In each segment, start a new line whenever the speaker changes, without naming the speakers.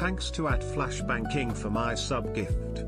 Thanks to @flashbanking for my sub gift.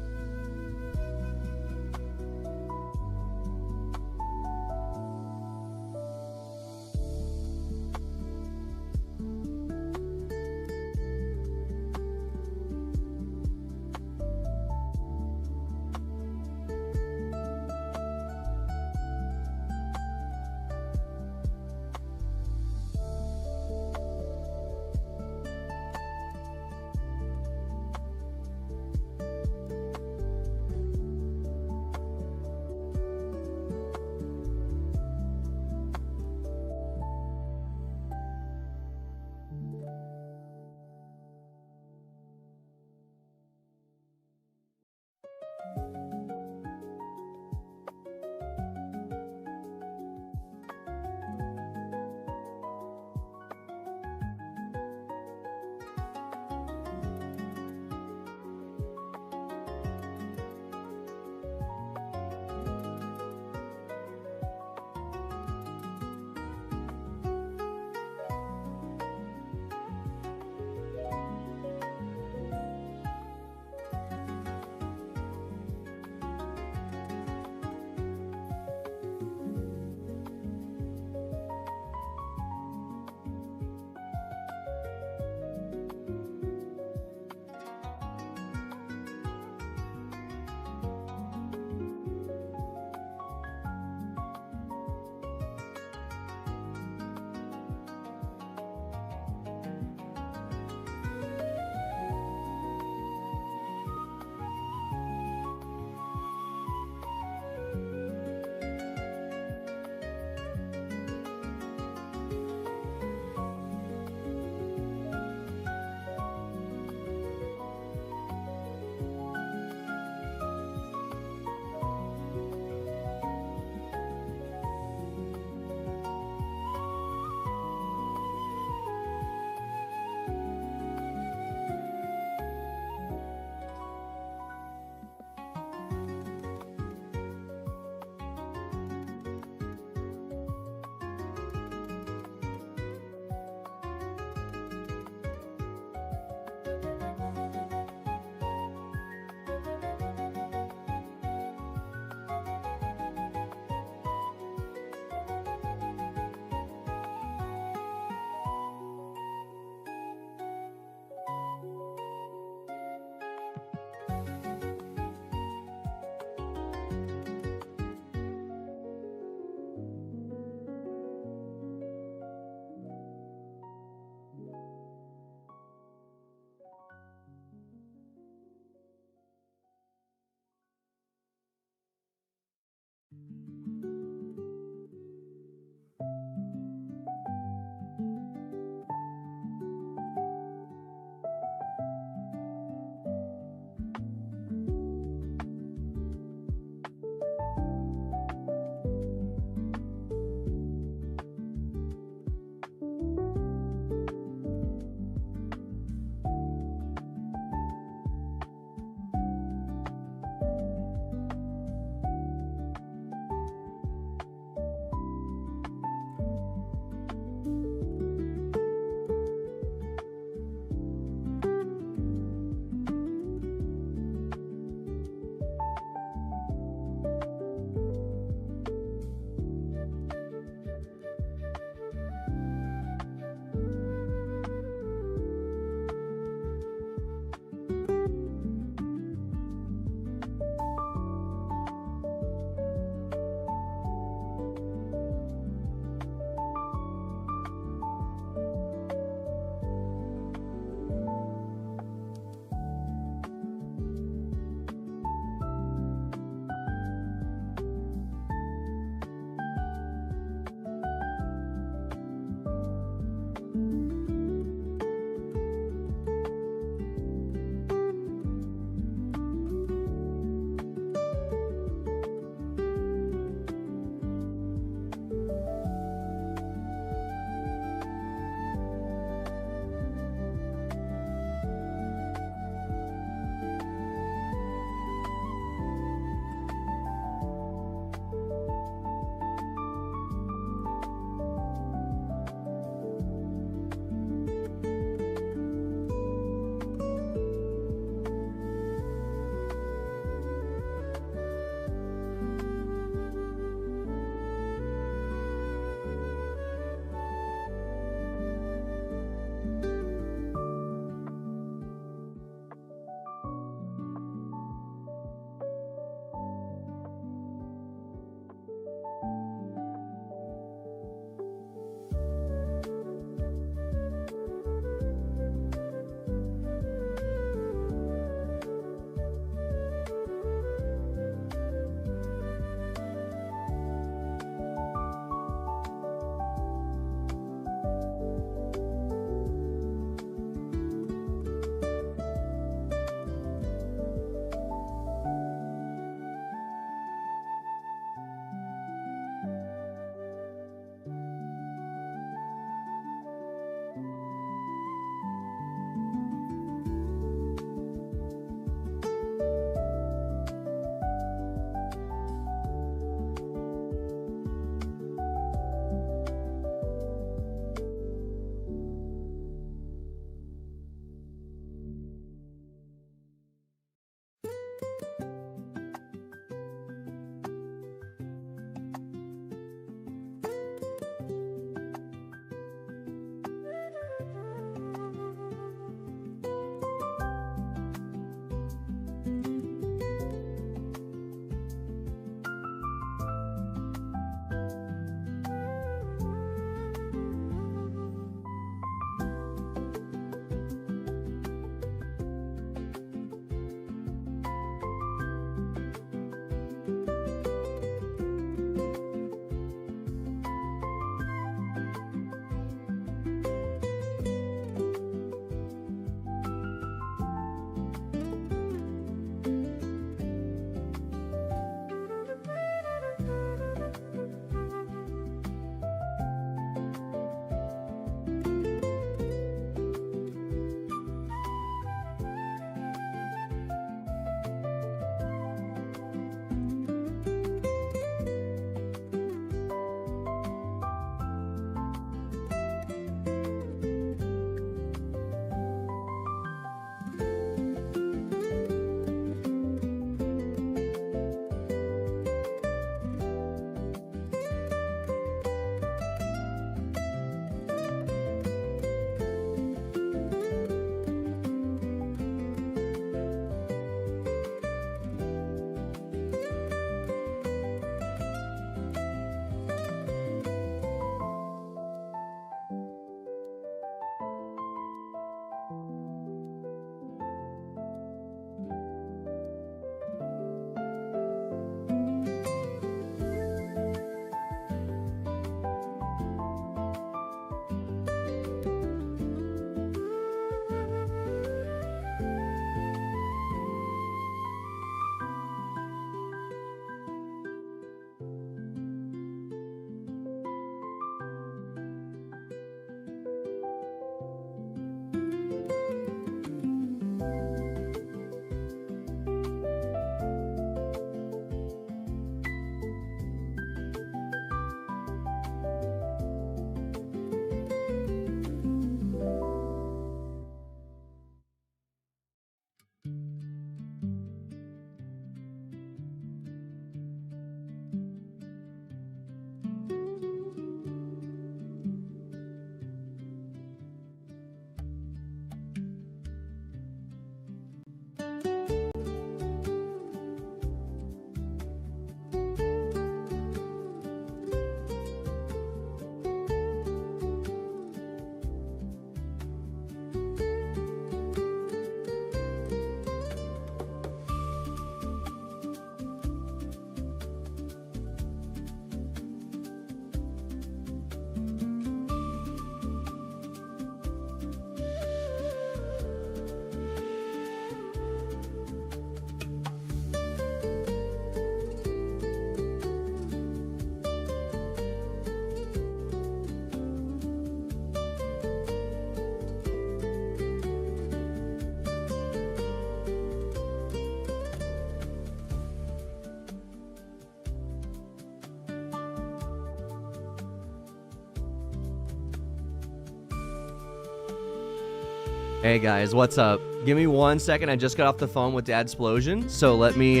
Hey guys, what's up? Give me 1 second. I just got off the phone with Dad Explosion, so let me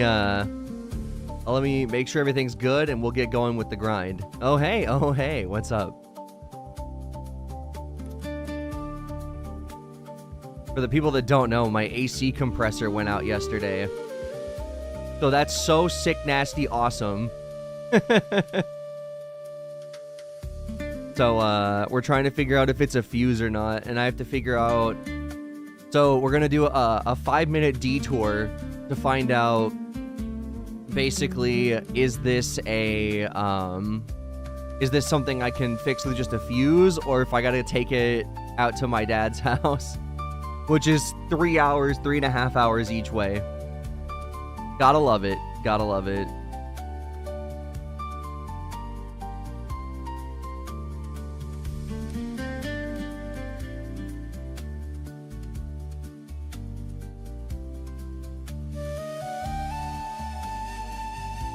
make sure everything's good and we'll get going with the grind. Oh hey, what's up? For the people that don't know, my AC compressor went out yesterday. So that's so sick, nasty, awesome. So we're trying to figure out if it's a fuse or not, and I have to figure out. So we're gonna do a 5-minute detour to find out. Basically, is this something I can fix with just a fuse, or if I gotta take it out to my dad's house, which is 3.5 hours each way. Gotta love it. Gotta love it.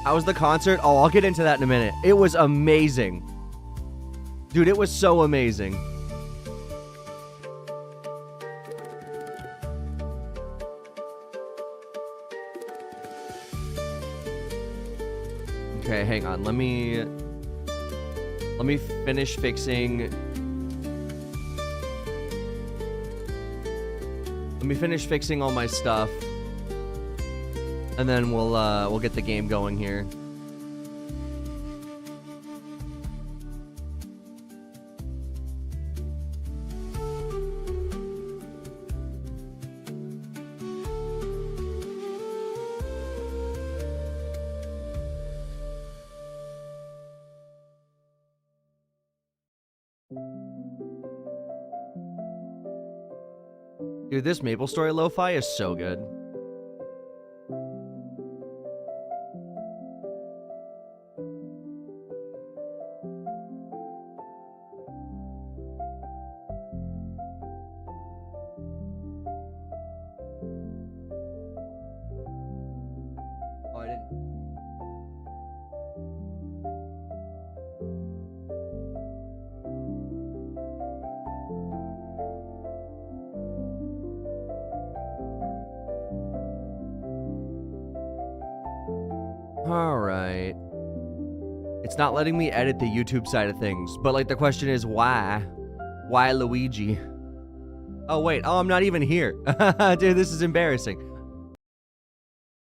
How was the concert? Oh, I'll get into that in a minute. It was amazing. Dude, it was so amazing. Okay, hang on. Let me finish fixing. Let me finish fixing all my stuff. And then we'll get the game going here. Dude, this Maple Story lo-fi is so good. Alright. It's not letting me edit the YouTube side of things, but like the question is why? Why Luigi? Oh wait, oh I'm not even here. Dude, this is embarrassing.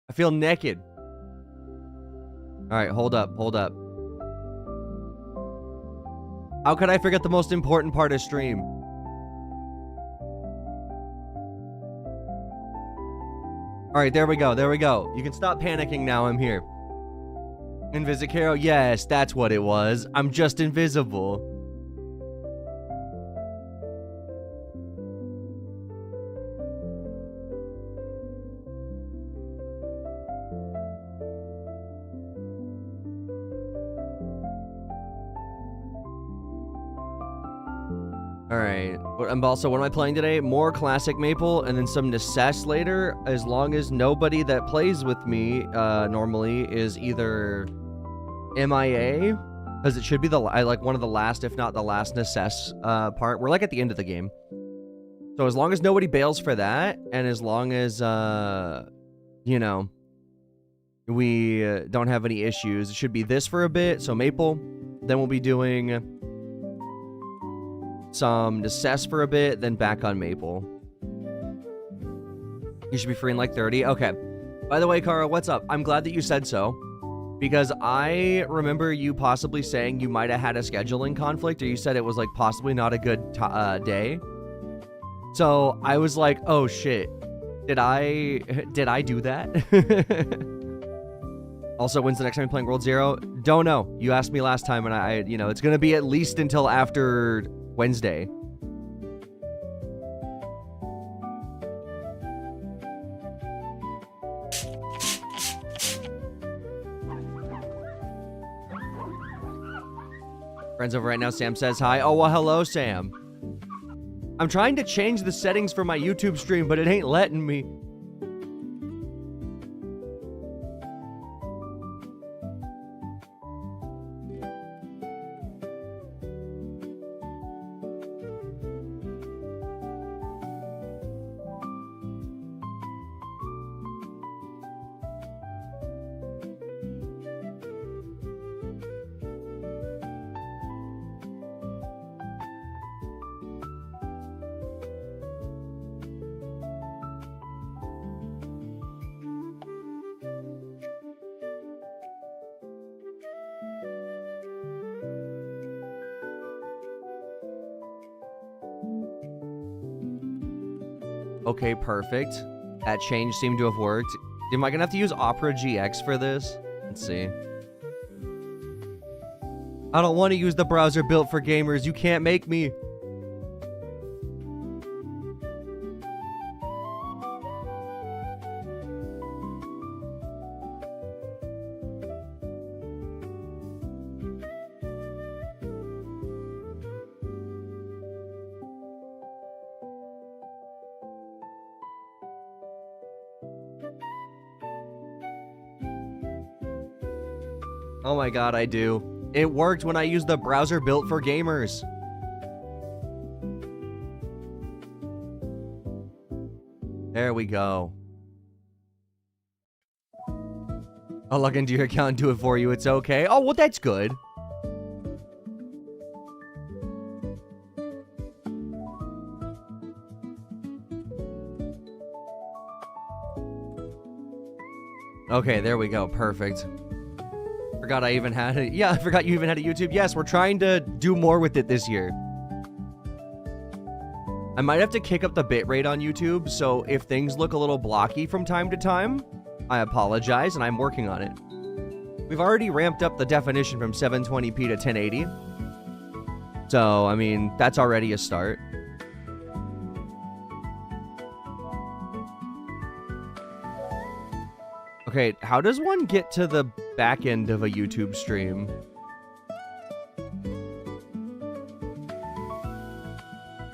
I feel naked. Alright, hold up. How could I forget the most important part of stream? Alright, there we go. You can stop panicking now, I'm here. Invisible Kero? Yes, that's what it was. I'm just invisible. Alright. Also, what am I playing today? More classic Maple and then some Necess later, as long as nobody that plays with me normally is either MIA, because it should be like one of the last, if not the last Necess part. We're like at the end of the game. So as long as nobody bails for that, and as long as, you know, we don't have any issues, it should be this for a bit. So Maple, then we'll be doing some Necess for a bit, then back on Maple. You should be free in like 30. Okay. By the way, Kara, what's up? I'm glad that you said so, because I remember you possibly saying you might have had a scheduling conflict, or you said it was like possibly not a good day. So I was like, oh shit, did I do that? Also, when's the next time you're playing World Zero? Don't know. You asked me last time, and I you know, it's gonna be at least until after Wednesday. Friends over right now, Sam says hi. Oh, well, hello, Sam. I'm trying to change the settings for my YouTube stream, but it ain't letting me. Okay, perfect. That change seemed to have worked. Am I gonna have to use Opera GX for this? Let's see. I don't want to use the browser built for gamers. You can't make me. Oh my god, I do. It worked when I used the browser built for gamers. There we go. I'll log into your account and do it for you. It's okay. Oh, well, that's good. Okay, there we go. Perfect. Forgot I even had it. Yeah, I forgot you even had a YouTube. Yes, we're trying to do more with it this year. I might have to kick up the bitrate on YouTube, so if things look a little blocky from time to time, I apologize, and I'm working on it. We've already ramped up the definition from 720p to 1080. So, I mean, that's already a start. Okay, how does one get to the back end of a YouTube stream?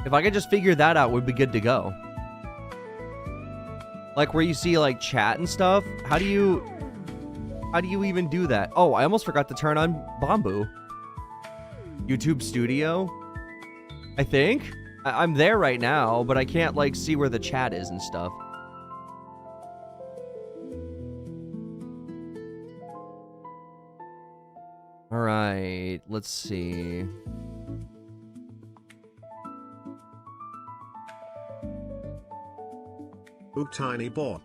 If I could just figure that out, we'd be good to go. Like where you see like chat and stuff. How do you even do that? Oh, I almost forgot to turn on Bamboo. YouTube Studio, I think. I'm there right now, but I can't like see where the chat is and stuff. All right, let's see.
Ooh, tiny bot.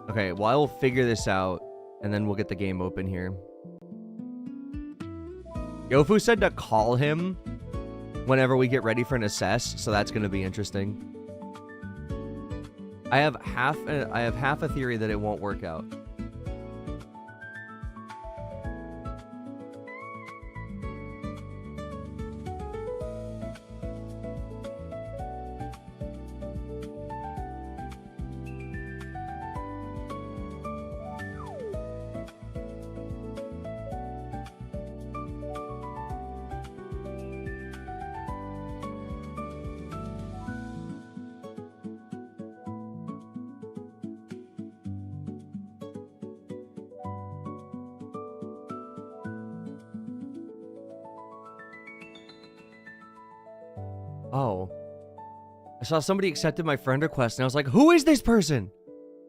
Okay, well, I will figure this out, and then we'll get the game open here. Yofu said to call him whenever we get ready for an assess, so that's going to be interesting. I have half a theory that it won't work out. Oh. I saw somebody accepted my friend request and I was like, who is this person?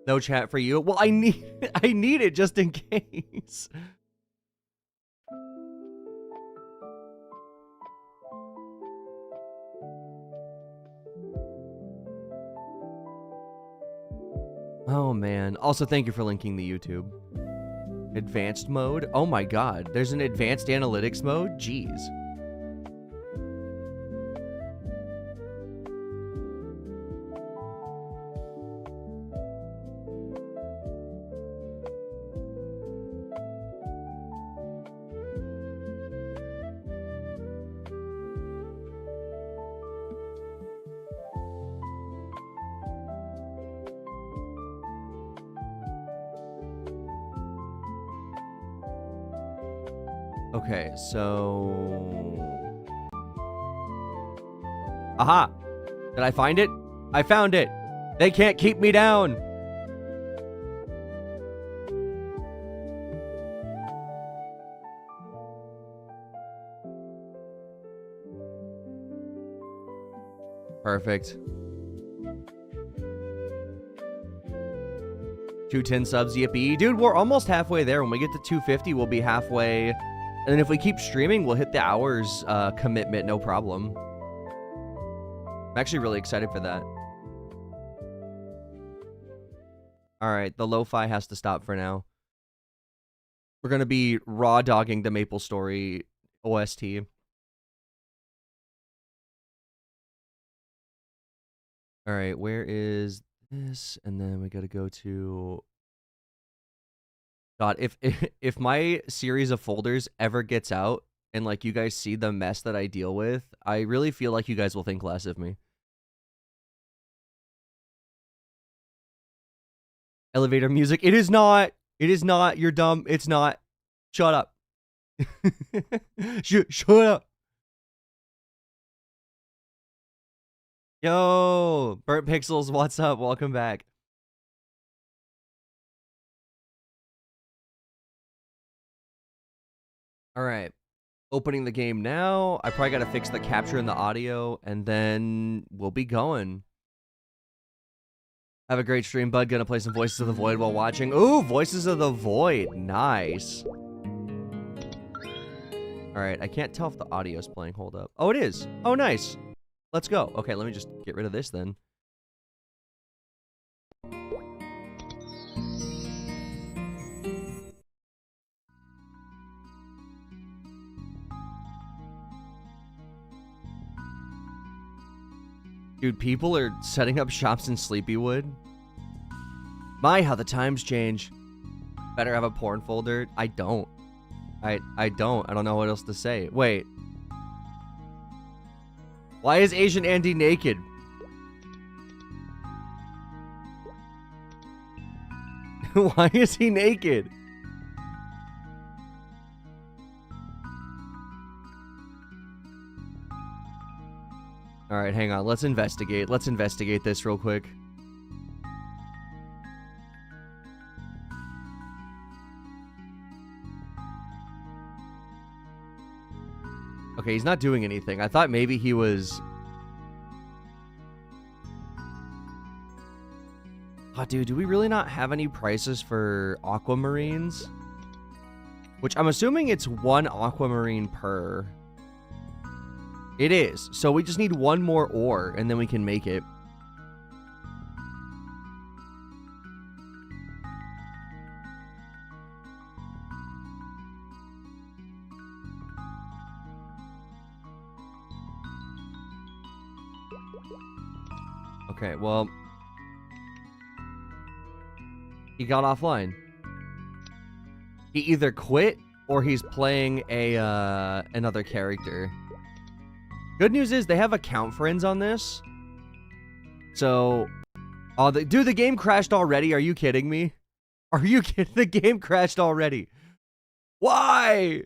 No chat for you. Well, I need it just in case. Oh man. Also, thank you for linking the YouTube. Advanced mode? Oh my god. There's an advanced analytics mode? Jeez. Okay, so... Aha! Did I find it? I found it! They can't keep me down! Perfect. 210 subs, yippee. Dude, we're almost halfway there. When we get to 250, we'll be halfway. And then if we keep streaming, we'll hit the hours commitment, no problem. I'm actually really excited for that. All right, the lo-fi has to stop for now. We're gonna be raw dogging the Maple Story OST. All right, where is this? And then we gotta go to. God, if my series of folders ever gets out and like you guys see the mess that I deal with, I really feel like you guys will think less of me. Elevator music. It is not. It is not. You're dumb. It's not. Shut up. Shut up. Yo, Burnt Pixels, what's up? Welcome back. All right. Opening the game now. I probably got to fix the capture and the audio, and then we'll be going. Have a great stream, bud. Gonna play some Voices of the Void while watching. Ooh, Voices of the Void. Nice. All right, I can't tell if the audio's playing. Hold up. Oh, it is. Oh, nice. Let's go. Okay, let me just get rid of this then. Dude, people are setting up shops in Sleepywood. My, how the times change. Better have a porn folder. I don't. I don't. I don't know what else to say. Wait. Why is Asian Andy naked? Why is he naked? All right, hang on. Let's investigate. Let's investigate this real quick. Okay, he's not doing anything. I thought maybe he was... Oh, dude, do we really not have any prices for aquamarines? Which I'm assuming it's one aquamarine per. It is. So we just need one more ore, and then we can make it. Okay, well... He got offline. He either quit, or he's playing a another character. Good news is they have account friends on this. So... Oh, dude, the game crashed already? Are you kidding me? Are you kidding? The game crashed already. Why?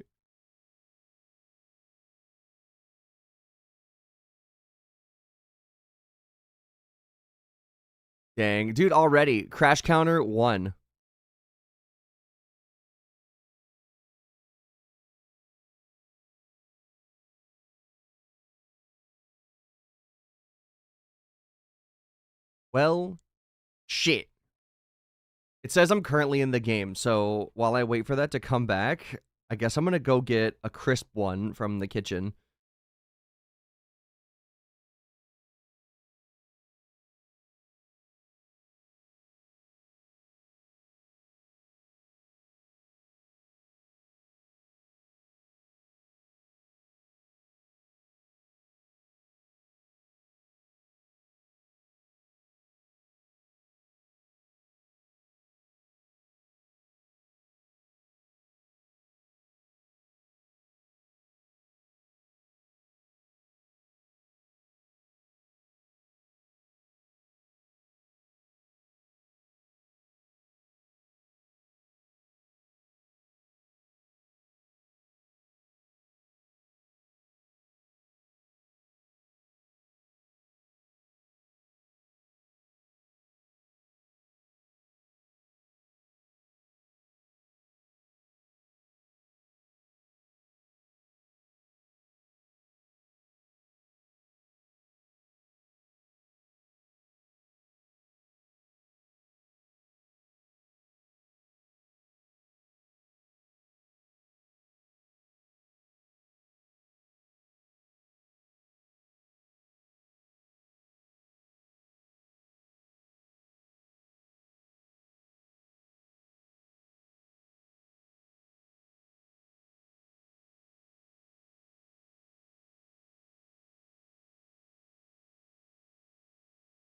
Dang. Dude, already. Crash counter 1. Well, shit. It says I'm currently in the game, so while I wait for that to come back, I guess I'm gonna go get a crisp one from the kitchen.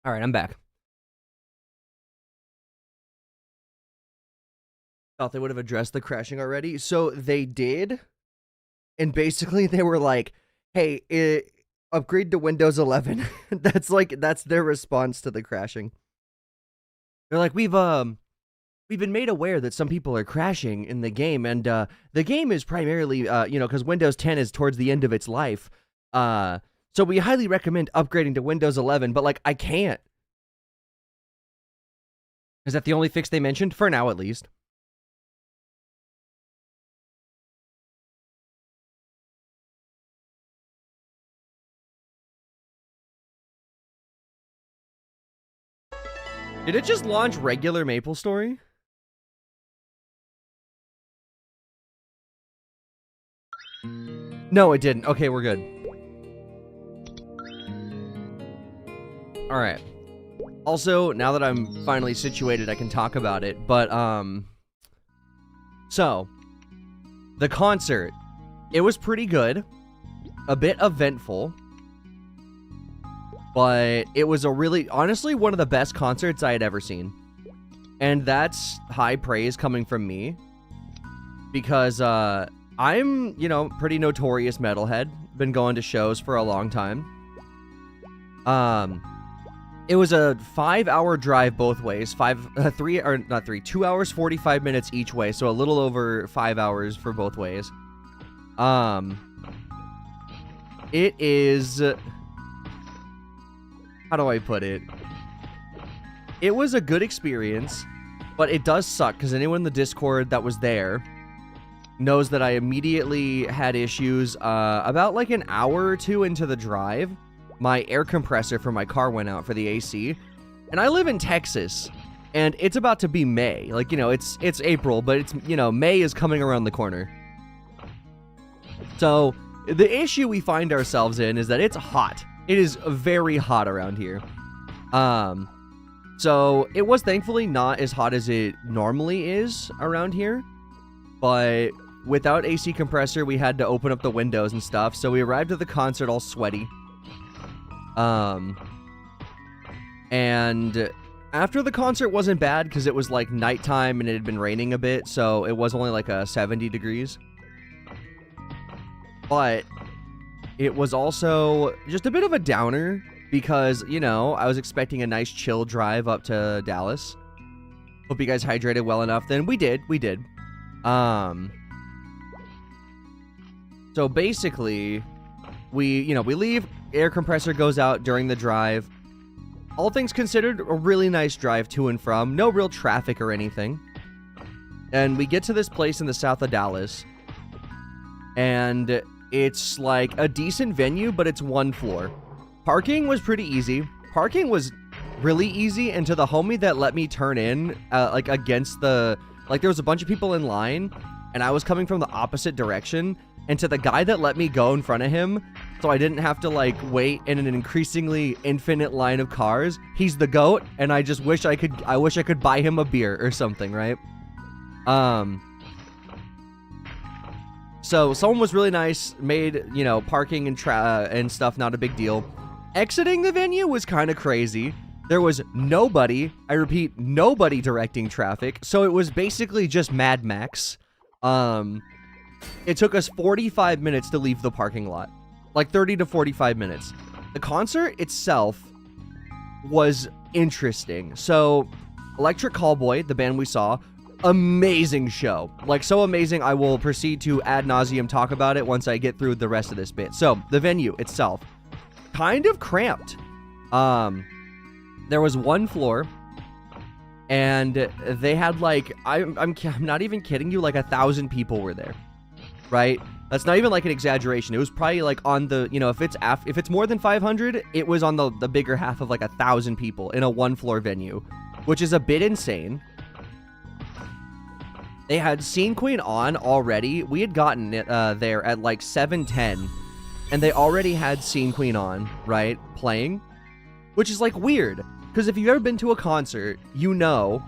All right, I'm back. Thought they would have addressed the crashing already. So they did. And basically they were like, hey, upgrade to Windows 11. That's their response to the crashing. They're like, we've been made aware that some people are crashing in the game, and the game is primarily, because Windows 10 is towards the end of its life. So we highly recommend upgrading to Windows 11, but, like, I can't. Is that the only fix they mentioned? For now, at least. Did it just launch regular MapleStory? No, it didn't. Okay, we're good. All right. Also, now that I'm finally situated, I can talk about it. But, so, the concert, it was pretty good. A bit eventful. But it was honestly, one of the best concerts I had ever seen. And that's high praise coming from me. Because, I'm, pretty notorious metalhead. Been going to shows for a long time. It was a 5-hour drive both ways. 2 hours, 45 minutes each way. So a little over 5 hours for both ways. It is... How do I put it? It was a good experience, but it does suck because anyone in the Discord that was there knows that I immediately had issues. About like an hour or two into the drive, my air compressor for my car went out for the AC, and I live in Texas, and it's about to be May. Like, it's April, but it's, May is coming around the corner. So the issue we find ourselves in is that it's hot. It is very hot around here. So it was thankfully not as hot as it normally is around here, but without AC compressor, we had to open up the windows and stuff. So we arrived at the concert all sweaty. And after the concert wasn't bad because it was like nighttime and it had been raining a bit, so it was only like 70 degrees. But it was also just a bit of a downer because, I was expecting a nice chill drive up to Dallas. Hope you guys hydrated well enough. Then we did. So basically, we leave, air compressor goes out during the drive. All things considered, a really nice drive to and from. No real traffic or anything. And we get to this place in the south of Dallas. And it's like a decent venue, but it's one floor. Parking was pretty easy. Parking was really easy, and to the homie that let me turn in, against the... Like, there was a bunch of people in line, and I was coming from the opposite direction, and to the guy that let me go in front of him, so I didn't have to, wait in an increasingly infinite line of cars, he's the GOAT, and I just wish I could buy him a beer or something, right? So someone was really nice, made, parking and stuff not a big deal. Exiting the venue was kind of crazy. There was nobody, I repeat, nobody directing traffic. So it was basically just Mad Max. It took us 45 minutes to leave the parking lot. Like 30 to 45 minutes. The concert itself was interesting. So Electric Callboy, the band we saw, amazing show. Like, so amazing, I will proceed to ad nauseum talk about it once I get through the rest of this bit. So, the venue itself, kind of cramped. There was one floor, and they had, I'm not even kidding you, 1,000 people were there, right? That's not even, an exaggeration. It was probably, on the, if it's more than 500, it was on the bigger half of, 1,000 people in a one-floor venue, which is a bit insane. They had Scene Queen on already. We had gotten it there at 7:10, and they already had Scene Queen on, right, playing, which is weird, because if you've ever been to a concert, you know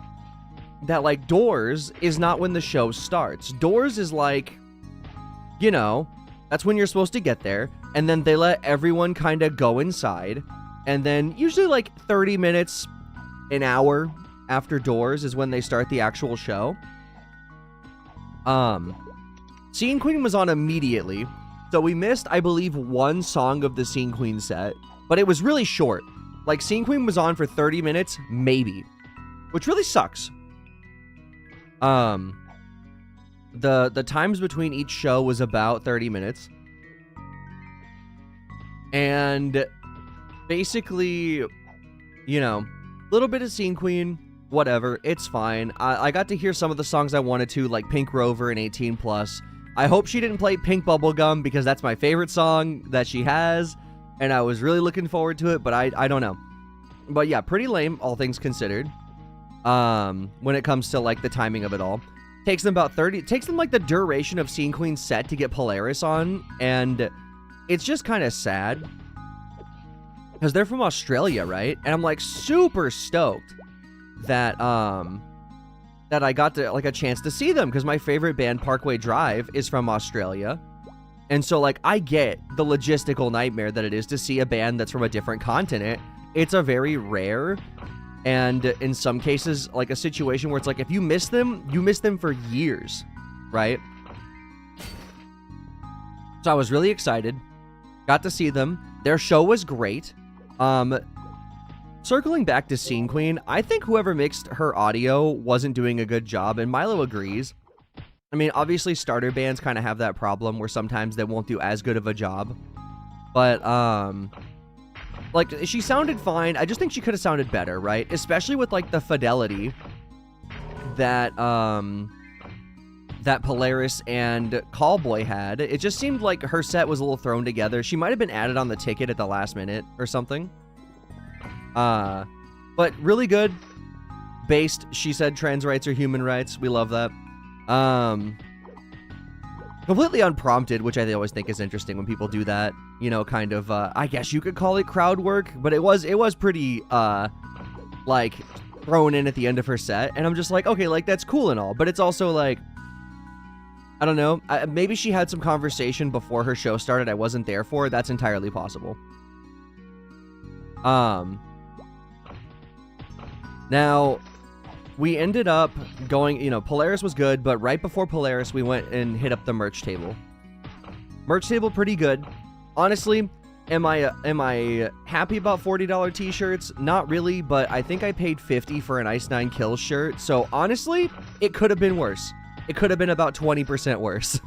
that Doors is not when the show starts. Doors is that's when you're supposed to get there, and then they let everyone kind of go inside, And then usually like 30 minutes, an hour after doors is when they start the actual show. Scene Queen was on immediately. So we missed, I believe, one song of the Scene Queen set. But it was really short. Like, Scene Queen was on for 30 minutes, maybe. Which really sucks. The times between each show was about 30 minutes. And basically, you know, a little bit of Scene Queen, whatever, it's fine. I got to hear some of the songs I wanted to, like Pink Rover and 18+. I hope she didn't play Pink Bubblegum because that's my favorite song that she has. And I was really looking forward to it, but I don't know. But yeah, pretty lame, all things considered. When it comes to, like, the timing of it all. Takes them about 30... Takes them, like, the duration of Scene Queen's set to get Polaris on. And it's just kind of sad. Because they're from Australia, right? And I'm, like, super stoked that, that I got to, like, a chance to see them. Because my favorite band, Parkway Drive, is from Australia. And so, like, I get the logistical nightmare that it is to see a band that's from a different continent. It's a very rare, and in some cases, like, a situation where it's like, if you miss them for years, right? So I was really excited. Got to see them. Their show was great. Circling back to Scene Queen, I think whoever mixed her audio wasn't doing a good job, and Milo agrees. I mean, obviously, starter bands kind of have that problem where sometimes they won't do as good of a job. But, like, she sounded fine. I just think she could have sounded better, right? Especially with, like, the fidelity that, that Polaris and Callboy had. It just seemed like her set was a little thrown together. She might have been added on the ticket at the last minute or something. But really good. Based, she said trans rights are human rights. We love that. Completely unprompted, which I always think is interesting when people do that, you know, kind of, I guess you could call it crowd work, but it was pretty, like, thrown in at the end of her set, and I'm just like, okay, like, that's cool and all, but it's also, like, I don't know, maybe she had some conversation before her show started I wasn't there for, that's entirely possible. Now, we ended up going, you know, Polaris was good, but right before Polaris, we went and hit up the merch table. Merch table, pretty good. Honestly, am I happy about $40 t-shirts? Not really, but I think I paid $50 for an Ice 9 Kills shirt. So honestly, it could have been worse. It could have been about 20% worse.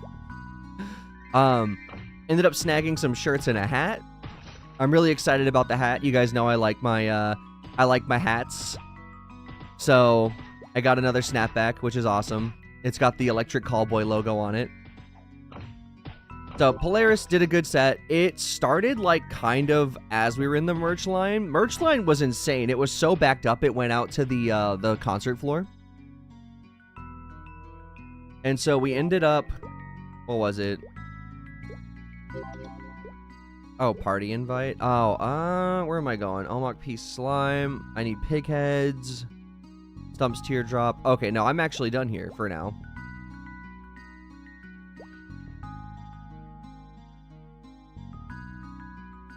Ended up snagging some shirts and a hat. I'm really excited about the hat. You guys know I like my hats. So, I got another snapback, which is awesome. It's got the Electric Callboy logo on it. So, Polaris did a good set. It started, like, kind of as we were in the merch line. Merch line was insane. It was so backed up, it went out to the concert floor. And so, we ended up... What was it? Oh, party invite? Oh, where am I going? Unlock Piece Slime. I need pig heads. Stump's Teardrop. Okay, no, I'm actually done here for now.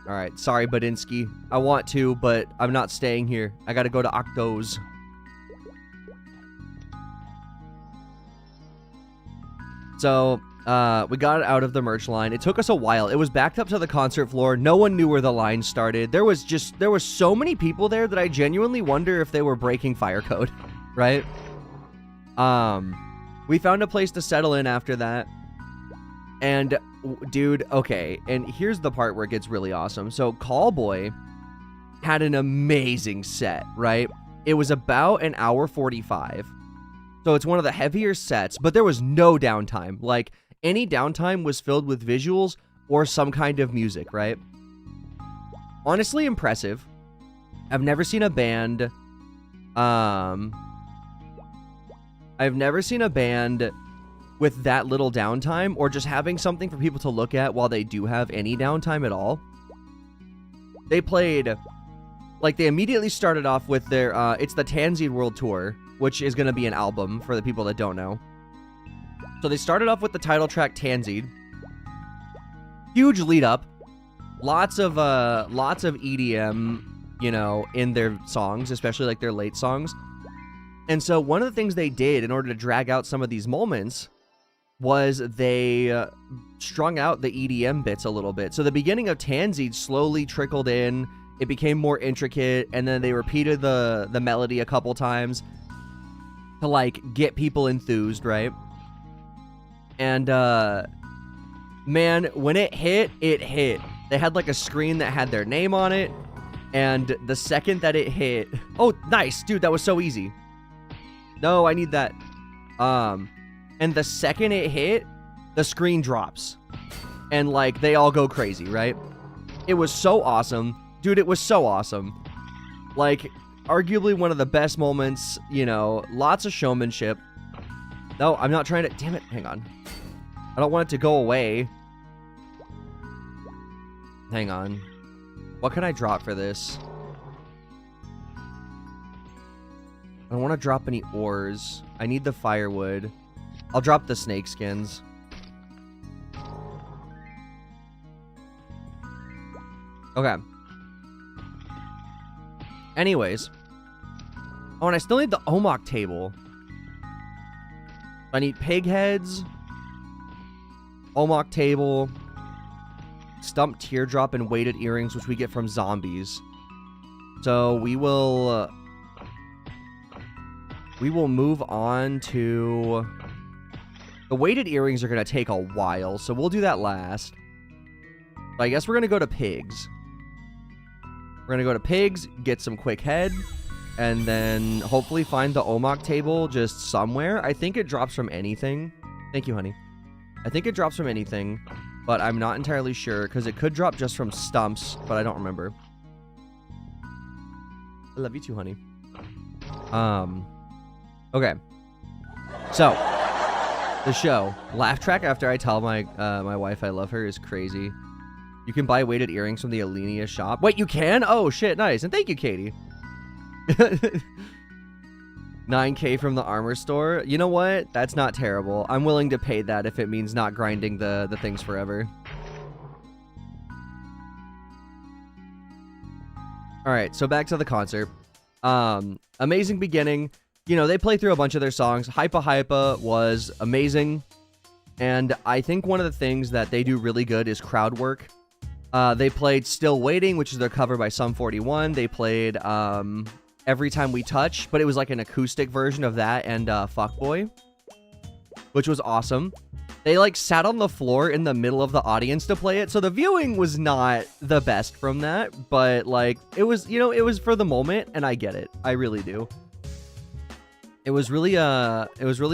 Alright, sorry, Badinsky. I want to, but I'm not staying here. I gotta go to Octo's. So, we got out of the merch line. It took us a while. It was backed up to the concert floor. No one knew where the line started. There was so many people there that I genuinely wonder if they were breaking fire code, right? We found a place to settle in after that. And, dude, okay. And here's the part where it gets really awesome. So, Callboy had an amazing set, right? It was about an hour 45. So, it's one of the heavier sets, but there was no downtime. Like, any downtime was filled with visuals or some kind of music, right? Honestly impressive. I've never seen a band... I've never seen a band with that little downtime or just having something for people to look at while they do have any downtime at all. They played... Like, they immediately started off with their... it's the Tanzine World Tour, which is going to be an album for the people that don't know. So they started off with the title track, Tanzine. Huge lead up. lots of EDM, you know, in their songs, especially like their late songs. And so one of the things they did in order to drag out some of these moments was they strung out the EDM bits a little bit. So the beginning of Tansy slowly trickled in. It became more intricate, and then they repeated the melody a couple times to, like, get people enthused, right? And, man, when it hit, it hit. They had, like, a screen that had their name on it, and the second that it hit... Oh, nice! Dude, that was so easy. No, I need that. And the second it hit, the screen drops. And, like, they all go crazy, right? It was so awesome. Dude, it was so awesome. Like, arguably one of the best moments, you know, lots of showmanship. No, I'm not trying to... Damn it, hang on. I don't want it to go away. Hang on. What can I drop for this? I don't want to drop any ores. I need the firewood. I'll drop the snake skins. Okay. Anyways. Oh, and I still need the Omok table. I need pig heads. Omok table. Stump teardrop and weighted earrings, which we get from zombies. So we will move on to... The weighted earrings are going to take a while, so we'll do that last. But I guess we're going to go to pigs. We're going to go to pigs, get some quick head, and then hopefully find the Omok table just somewhere. I think it drops from anything. Thank you, honey. I think it drops from anything, but I'm not entirely sure, because it could drop just from stumps, but I don't remember. I love you too, honey. Okay. So, the show. Laugh track after I tell my my wife I love her is crazy. You can buy weighted earrings from the Alenia shop. Wait, you can? Oh, shit, nice. And thank you, Katie. 9K from the armor store. You know what? That's not terrible. I'm willing to pay that if it means not grinding the things forever. Alright, so back to the concert. Amazing beginning. You know, they play through a bunch of their songs. Hypa Hypa was amazing. And I think one of the things that they do really good is crowd work. They played Still Waiting, which is their cover by Sum 41. They played Every Time We Touch, but it was like an acoustic version of that and Fuckboy, which was awesome. They like sat on the floor in the middle of the audience to play it, so the viewing was not the best from that, but like it was, you know, it was for the moment, and I get it. I really do. It was really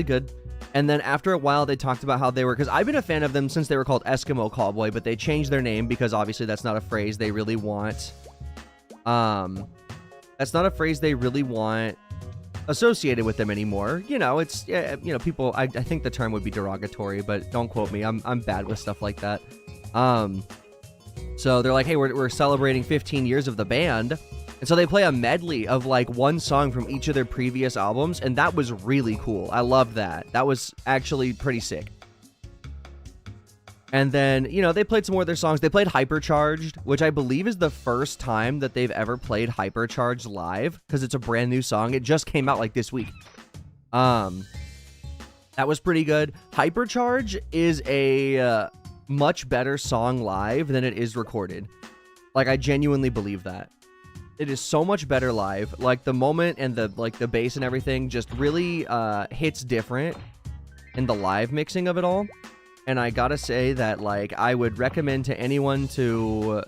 good. And then after a while, they talked about how they were, because I've been a fan of them since they were called Eskimo Callboy, but they changed their name because obviously that's not a phrase they really want. That's not a phrase they really want associated with them anymore. You know, it's, you know, people, I think the term would be derogatory, but don't quote me. I'm bad with stuff like that. So they're like, hey, we're celebrating 15 years of the band. And so they play a medley of like one song from each of their previous albums, and that was really cool. I loved that. That was actually pretty sick. And then, you know, they played some more of their songs. They played Hypercharged, which I believe is the first time that they've ever played Hypercharged live, because it's a brand new song. It just came out like this week. That was pretty good. Hypercharge is a much better song live than it is recorded. Like, I genuinely believe that. It is so much better live. Like, the moment and the bass and everything just really hits different in the live mixing of it all. And I gotta say that, like, I would recommend to anyone to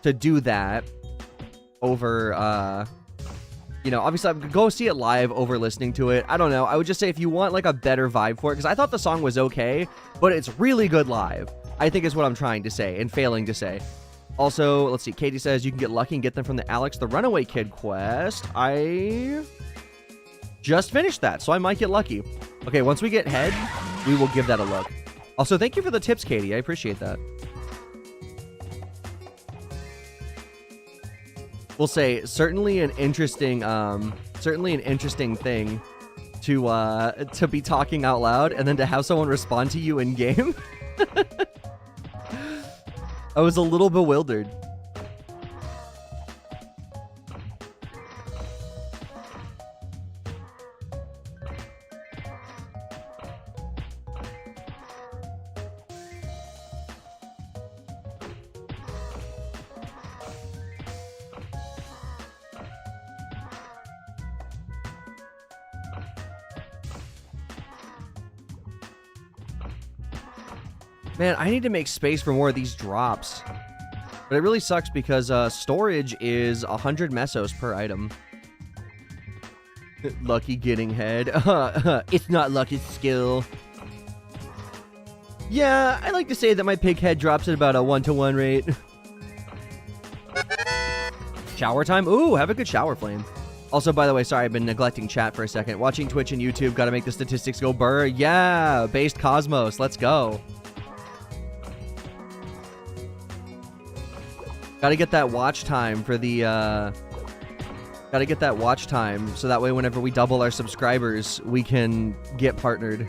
do that over, you know, obviously go see it live over listening to it. I don't know. I would just say if you want, like, a better vibe for it, because I thought the song was okay, but it's really good live, I think is what I'm trying to say and failing to say. Also, let's see, Katie says you can get lucky and get them from the Alex the Runaway Kid quest. I just finished that, so I might get lucky. Okay, once we get head, we will give that a look. Also, thank you for the tips, Katie. I appreciate that. We'll say certainly an interesting thing to be talking out loud and then to have someone respond to you in game. I was a little bewildered. Man, I need to make space for more of these drops. But it really sucks because storage is 100 mesos per item. Lucky getting head. It's not luck, it's skill. Yeah, I like to say that my pig head drops at about a 1-to-1 rate. Shower time? Ooh, have a good shower flame. Also, by the way, sorry, I've been neglecting chat for a second. Watching Twitch and YouTube, gotta make the statistics go burr. Yeah, based Cosmos, let's go. Gotta get that watch time for the, gotta get that watch time, so that way whenever we double our subscribers, we can get partnered.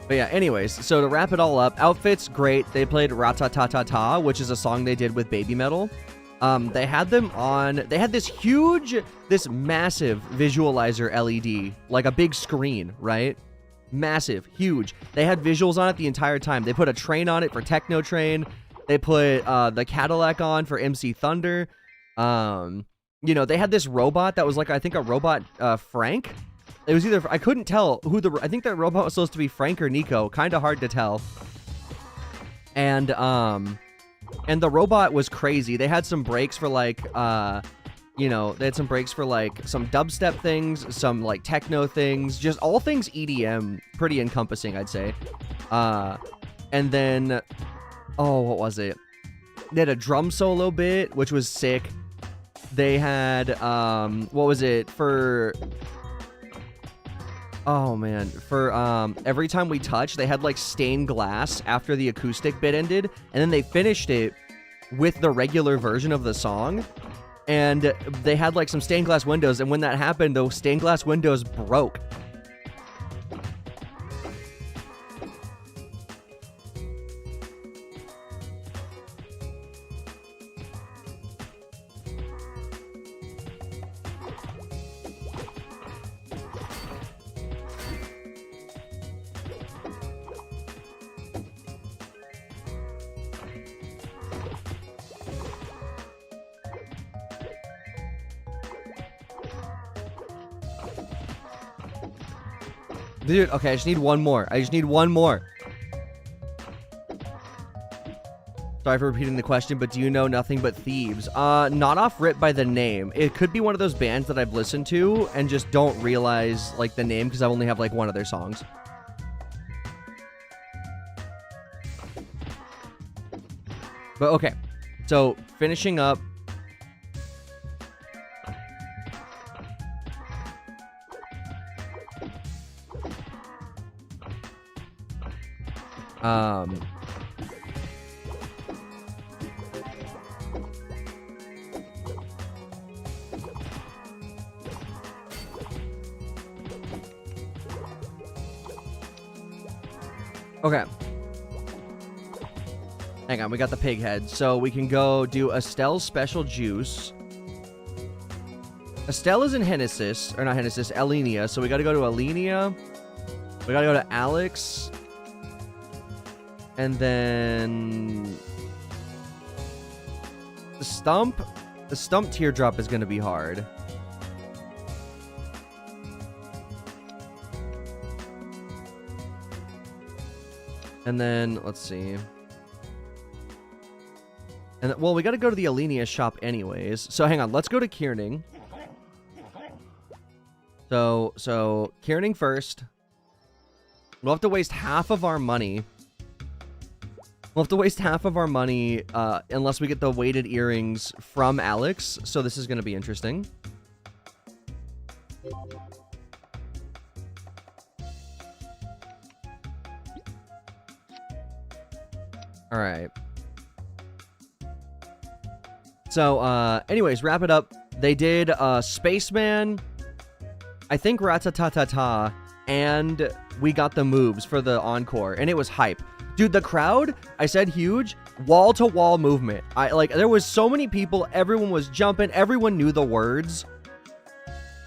But yeah, anyways, so to wrap it all up, outfits, great. They played Ratatatata, which is a song they did with Baby Metal. They had them on, they had this massive visualizer LED, like a big screen, right? Massive, huge. They had visuals on it the entire time. They put a train on it for Techno Train. They put the Cadillac on for MC Thunder. You know, they had this robot that was like, I think a robot, Frank. It was either, I couldn't tell who I think that robot was supposed to be Frank or Nico. Kind of hard to tell. And the robot was crazy. They had some breaks for like, you know, they had some breaks for like some dubstep things, some like techno things, just all things EDM, pretty encompassing, I'd say. And then, oh, what was it? They had a drum solo bit, which was sick. They had, what was it for? Oh man, for Every Time We Touch, they had like stained glass after the acoustic bit ended, and then they finished it with the regular version of the song. And they had like some stained glass windows, and when that happened, those stained glass windows broke. Dude, okay, I just need one more. Sorry for repeating the question, but do you know nothing but Thieves? Not off rip by the name. It could be one of those bands that I've listened to and just don't realize, like, the name because I only have, like, one of their songs. But, okay. So, finishing up. Okay. Hang on, we got the pig head. So we can go do Estelle's special juice. Estelle is in Genesis, or not Genesis, Elenia. So we gotta go to Elenia. We gotta go to Alex. And then the stump teardrop is gonna be hard. And then let's see. And well, we gotta go to the Elenia shop anyways. So hang on, let's go to Kierning. So Kierning first. We'll have to waste half of our money. Unless we get the weighted earrings from Alex. So this is going to be interesting. All right. So, anyways, wrap it up. They did Spaceman, I think Ratatatata, and we got the moves for the encore, and it was hype. Dude, the crowd, I said huge, wall-to-wall movement. There was so many people, everyone was jumping, everyone knew the words.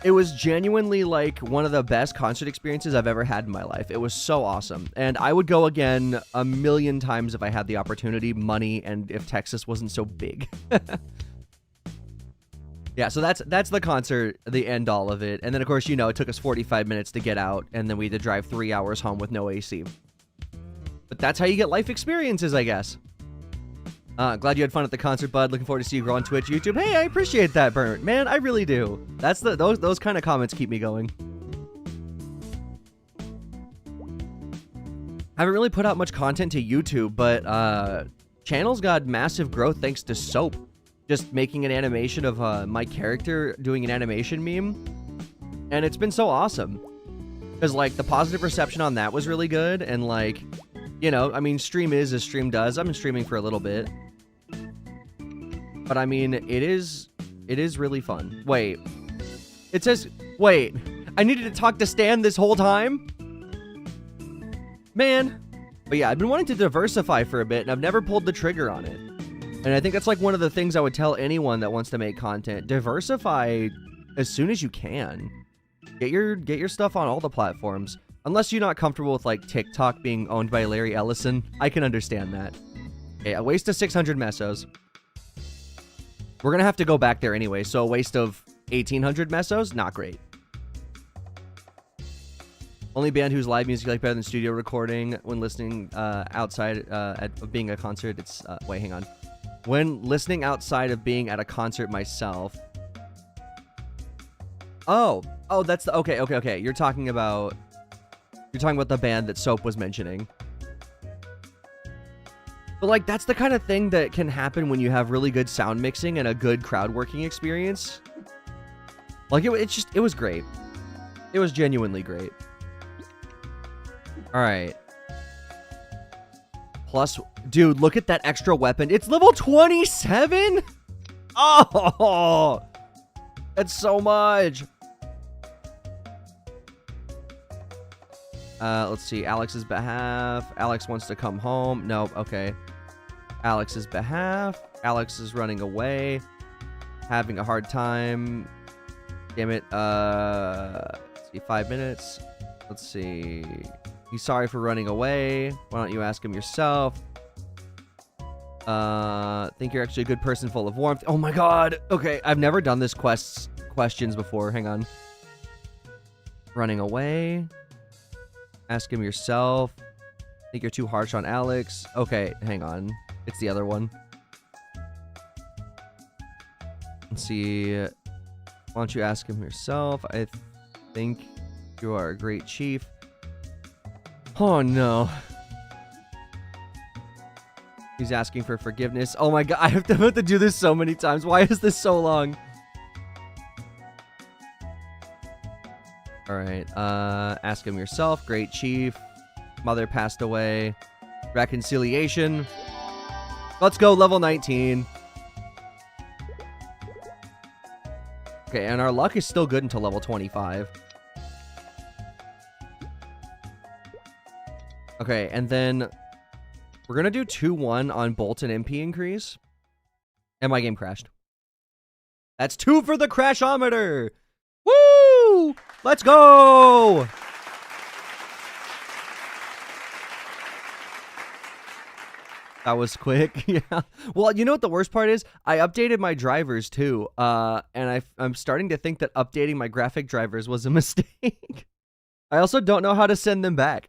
It was genuinely like one of the best concert experiences I've ever had in my life. It was so awesome. And I would go again a million times if I had the opportunity, money, and if Texas wasn't so big. Yeah, so that's the concert, the end all of it. And then, of course, you know, it took us 45 minutes to get out, and then we had to drive 3 hours home with no AC. But that's how you get life experiences, I guess. Glad you had fun at the concert, bud. Looking forward to see you grow on Twitch, YouTube. Hey, I appreciate that, Bert. Man, I really do. That's those kind of comments keep me going. Haven't really put out much content to YouTube, but channel's got massive growth thanks to Soap. Just making an animation of my character doing an animation meme. And it's been so awesome. Because, like, the positive reception on that was really good. And, like, you know, I mean, stream is as stream does. I've been streaming for a little bit. But, I mean, it is really fun. Wait. It says, wait. I needed to talk to Stan this whole time? Man. But, yeah, I've been wanting to diversify for a bit, and I've never pulled the trigger on it. And I think that's like one of the things I would tell anyone that wants to make content. Diversify as soon as you can. Get your stuff on all the platforms. Unless you're not comfortable with like TikTok being owned by Larry Ellison. I can understand that. Okay, a waste of 600 mesos. We're gonna have to go back there anyway, so a waste of 1,800 mesos? Not great. Only band whose live music like better than studio recording when listening outside of being a concert. It's wait, hang on. When listening outside of being at a concert myself. Oh, that's the okay. You're talking about the band that Soap was mentioning. But like that's the kind of thing that can happen when you have really good sound mixing and a good crowd working experience. Like it was great. It was genuinely great. All right. Plus, dude, look at that extra weapon. It's level 27? Oh, that's so much. Let's see. Alex's behalf. Alex wants to come home. Nope. Okay. Alex's behalf. Alex is running away. Having a hard time. Damn it. Let's see. 5 minutes. Let's see. He's sorry for running away. Why don't you ask him yourself? Think you're actually a good person full of warmth. Oh my god. Okay, I've never done this questions before. Hang on. Running away. Ask him yourself. Think you're too harsh on Alex. Okay, hang on. It's the other one. Let's see. Why don't you ask him yourself? I think you are a great chief. Oh no. He's asking for forgiveness. Oh my god, I have to do this so many times. Why is this so long? Alright, ask him yourself. Great chief. Mother passed away. Reconciliation. Let's go, level 19. Okay, and our luck is still good until level 25. Okay, and then we're going to do 2-1 on Bolt and MP increase. And my game crashed. That's 2 for the crashometer. Woo! Let's go! That was quick. Yeah. Well, you know what the worst part is? I updated my drivers too. And I'm starting to think that updating my graphic drivers was a mistake. I also don't know how to send them back.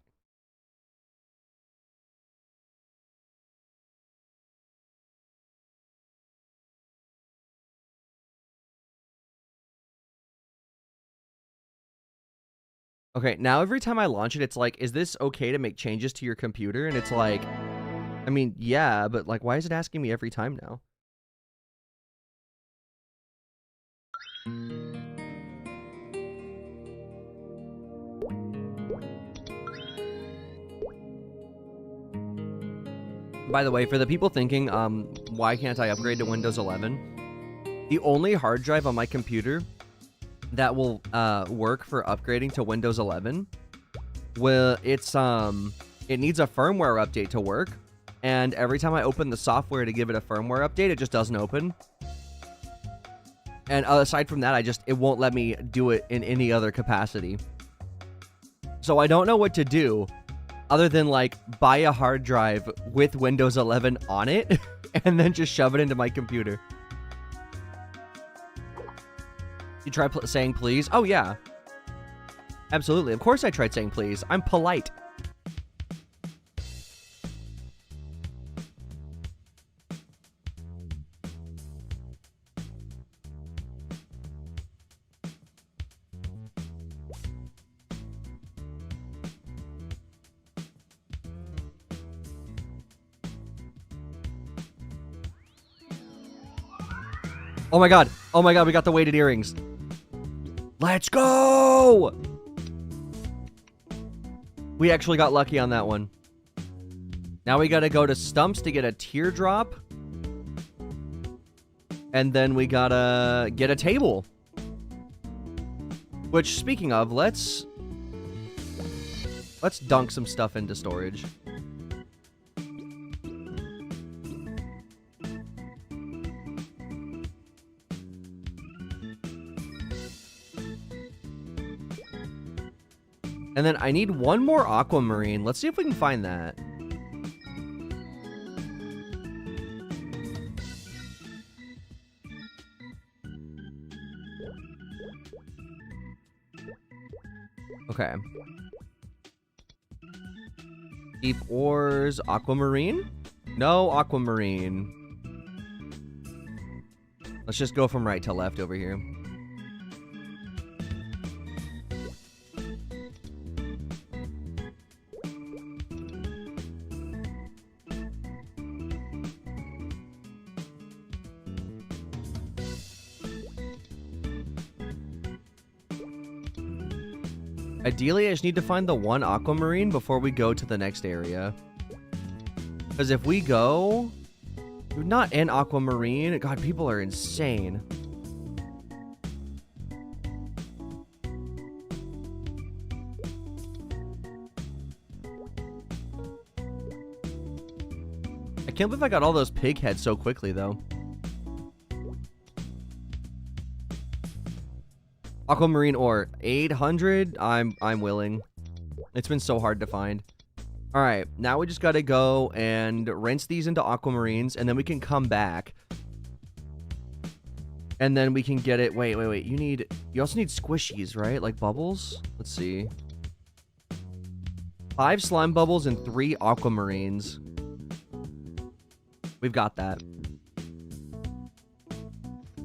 Okay, now every time I launch it, it's like, is this okay to make changes to your computer? And it's like, I mean, yeah, but like, why is it asking me every time now? By the way, for the people thinking, why can't I upgrade to Windows 11? The only hard drive on my computer that will work for upgrading to Windows 11 well, it needs a firmware update to work, and every time I open the software to give it a firmware update, it just doesn't open. And aside from that, it won't let me do it in any other capacity. So I don't know what to do other than like buy a hard drive with Windows 11 on it and then just shove it into my computer. You try saying please? Oh yeah. Absolutely. Of course I tried saying please. I'm polite. Oh my god. Oh my god, we got the weighted earrings. Let's go! We actually got lucky on that one. Now we gotta go to Stumps to get a teardrop. And then we gotta get a table. Which, speaking of, let's dunk some stuff into storage. And then I need one more aquamarine. Let's see if we can find that. Okay. Deep ores, aquamarine? No aquamarine. Let's just go from right to left over here. Ideally, I just need to find the one aquamarine before we go to the next area. Because if we go... Not an aquamarine. God, people are insane. I can't believe I got all those pig heads so quickly, though. Aquamarine ore, 800. I'm willing. It's been so hard to find. All right, now we just gotta go and rinse these into aquamarines, and then we can come back, and then we can get it. Wait. You also need squishies, right? Like bubbles. Let's see. 5 slime bubbles and 3 aquamarines. We've got that,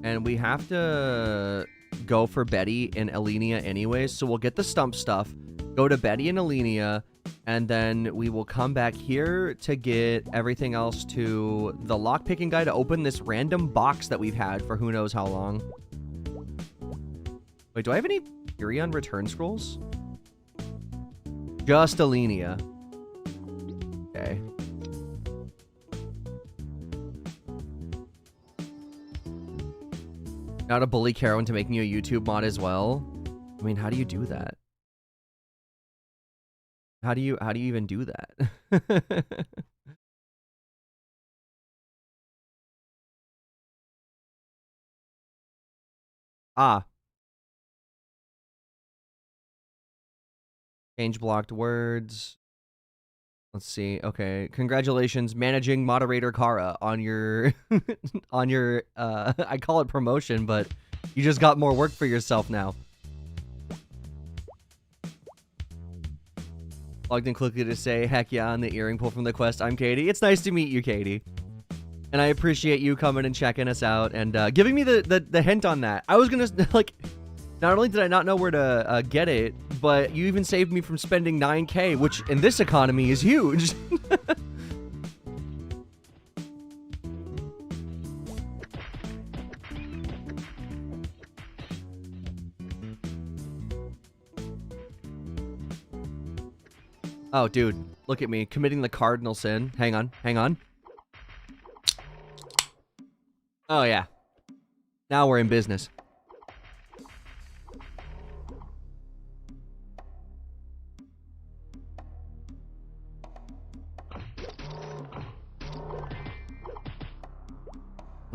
and we have to go for Betty and Alenia anyways, so we'll get the stump stuff, go to Betty and Alenia, and then we will come back here to get everything else to the lockpicking guy to open this random box that we've had for who knows how long. Wait, do I have any Furion return scrolls? Just Alenia. Okay. Now to bully Kero into making you a YouTube mod as well. I mean, how do you do that? How do you even do that? Ah. Change blocked words. Let's see. Okay. Congratulations, managing moderator Kara, on your on your I call it promotion, but you just got more work for yourself now. Logged in quickly to say, heck yeah, on the earring pull from the quest. I'm Katie. It's nice to meet you, Katie. And I appreciate you coming and checking us out and giving me the hint on that. I was gonna, like, not only did I not know where to get it, but you even saved me from spending 9K, which in this economy is huge. Oh, dude, look at me committing the cardinal sin. Hang on. Oh, yeah. Now we're in business.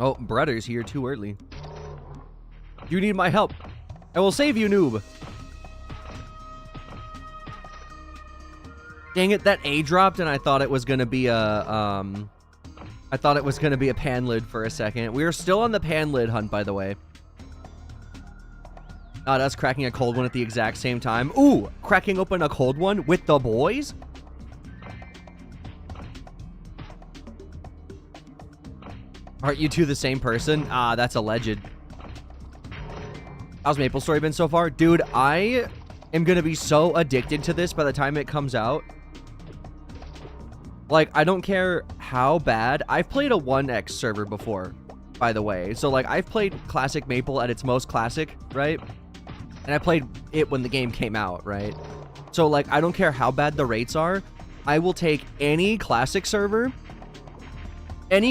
Oh, brother's here too early. You need my help. I will save you, noob. Dang it, that A dropped and I thought it was gonna be a, I thought it was gonna be a pan lid for a second. We are still on the pan lid hunt, by the way. Not us cracking a cold one at the exact same time. Ooh, cracking open a cold one with the boys? Aren't you two the same person? Ah, that's alleged. How's Maple Story been so far? Dude, I am gonna be so addicted to this by the time it comes out. Like, I don't care how bad. I've played a 1x server before, by the way. So, like, I've played Classic Maple at its most classic, right? And I played it when the game came out, right? So, like, I don't care how bad the rates are. I will take any classic server, and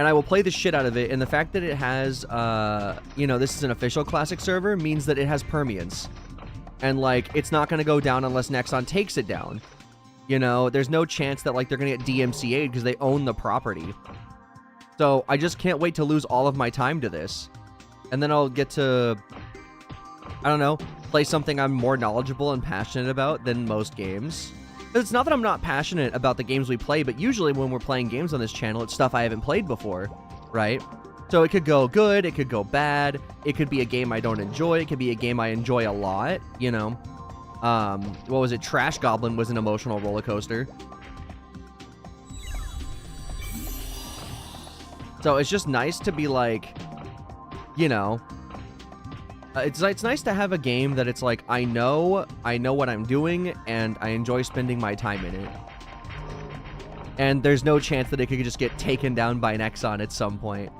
I will play the shit out of it. And the fact that it has, you know, this is an official classic server means that it has permanence. And, like, it's not going to go down unless Nexon takes it down. You know, there's no chance that, like, they're going to get DMCA'd because they own the property. So, I just can't wait to lose all of my time to this. And then I'll get to, I don't know, play something I'm more knowledgeable and passionate about than most games. It's not that I'm not passionate about the games we play, but usually when we're playing games on this channel, it's stuff I haven't played before, right? So it could go good, it could go bad, it could be a game I don't enjoy, it could be a game I enjoy a lot, you know? What was it? Trash Goblin was an emotional roller coaster. So it's just nice to be like, you know, it's nice to have a game that it's like, I know what I'm doing and I enjoy spending my time in it. And there's no chance that it could just get taken down by Nexon at some point.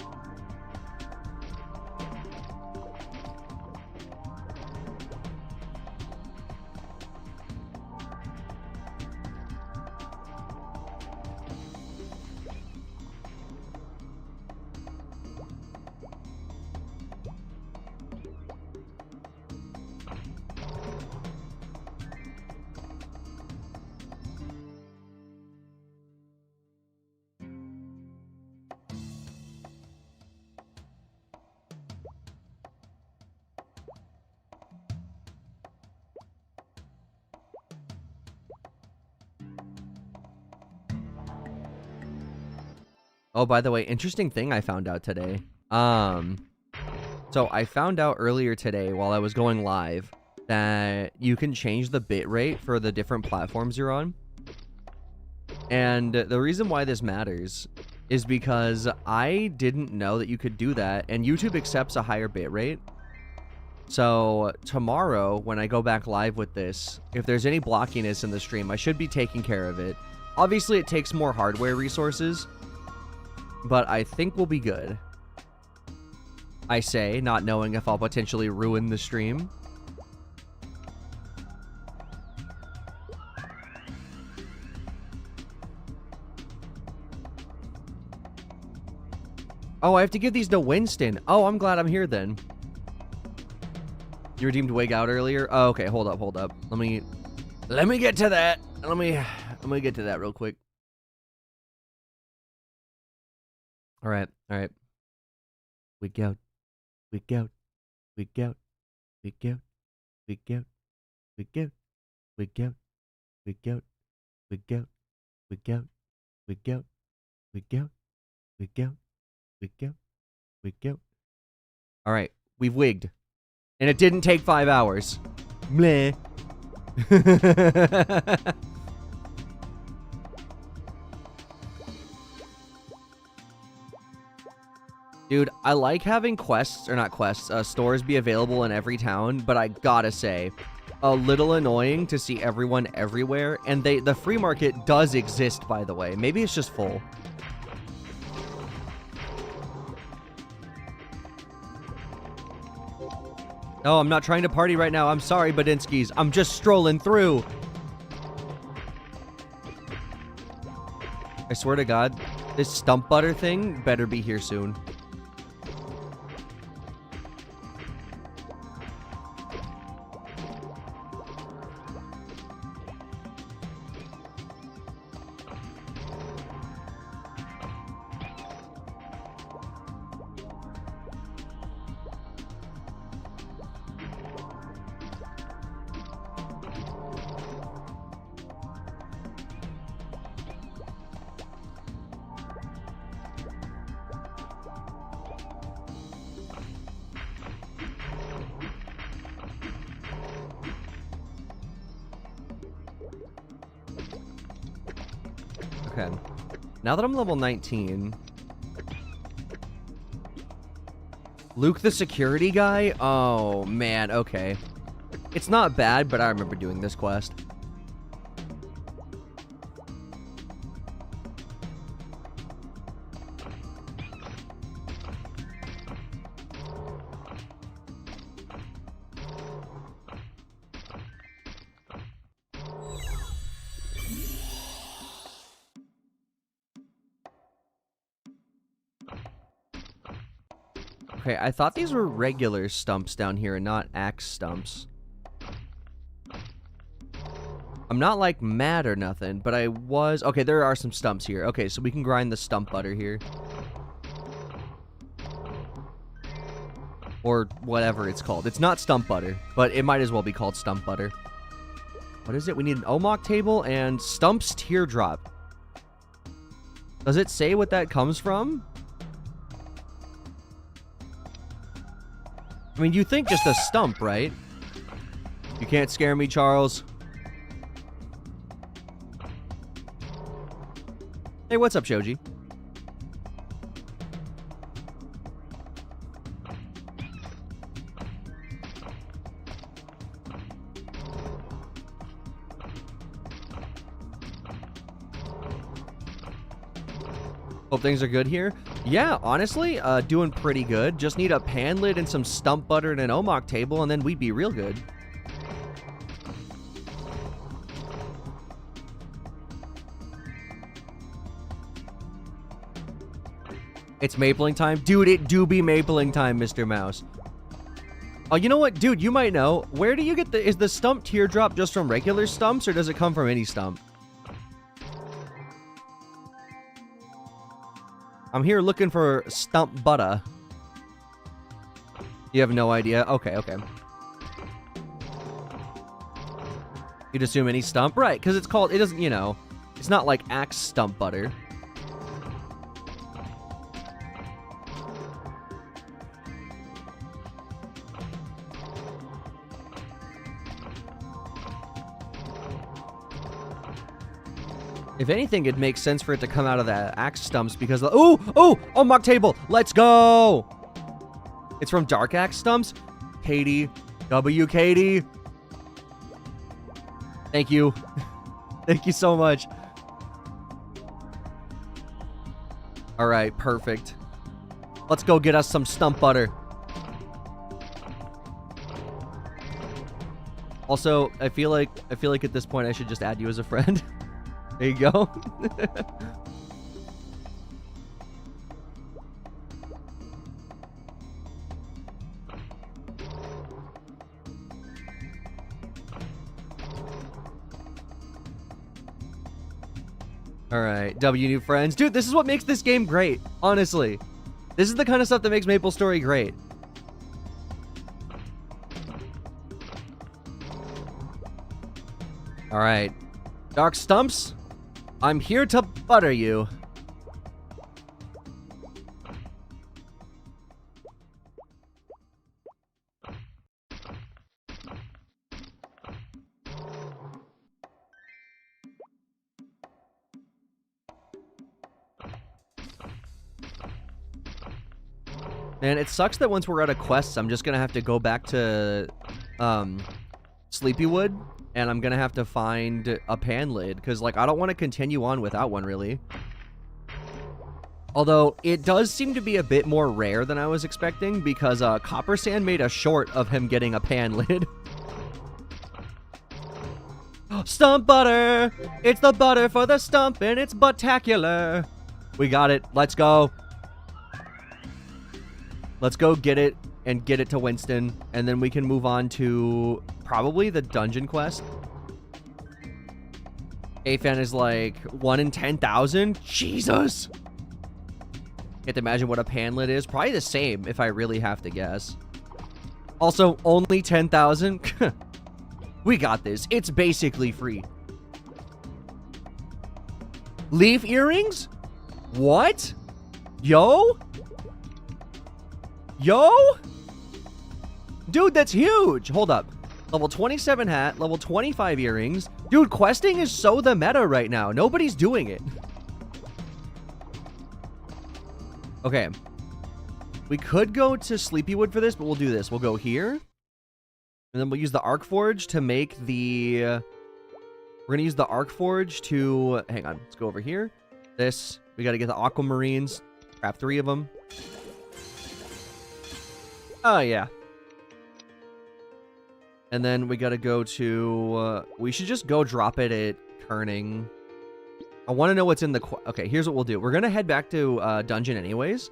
Oh, by the way, interesting thing I found out today. So I found out earlier today while I was going live that you can change the bitrate for the different platforms you're on. And the reason why this matters is because I didn't know that you could do that, and YouTube accepts a higher bitrate. So tomorrow, when I go back live with this, if there's any blockiness in the stream, I should be taking care of it. Obviously, it takes more hardware resources, but I think we'll be good. I say, not knowing if I'll potentially ruin the stream. Oh, I have to give these to Winston. Oh, I'm glad I'm here then. You redeemed Wig out earlier? Oh, okay, hold up. Let me get to that. Let me get to that real quick. All right. Wig out. All right, we've wigged. And it didn't take 5 hours. Meh. Dude, I like having stores be available in every town, but I gotta say, a little annoying to see everyone everywhere. And the free market does exist, by the way. Maybe it's just full. Oh, I'm not trying to party right now. I'm sorry, Badinskis. I'm just strolling through. I swear to God, this stump butter thing better be here soon. Okay. Now that I'm level 19... Luke the security guy? Oh, man, okay. It's not bad, but I remember doing this quest. Okay, I thought these were regular stumps down here and not axe stumps. I'm not, like, mad or nothing, but I was... Okay, there are some stumps here. Okay, so we can grind the stump butter here. Or whatever it's called. It's not stump butter, but it might as well be called stump butter. What is it? We need an Omok table and Stump's teardrop. Does it say what that comes from? I mean, you think just a stump, right? You can't scare me, Charles. Hey, what's up, Shoji? Hope things are good here. Yeah, honestly, doing pretty good. Just need a pan lid and some stump butter and an Omok table, and then we'd be real good. It's mapling time? Dude, it do be mapling time, Mr. Mouse. Oh, you know what? Dude, you might know. Where do you get the... Is the stump teardrop just from regular stumps, or does it come from any stump? I'm here looking for stump butter. You have no idea? Okay, okay. You'd assume any stump? Right, because it's called... It doesn't, you know... It's not like axe stump butter. If anything, it makes sense for it to come out of the axe stumps because... Ooh! Ooh! Omok table! Let's go! It's from dark axe stumps? Katie. W. Katie. Thank you. Thank you so much. Alright, perfect. Let's go get us some stump butter. Also, I feel like at this point I should just add you as a friend. There you go. Alright, W new friends. Dude, this is what makes this game great, honestly. This is the kind of stuff that makes MapleStory great. Alright. Dark stumps, I'm here to butter you. And it sucks that once we're out of quests, I'm just gonna have to go back to Sleepywood, and I'm gonna have to find a pan lid, because like I don't want to continue on without one, really. Although it does seem to be a bit more rare than I was expecting, because Copper Sand made a short of him getting a pan lid. Stump butter! It's the butter for the stump, and it's buttacular. We got it. Let's go. Let's go get it and get it to Winston, and then we can move on to probably the dungeon quest. AFAN is like 1 in 10,000. Jesus! Can't imagine what a pan lid is. Probably the same if I really have to guess. Also, only 10,000? We got this. It's basically free. Leaf earrings? What? Yo? Yo? Dude, that's huge. Hold up. Level 27 hat, level 25 earrings. Dude, questing is so the meta right now. Nobody's doing it. Okay. We could go to Sleepywood for this, but we'll do this. We'll go here. And then we'll use the Arc Forge to make the... We're going to use the Arc Forge to... Hang on. Let's go over here. This. We got to get the Aquamarines. Grab 3 of them. Oh, yeah. And then we got to go to... we should just go drop it at Kerning. I want to know what's in the... Okay, here's what we'll do. We're going to head back to dungeon anyways.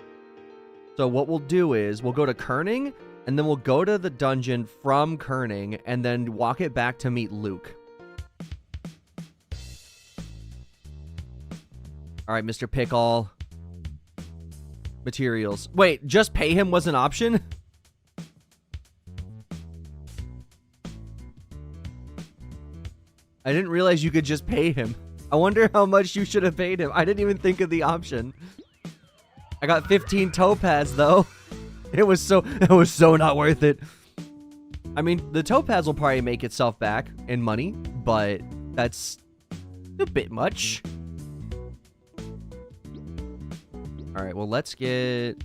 So what we'll do is we'll go to Kerning, and then we'll go to the dungeon from Kerning, and then walk it back to meet Luke. All right, Mr. Pickle. Materials. Wait, just pay him was an option? I didn't realize you could just pay him. I wonder how much you should have paid him. I didn't even think of the option. I got 15 topaz though. It was so not worth it. I mean, the topaz will probably make itself back in money, but that's a bit much. All right, well, let's get...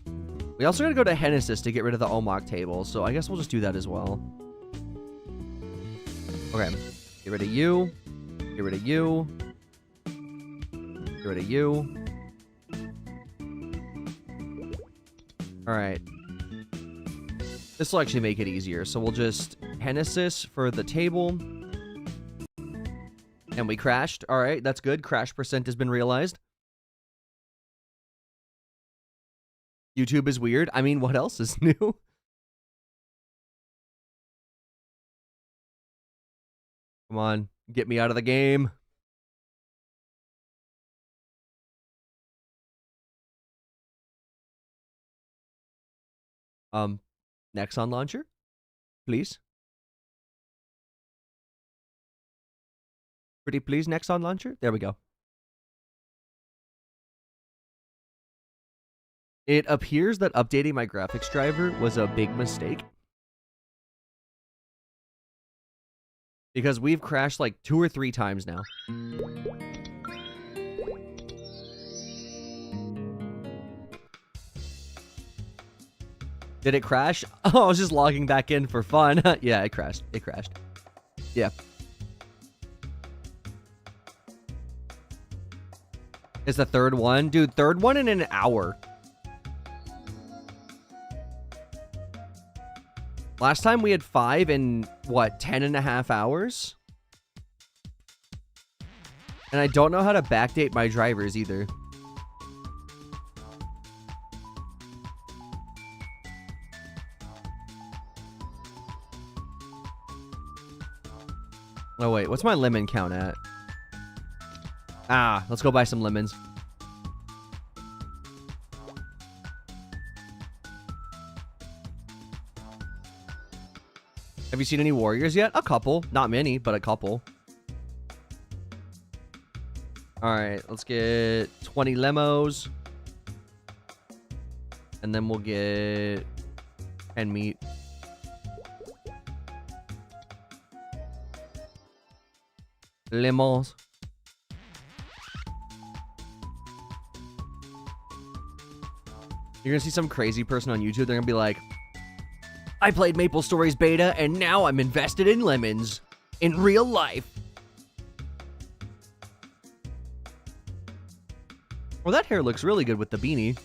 We also gotta go to Hennesis to get rid of the Omok table, so I guess we'll just do that as well. Okay, get rid of you. Get rid of you. Get rid of you. Alright. This will actually make it easier. So we'll just Hennesis for the table. And we crashed. Alright, that's good. Crash percent has been realized. YouTube is weird. I mean, what else is new? Come on. Get me out of the game. Nexon launcher, please. Pretty please, Nexon launcher. There we go. It appears that updating my graphics driver was a big mistake. Because we've crashed like 2 or 3 times now. Did it crash? Oh, I was just logging back in for fun. Yeah, it crashed. It crashed. Yeah. It's the 3rd one. Dude, 3rd one in an hour. Last time we had 5 in, what, 10.5 hours? And I don't know how to backdate my drivers either. Oh, wait. What's my lemon count at? Ah, let's go buy some lemons. Have you seen any warriors yet? A couple. Not many, but a couple. Alright, let's get 20 lemos. And then we'll get 10 meat. Lemons. You're gonna see some crazy person on YouTube. They're gonna be like, I played Maple Stories beta and now I'm invested in lemons. In real life. Well, that hair looks really good with the beanie.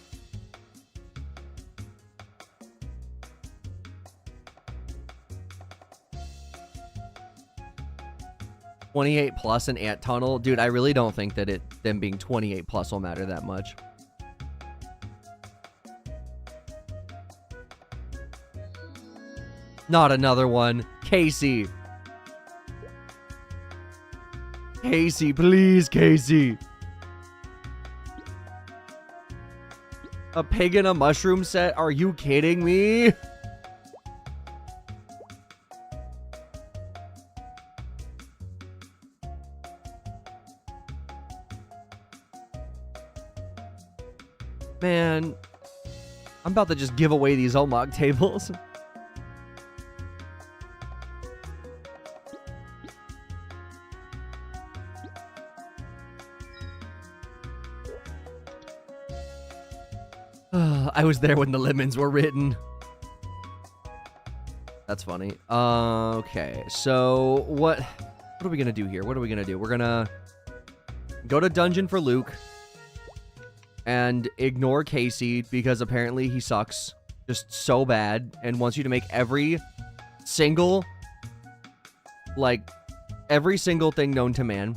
+28 an ant tunnel. Dude, I really don't think that them being 28+ will matter that much. Not another one. Casey. Casey, please, Casey. A pig and a mushroom set? Are you kidding me? Man, I'm about to just give away these Omog tables. I was there when the lemons were written. That's funny. Okay, so what are we gonna do here? What are we gonna do? We're gonna go to dungeon for Luke and ignore Casey because apparently he sucks just so bad and wants you to make every single thing known to man.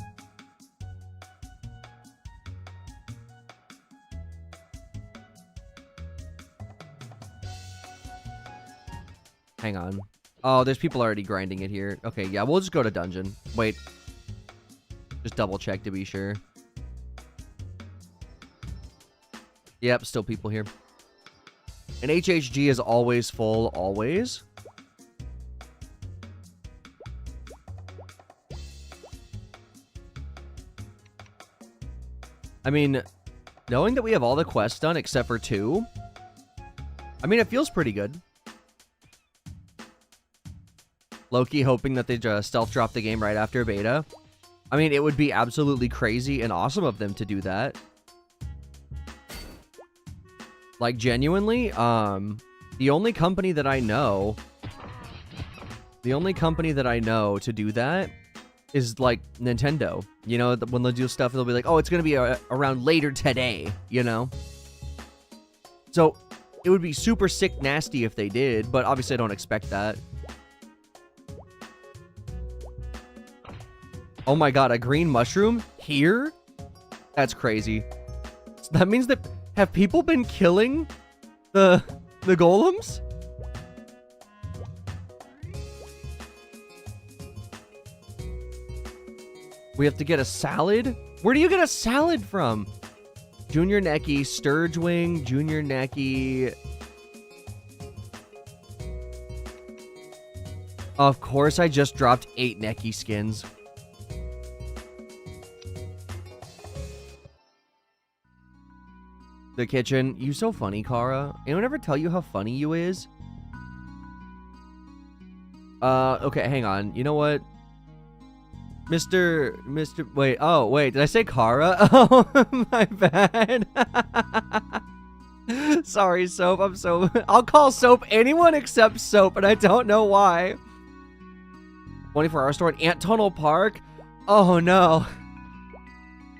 Hang on. Oh, there's people already grinding it here. Okay, yeah, we'll just go to dungeon. Wait. Just double check to be sure. Yep, still people here. And HHG is always full, always. I mean, knowing that we have all the quests done except for 2, I mean, it feels pretty good. Loki hoping that they stealth drop the game right after beta. I mean, it would be absolutely crazy and awesome of them to do that. Like, genuinely, the only company that I know to do that is, like, Nintendo. You know, when they'll do stuff, they'll be like, oh, it's going to be around later today, you know? So, it would be super sick nasty if they did, but obviously I don't expect that. Oh my god, a green mushroom? Here? That's crazy. So that means that... Have people been killing the golems? We have to get a salad? Where do you get a salad from? Junior Necky, Sturgewing, Junior Necky. Of course, I just dropped 8 Necky skins. The kitchen. You so funny, Kara. Anyone ever tell you how funny you is? Okay, hang on. You know what? Mr. Wait, oh, wait. Did I say Kara? Oh, my bad. Sorry, Soap. I'll call Soap anyone except Soap, and I don't know why. 24-hour store at Ant Tunnel Park? Oh, no.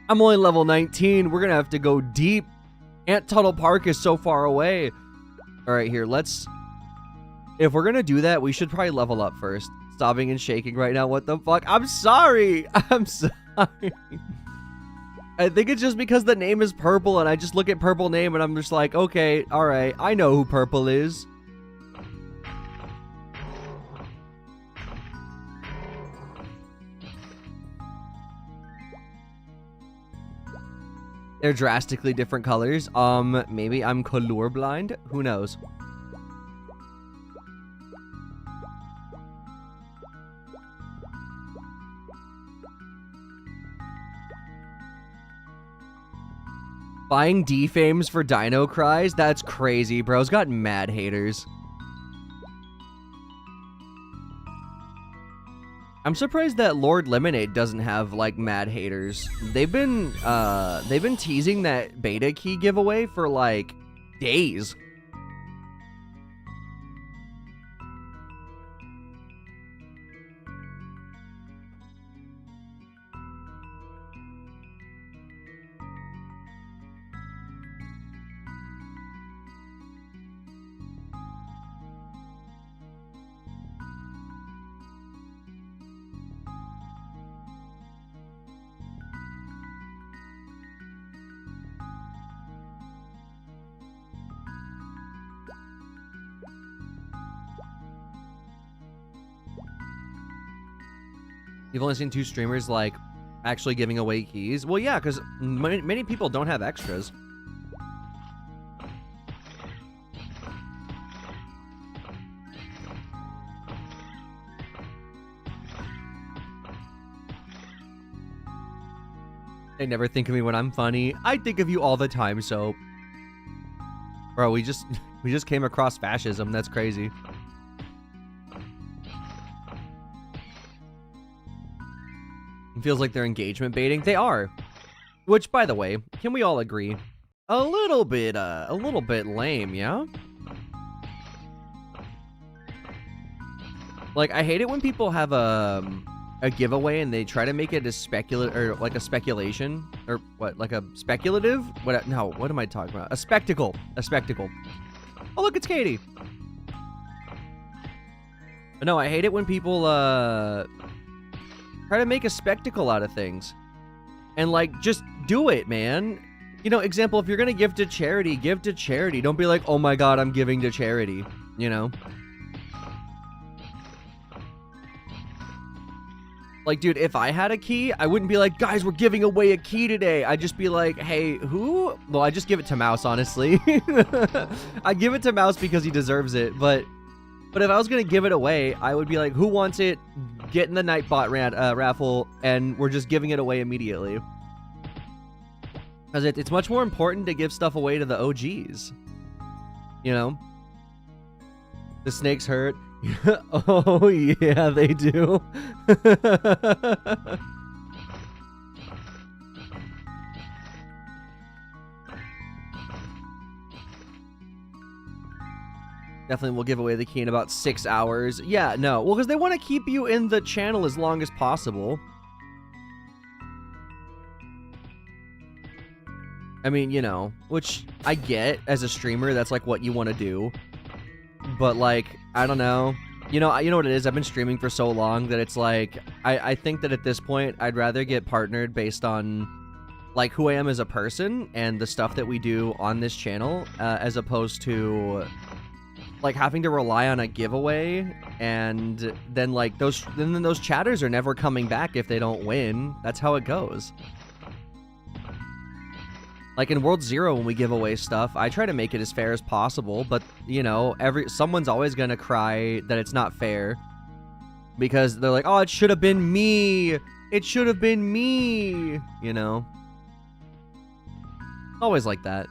I'm only level 19. We're gonna have to go deep. Ant Tunnel Park is so far away. All right, here, if we're gonna do that, we should probably level up first. Stopping and shaking right now. What the fuck? I'm sorry. I'm sorry. I think it's just because the name is purple and I just look at purple name and I'm just like, okay, all right. I know who purple is. They're drastically different colors. Maybe I'm colorblind. Who knows? Buying D-Fames for Dino Cries? That's crazy, bro's got mad haters. I'm surprised that Lord Lemonade doesn't have, like, mad haters. They've been teasing that beta key giveaway for, like, days. You've only seen 2 streamers, like, actually giving away keys? Well, yeah, because many people don't have extras. They never think of me when I'm funny. I think of you all the time, so... Bro, we just came across fascism. That's crazy. It feels like they're engagement baiting. They are. Which, by the way, can we all agree? a little bit lame, yeah? Like, I hate it when people have a giveaway and they try to make it a speculation, or what, like a speculative? What am I talking about? A spectacle. Oh, look, it's Katie. But no, I hate it when people, try to make a spectacle out of things. And, like, just do it, man. You know, example, if you're gonna give to charity, give to charity. Don't be like, oh my god, I'm giving to charity, you know? Like, dude, if I had a key, I wouldn't be like, guys, we're giving away a key today. I'd just be like, hey, who? Well, I just give it to Mouse, honestly. I give it to Mouse because he deserves it. But if I was going to give it away, I would be like, who wants it? Get in the Nightbot raffle, and we're just giving it away immediately. Because it's much more important to give stuff away to the OGs. You know? The snakes hurt. Oh, yeah, they do. Definitely will give away the key in about 6 hours. Yeah, no. Well, because they want to keep you in the channel as long as possible. I mean, you know, which I get as a streamer, that's like what you want to do. But, like, I don't know. You know what it is? I've been streaming for so long that it's like, I think that at this point, I'd rather get partnered based on, like, who I am as a person and the stuff that we do on this channel, as opposed to, like, having to rely on a giveaway, and then, like, those chatters are never coming back if they don't win. That's how it goes. Like, in World Zero, when we give away stuff, I try to make it as fair as possible, but, you know, someone's always gonna cry that it's not fair. Because they're like, oh, it should have been me! It should have been me! You know? Always like that.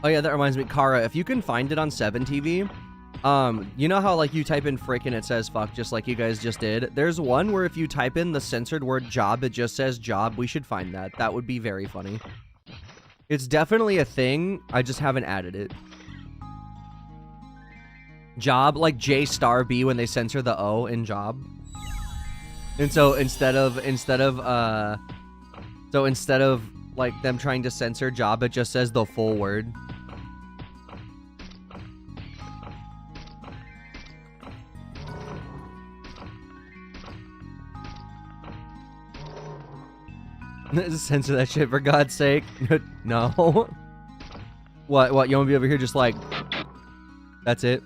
Oh yeah, that reminds me, Kara, if you can find it on 7TV, you know how, like, you type in frick and it says fuck, just like you guys just did? There's one where if you type in the censored word job, it just says job. We should find that. That would be very funny. It's definitely a thing. I just haven't added it. Job, like J*B when they censor the O in job. And so instead of like them trying to censor job, it just says the full word. Censor that shit for God's sake. No. What, you want to be over here just like, that's it?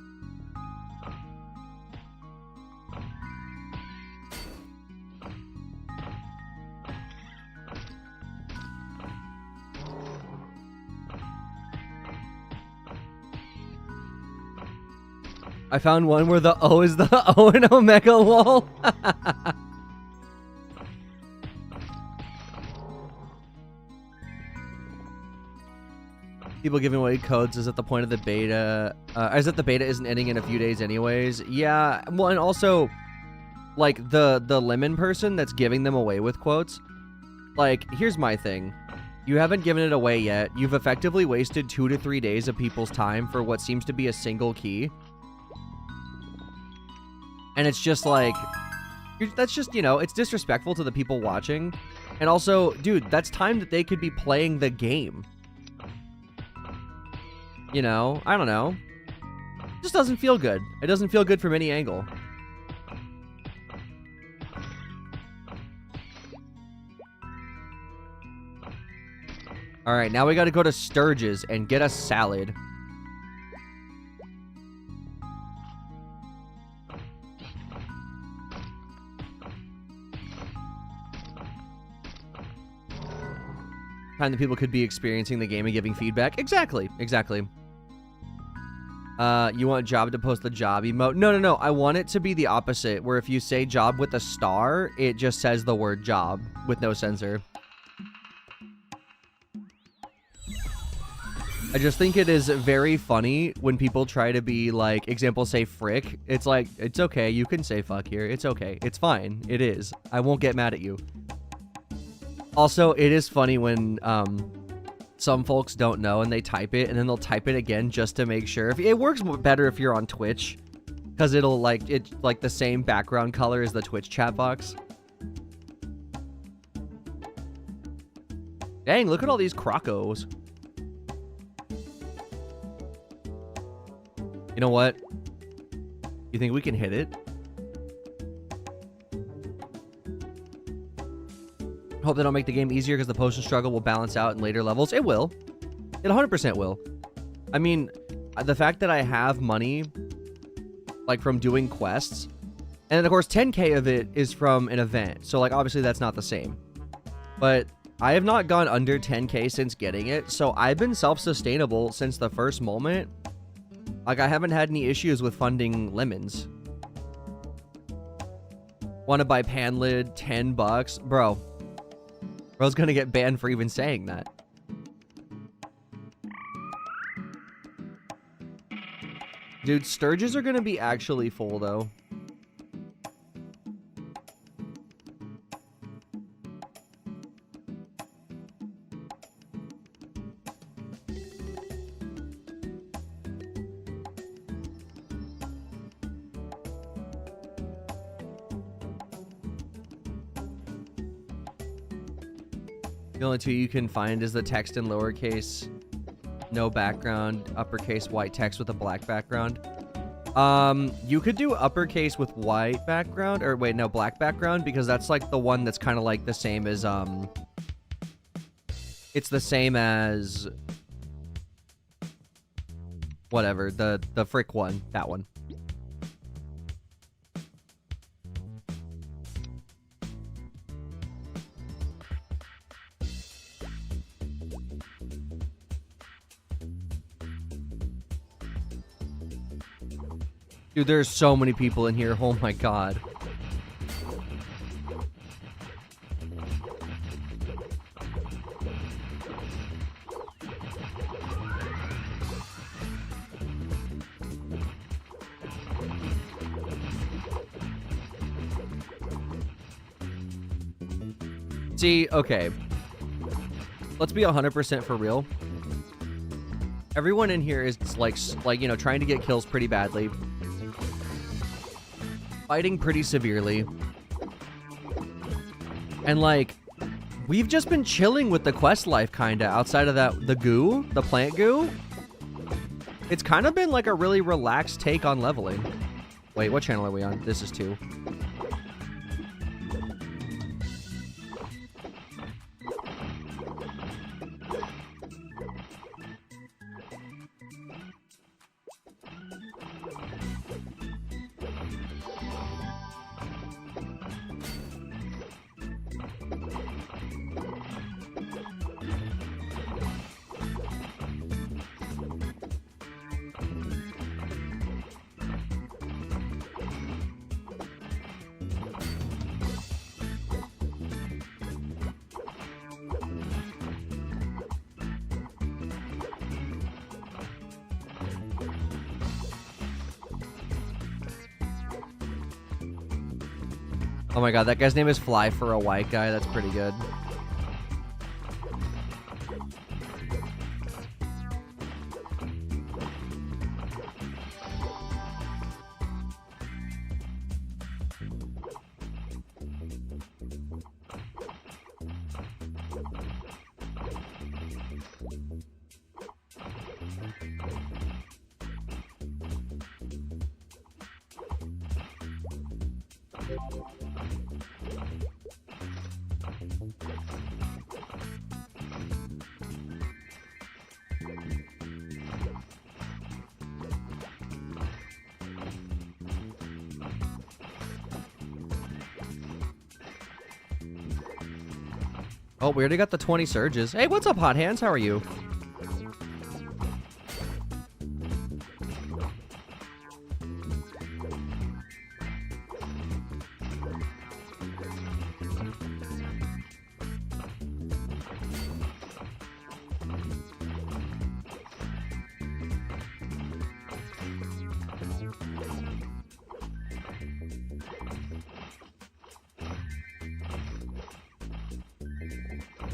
I found one where the O is the O in Omega lol. People giving away codes is at the point of the beta. Is that the beta isn't ending in a few days anyways. Yeah, well, and also, like, the lemon person that's giving them away with quotes. Like, here's my thing. You haven't given it away yet. You've effectively wasted 2 to 3 days of people's time for what seems to be a single key. And it's just like, that's just, you know, it's disrespectful to the people watching. And also, dude, that's time that they could be playing the game. You know, I don't know. It just doesn't feel good. It doesn't feel good from any angle. All right, now we got to go to Sturgis and get a salad. Time that people could be experiencing the game and giving feedback. Exactly. You want job to post the job emote? No. I want it to be the opposite, where if you say job with a star, it just says the word job with no censor. I just think it is very funny when people try to be like, example, say frick. It's like, it's okay. You can say fuck here. It's okay. It's fine. It is. I won't get mad at you. Also, it is funny when some folks don't know and they type it and then they'll type it again just to make sure. It works better if you're on Twitch because it'll like the same background color as the Twitch chat box. Dang, look at all these crocos. You know what? You think we can hit it? Hope they don't make the game easier because the potion struggle will balance out in later levels. It will. It 100% will. I mean, the fact that I have money, like, from doing quests, and then, of course, 10K of it is from an event. So, like, obviously that's not the same. But I have not gone under 10K since getting it, so I've been self-sustainable since the first moment. Like, I haven't had any issues with funding lemons. Want to buy Panlid, $10? Bro. Bro's gonna get banned for even saying that. Dude, Sturges are gonna be actually full, though. The only two you can find is the text in lowercase, no background, uppercase white text with a black background. You could do uppercase with white background, or wait, no, black background, because that's like the one that's kind of like the same as, it's the same as, whatever, the frick one, that one. Dude, there's so many people in here. Oh my god. See, okay. Let's be 100% for real. Everyone in here is like, you know, trying to get kills pretty badly. Fighting pretty severely. And like, we've just been chilling with the quest life kinda outside of that, the goo, the plant goo. It's kind of been like a really relaxed take on leveling. Wait, what channel are we on? This is 2. Oh my god, that guy's name is Fly for a white guy. That's pretty good. Oh, we already got the 20 surges. Hey, what's up, Hot Hands? How are you?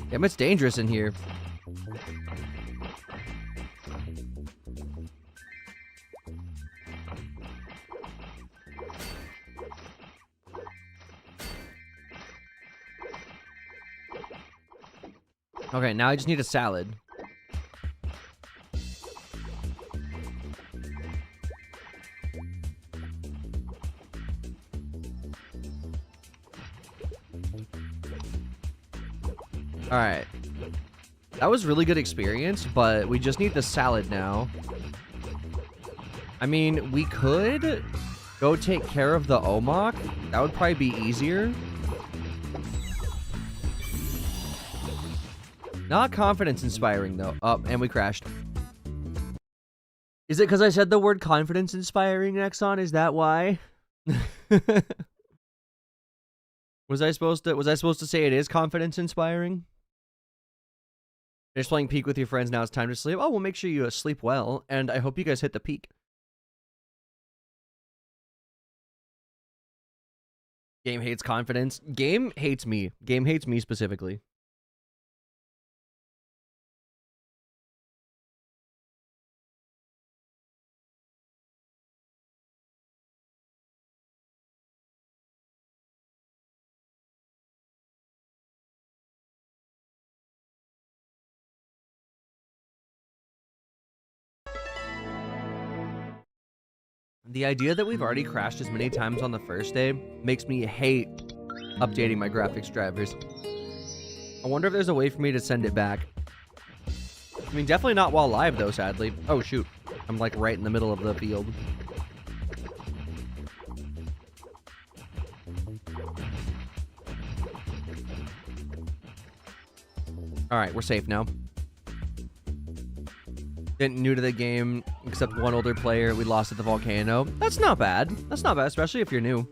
Damn, it's dangerous in here. Okay, now I just need a salad. Alright. That was really good experience, but we just need the salad now. I mean, we could go take care of the Omok. That would probably be easier. Not confidence inspiring, though. Oh, and we crashed. Is it because I said the word confidence inspiring, Nexon? Is that why? Was I supposed to say it is confidence inspiring? You're just playing Peak with your friends, now it's time to sleep. Oh, well, make sure you sleep well, and I hope you guys hit the peak. Game hates confidence. Game hates me. Game hates me specifically. The idea that we've already crashed as many times on the first day makes me hate updating my graphics drivers. I wonder if there's a way for me to send it back. I mean, definitely not while live, though, sadly. Oh, shoot. I'm, like, right in the middle of the field. Alright, we're safe now. New to the game, except one older player. We lost at the volcano. That's not bad. That's not bad, especially if you're new.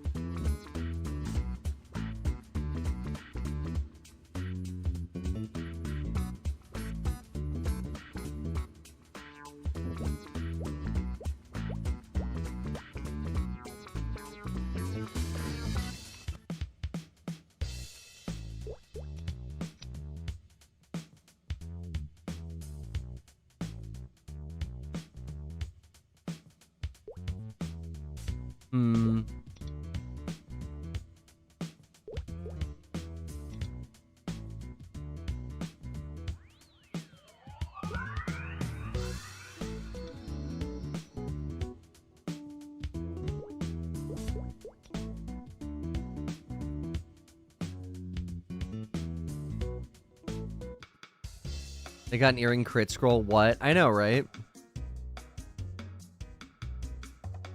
They got an earring crit scroll. What? I know, right?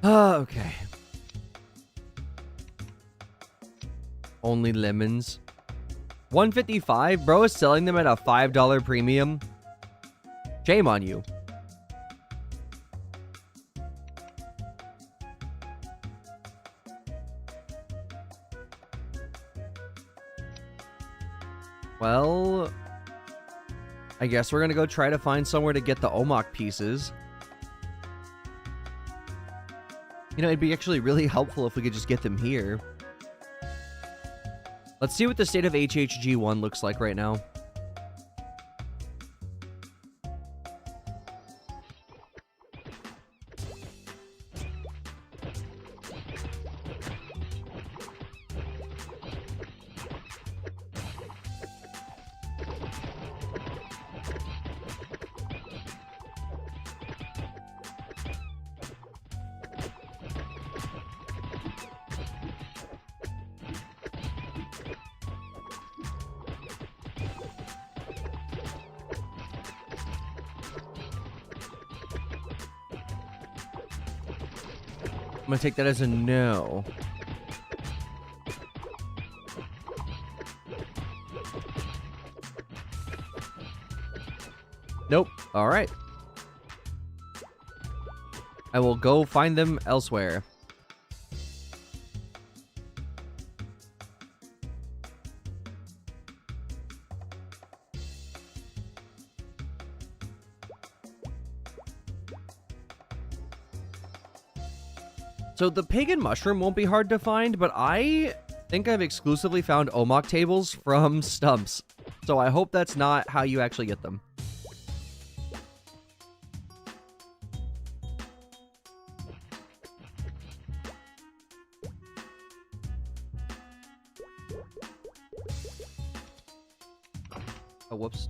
Oh, okay. Only lemons. 155? Bro is selling them at a $5 premium. Shame on you. Well, I guess we're gonna go try to find somewhere to get the Omok pieces. You know, it'd be actually really helpful if we could just get them here. Let's see what the state of HHG1 looks like right now. I'm gonna take that as a no. Nope. All right. I will go find them elsewhere. So the pagan mushroom won't be hard to find, but I think I've exclusively found Omok tables from stumps. So I hope that's not how you actually get them. Oh, whoops.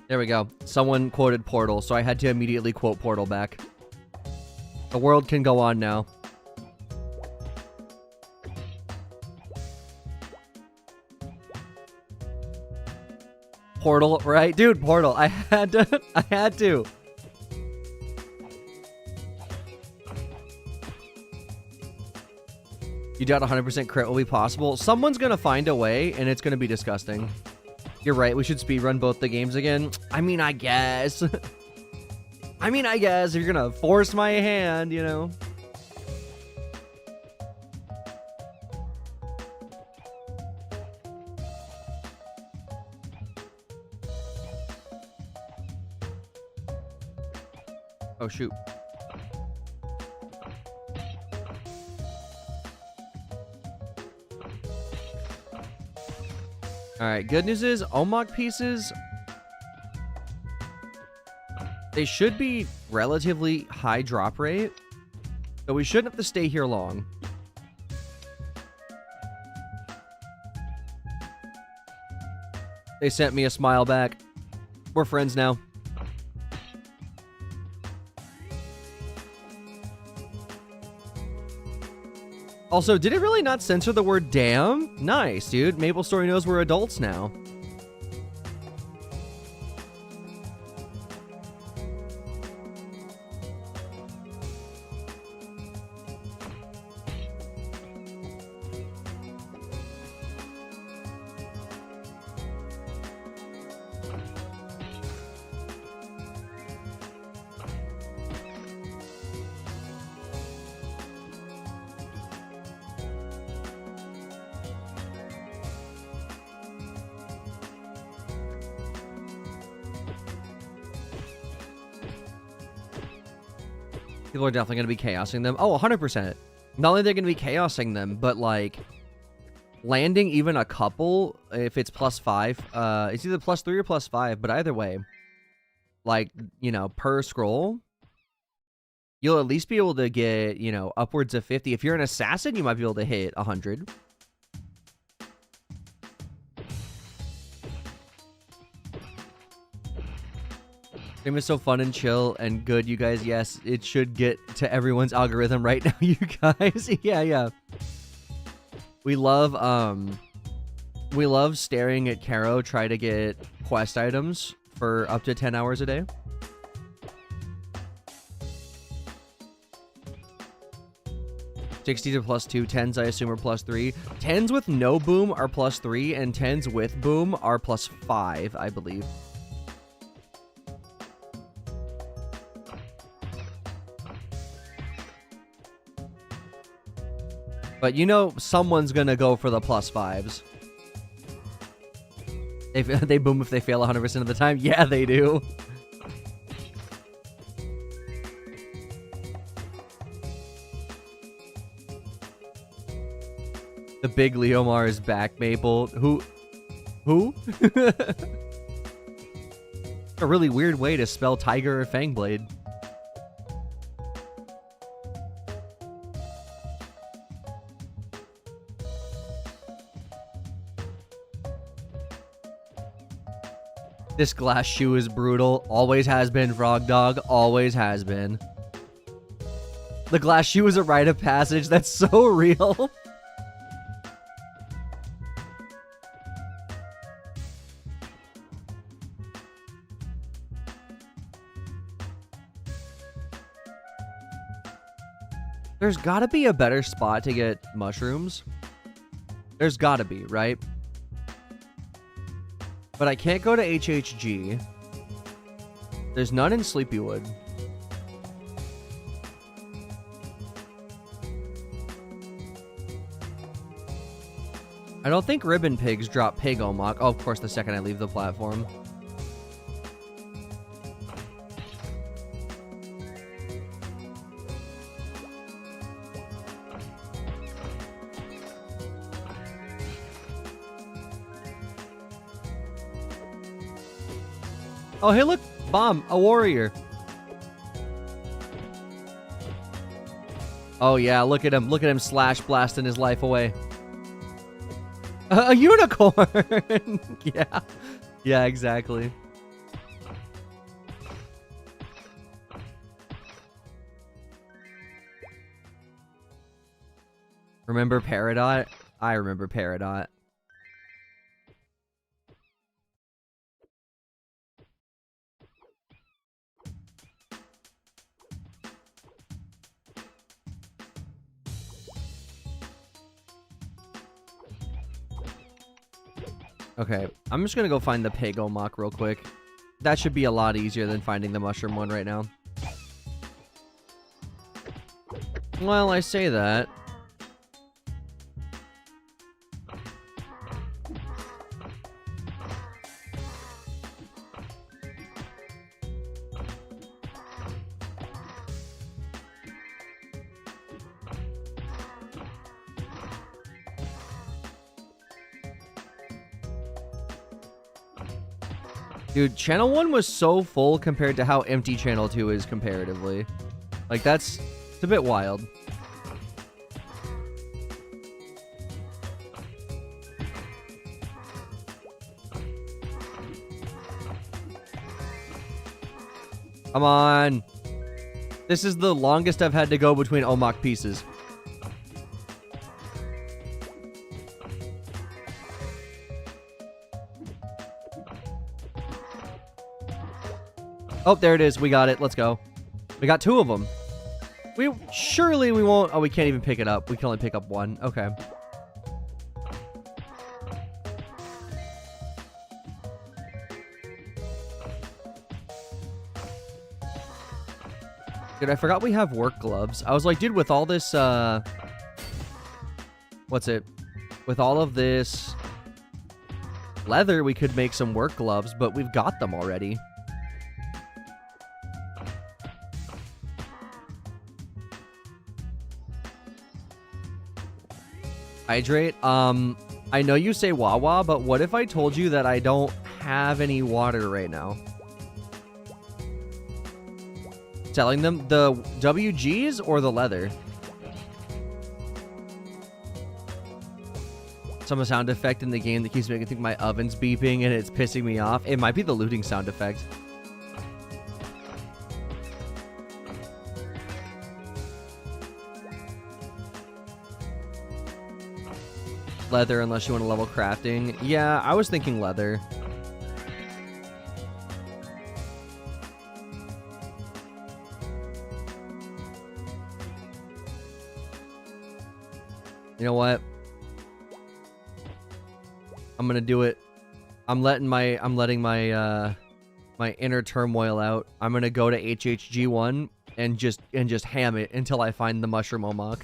There we go. Someone quoted Portal, so I had to immediately quote Portal back. The world can go on now. Portal, right? Dude, Portal. I had to. I had to. You doubt 100% crit will be possible? Someone's gonna find a way, and it's gonna be disgusting. You're right, we should speedrun both the games again. I mean, I guess. I mean, I guess, if you're gonna force my hand, you know. Oh, shoot. Alright, good news is, Omok pieces, they should be relatively high drop rate, so we shouldn't have to stay here long. They sent me a smile back. We're friends now. Also, did it really not censor the word damn? Nice, dude. Maple Story knows we're adults now. People are definitely going to be chaosing them. Oh, 100%. Not only are they going to be chaosing them, but, like, landing even a couple, if it's +5, it's either +3 or +5, but either way, like, you know, per scroll, you'll at least be able to get, you know, upwards of 50. If you're an assassin, you might be able to hit 100. Game is so fun and chill and good, you guys. Yes, it should get to everyone's algorithm right now, you guys. Yeah. We love staring at Kero try to get quest items for up to 10 hours a day. +60 to +2, 10s I assume are +3. 10s with no boom are +3, and 10s with boom are +5, I believe. But you know, someone's gonna go for the +5s. If they boom if they fail 100% of the time. Yeah, they do. The big Leomar is back, Maple. Who? A really weird way to spell tiger or fangblade. This glass shoe is brutal. Always has been, Frog Dog. Always has been. The glass shoe is a rite of passage. That's so real. There's gotta be a better spot to get mushrooms. There's gotta be, right? But I can't go to HHG. There's none in Sleepywood. I don't think Ribbon Pigs drop Pig Omok. Oh, of course, the second I leave the platform. Oh, hey, look. Bomb, a warrior. Oh, yeah, look at him. Look at him slash blasting his life away. A unicorn. Yeah. Yeah, exactly. Remember Peridot? I remember Peridot. Okay, I'm just gonna go find the pig Omok real quick. That should be a lot easier than finding the mushroom one right now. Well, I say that. Dude, Channel 1 was so full compared to how empty Channel 2 is comparatively. Like, it's a bit wild. Come on. This is the longest I've had to go between Omok pieces. Oh, there it is. We got it. Let's go. We got 2 of them. Surely we won't... Oh, we can't even pick it up. We can only pick up 1. Okay. Dude, I forgot we have work gloves. I was like, dude, with all this, what's it? With all of this leather, we could make some work gloves, but we've got them already. Hydrate. I know you say Wawa, but what if I told you that I don't have any water right now? Selling them the WGs or the leather? Some sound effect in the game that keeps making me think my oven's beeping and it's pissing me off. It might be the looting sound effect. Leather, unless you want to level crafting. Yeah, I was thinking leather. You know what? I'm gonna do it. I'm letting my my inner turmoil out. I'm gonna go to HHG1 and just ham it until I find the mushroom Omok.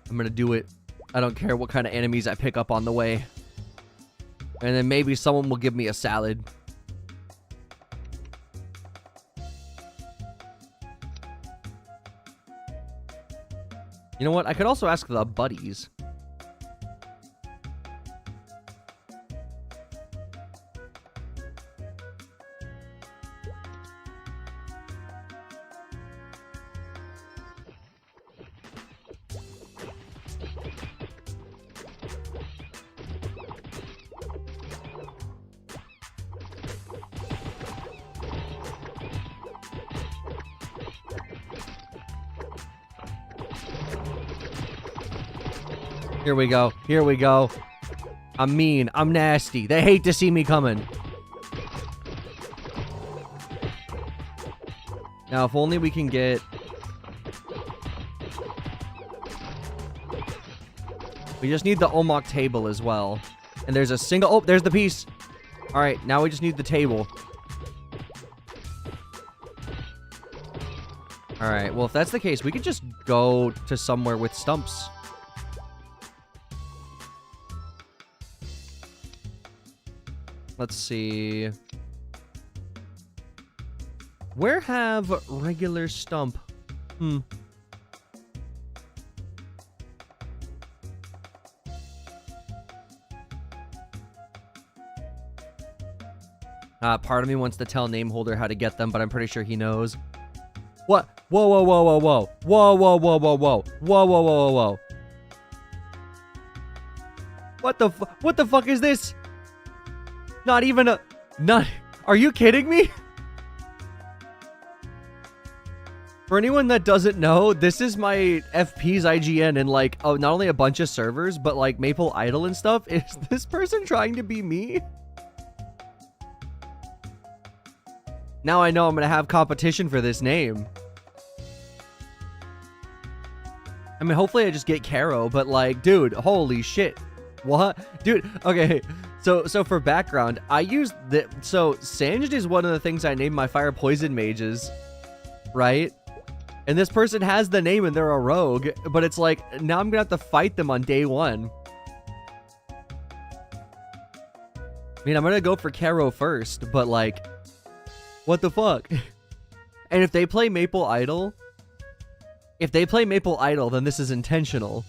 I'm gonna do it. I don't care what kind of enemies I pick up on the way. And then maybe someone will give me a salad. You know what? I could also ask the buddies. Here we go. Here we go. I'm mean. I'm nasty. They hate to see me coming. Now, if only we can get... We just need the Omok table as well. And there's a single... Oh, there's the piece. All right, now we just need the table. All right, well, if that's the case, we could just go to somewhere with stumps. Let's see. Where have regular stump? Part of me wants to tell Nameholder how to get them, but I'm pretty sure he knows. What? Whoa, whoa, whoa, whoa, whoa. Whoa, whoa, whoa, whoa, whoa. Whoa, whoa, whoa, whoa, whoa. What the fuck is this? Not even a... Are you kidding me? For anyone that doesn't know, this is my FP's IGN and like, oh, not only a bunch of servers, but like Maple Idol and stuff. Is this person trying to be me? Now I know I'm gonna have competition for this name. I mean, hopefully I just get Kero, but like, dude, holy shit. What? Dude, okay. So for background, I used the... So, Singed is one of the things I named my fire poison mages, right? And this person has the name and they're a rogue, but it's like, now I'm gonna have to fight them on day one. I mean, I'm gonna go for Kero first, but like, what the fuck? And if they play Maple Idol, then this is intentional.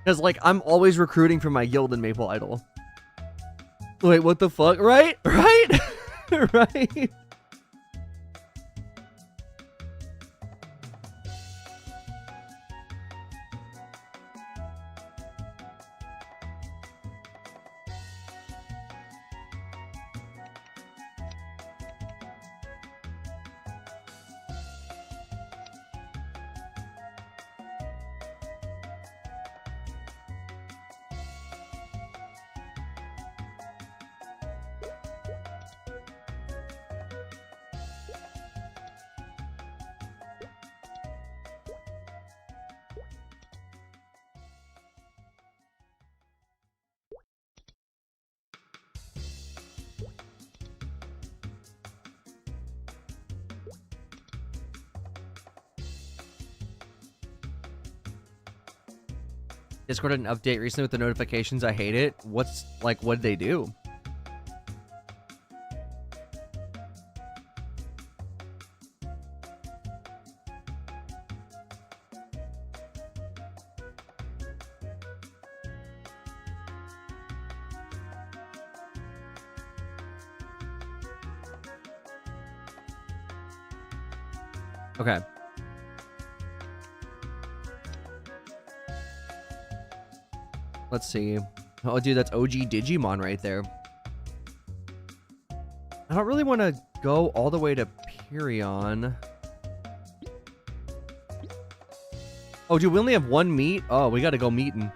Because, like, I'm always recruiting for my guild in Maple Idol. Wait, what the fuck? Right? Right? Right? Discord had an update recently with the notifications. I hate it. What's, like, what'd they do? Okay. Let's see. Oh, dude, that's OG Digimon right there. I don't really want to go all the way to Pirion. Oh, dude, we only have one meet? Oh, we got to go meeting.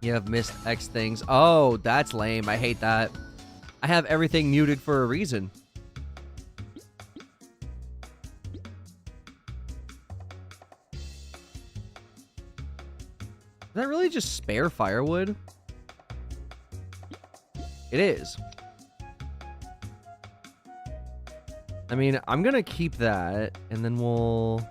You have missed X things. Oh, that's lame. I hate that. I have everything muted for a reason. Is that really just spare firewood? It is. I mean, I'm gonna keep that, and then we'll...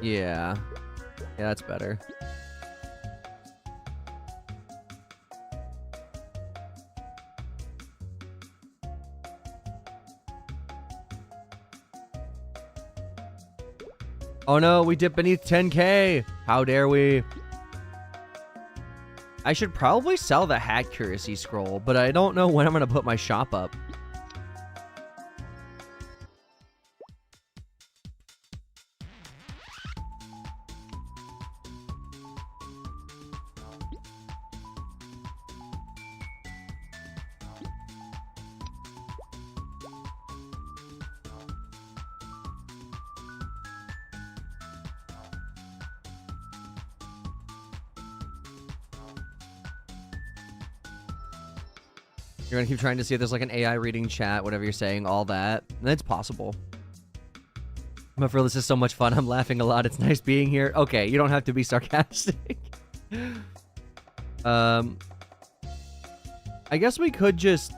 Yeah. Yeah, that's better. Oh no, we dipped beneath 10K. How dare we? I should probably sell the accuracy scroll, but I don't know when I'm going to put my shop up. You're gonna keep trying to see if there's like an AI reading chat, whatever you're saying, all that. And it's possible. Muffer, this is so much fun. I'm laughing a lot. It's nice being here. Okay, you don't have to be sarcastic. I guess we could just...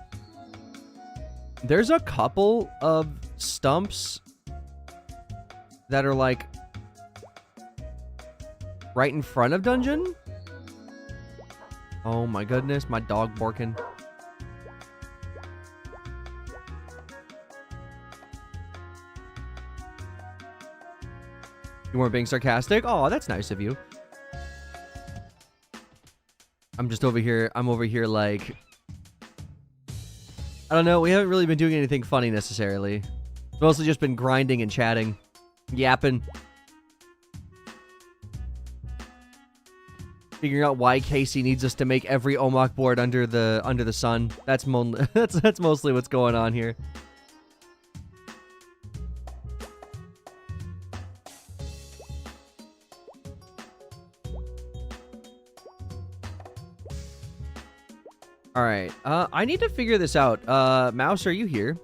There's a couple of stumps that are, like, right in front of dungeon. Oh my goodness, my dog barking. You weren't being sarcastic? Oh, that's nice of you. I'm over here like... I don't know, we haven't really been doing anything funny necessarily. It's mostly just been grinding and chatting. Yapping. Figuring out why Casey needs us to make every Omok board under the sun. That's mostly what's going on here. All right. I need to figure this out. Mouse, are you here?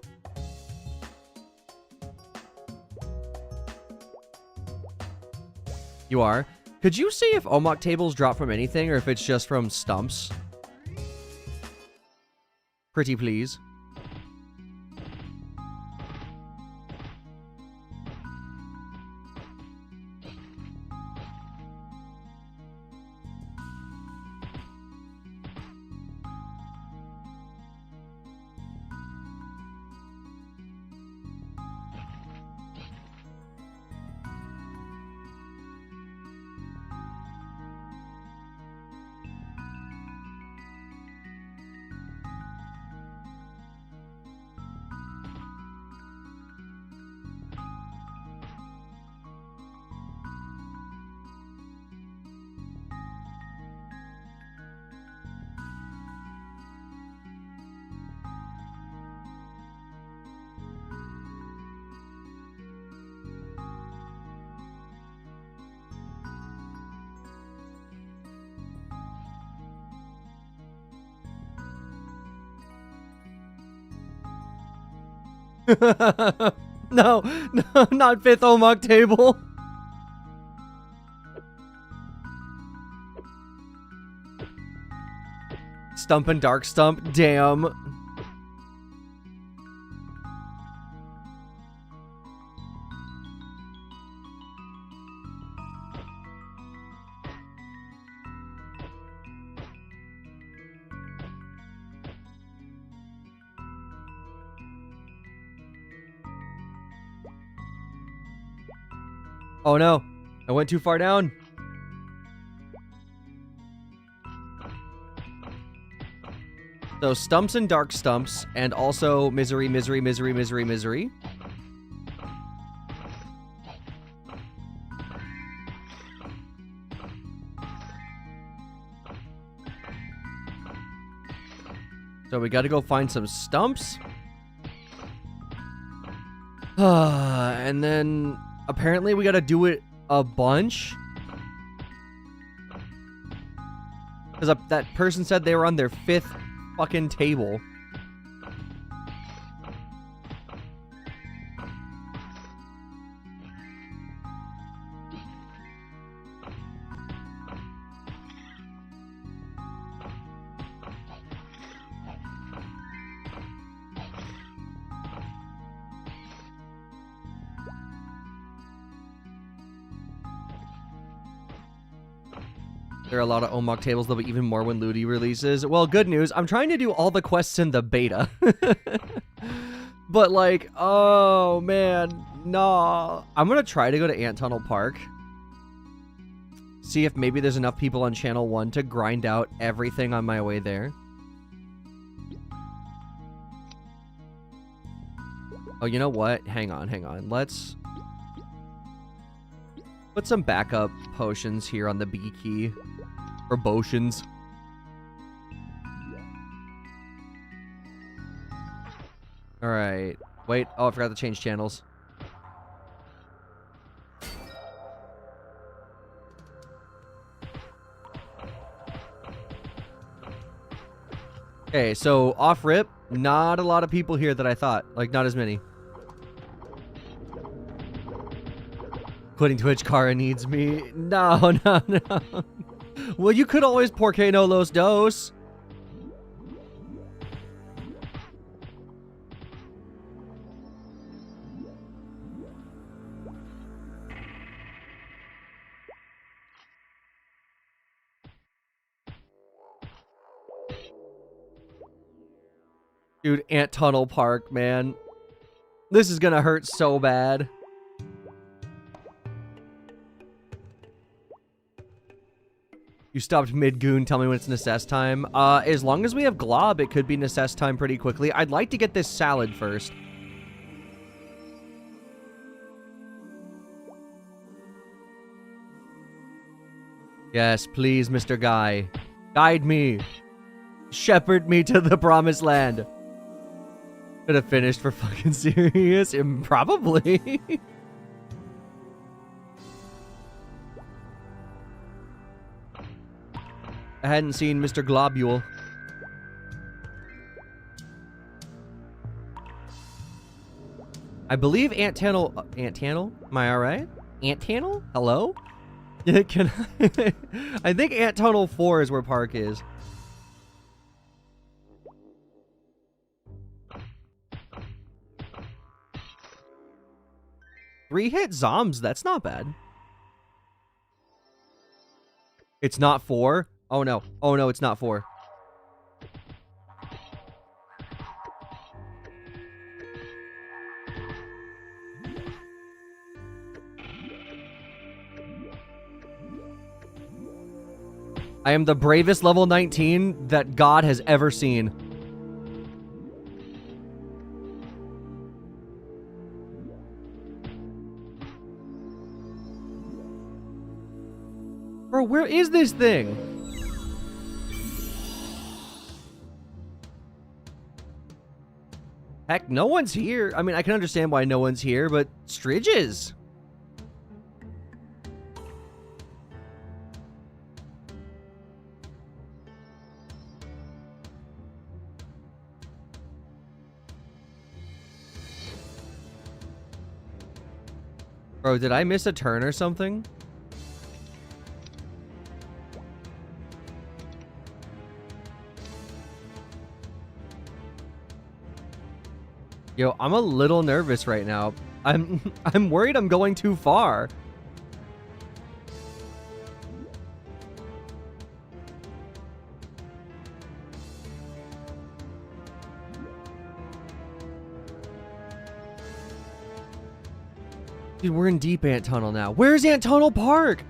You are. Could you see if Omok tables drop from anything or if it's just from stumps? Pretty please. No, not fifth Omok table. Stump and Dark Stump, damn. Oh no, I went too far down. So stumps and dark stumps, and also misery, misery, misery, misery, misery. So we gotta go find some stumps. And then apparently we gotta do it a bunch. Because that person said they were on their 5th fucking table. There are a lot of Omok tables. There'll be even more when Ludi releases. Well, good news. I'm trying to do all the quests in the beta. But, like, oh, man. Nah. I'm going to try to go to Ant Tunnel Park. See if maybe there's enough people on Channel 1 to grind out everything on my way there. Oh, you know what? Hang on. Let's put some backup potions here on the B key. Or potions. Alright. Wait. Oh, I forgot to change channels. Okay, so off rip, not a lot of people here that I thought. Like, not as many. Quitting Twitch, Kara needs me. No, no, no. Well, you could always por qué no los dos. Dude, Ant Tunnel Park, man. This is gonna hurt so bad. You stopped mid-goon, tell me when it's Necess time. As long as we have Glob, it could be Necess time pretty quickly. I'd like to get this salad first. Yes, please, Mr. Guy. Guide me. Shepherd me to the promised land. Could have finished for fucking serious? Probably. I hadn't seen Mr. Globule. I believe Ant Tannel... Ant Tannel? Am I alright? Ant Tannel? Hello? Yeah, can I... I think Ant Tunnel 4 is where Park is. Three-hit Zombs, that's not bad. It's not 4? Oh no. Oh no, it's not 4. I am the bravest level 19 that God has ever seen. Bro, where is this thing? Heck, no one's here. I mean, I can understand why no one's here, but Stridges. Bro, did I miss a turn or something? Yo, I'm a little nervous right now. I'm worried I'm going too far. Dude, we're in deep Ant Tunnel now. Where's Ant Tunnel Park?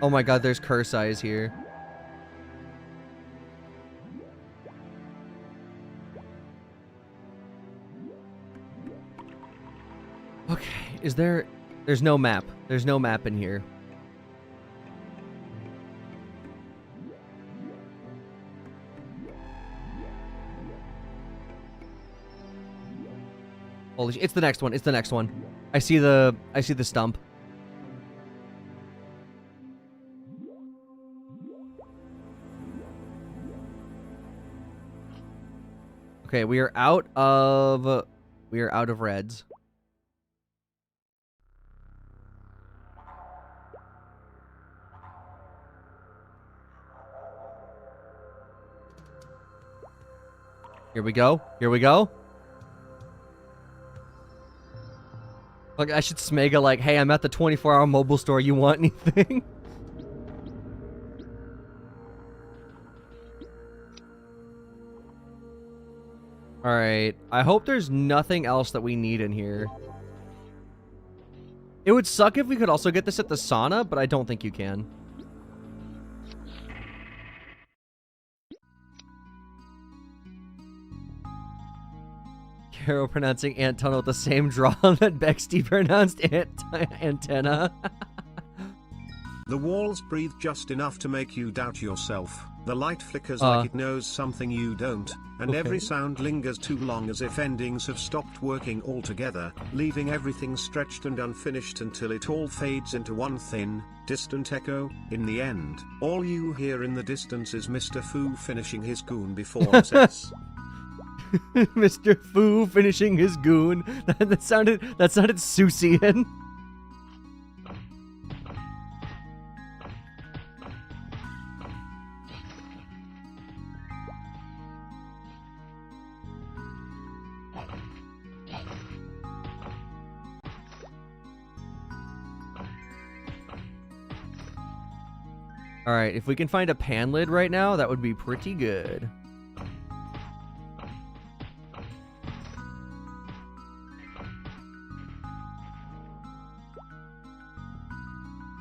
Oh my god, there's Curse Eyes here. Okay, is there... There's no map. There's no map in here. Holy shit, it's the next one. It's the next one. I see the stump. Okay, we are out of reds. Here we go. Here we go. Like, I should smega like, hey, I'm at the 24-hour mobile store. You want anything? Alright. I hope there's nothing else that we need in here. It would suck if we could also get this at the sauna, but I don't think you can. Kero pronouncing ant tunnel with the same draw that Bexty pronounced antenna.
The walls breathe just enough to make you doubt yourself. The light flickers like it knows something you don't, and
Okay.
every sound lingers too long as if endings have stopped working altogether, leaving everything stretched and unfinished until it all fades into one thin, distant echo. In the end, all you hear in the distance is Mr. Fu finishing his goon before SS.
Mr. Fu finishing his goon. That sounded Susian. All right, if we can find a pan lid right now, that would be pretty good.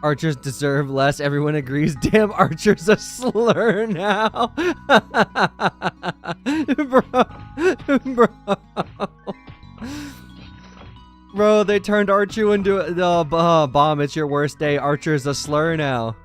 Archers deserve less. Everyone agrees. Damn, Archer's a slur now. Bro, they turned Archer into a bomb. It's your worst day. Archer's a slur now.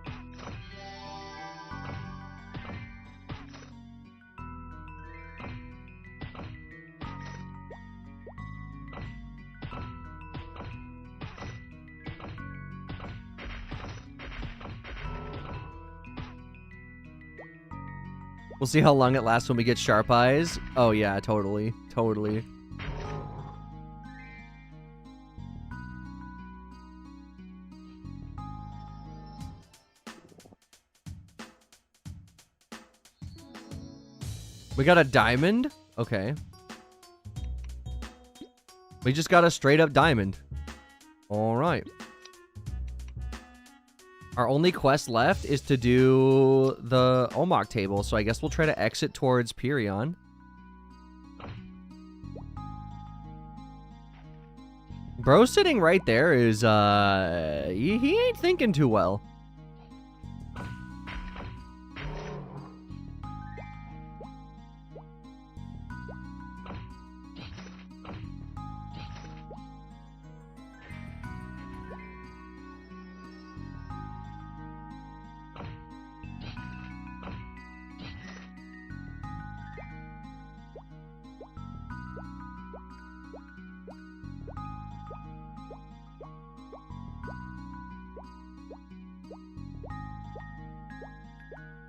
We'll see how long it lasts when we get sharp eyes. Oh yeah, totally. Totally. We got a diamond? Okay. We just got a straight up diamond. Alright. Our only quest left is to do the Omok table, so I guess we'll try to exit towards Pirion. Bro sitting right there is, he ain't thinking too well.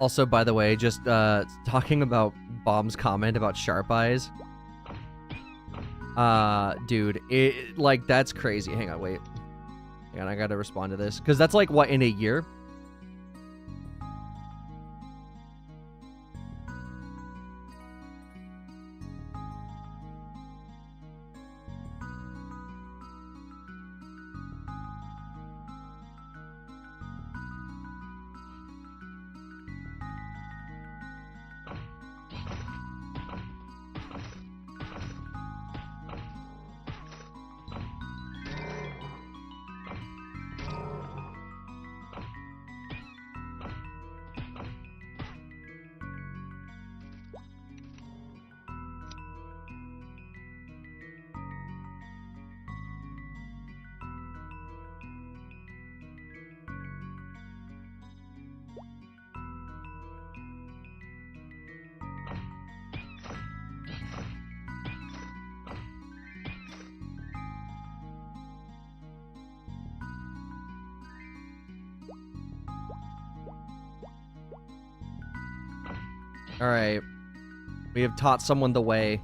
Also, by the way, just talking about Bomb's comment about sharp eyes. Dude, like, that's crazy. Hang on, wait. Hang on, I gotta respond to this. Because that's like, what, in a year? Alright. We have taught someone the way.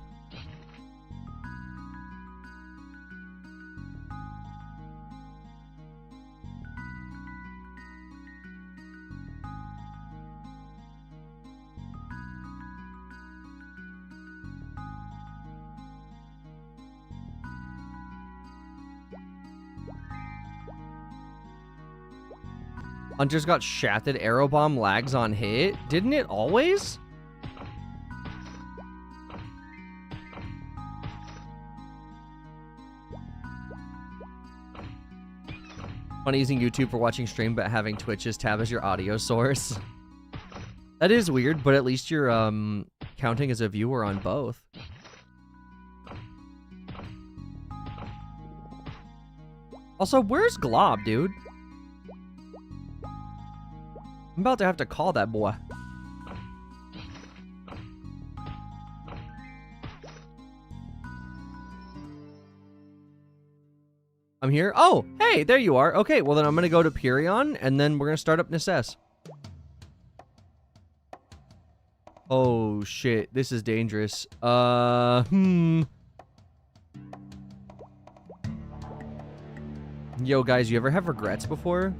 Hunters got shafted. Arrow bomb lags on hit. Didn't it always? Funny using YouTube for watching stream, but having Twitch's tab as your audio source. That is weird, but at least you're counting as a viewer on both. Also, where's Glob, dude? I'm about to have to call that boy. I'm here. Oh, hey, there you are. Okay, well then I'm gonna go to Purion, and then we're gonna start up Necess. Oh shit, this is dangerous. Yo, guys, you ever have regrets before?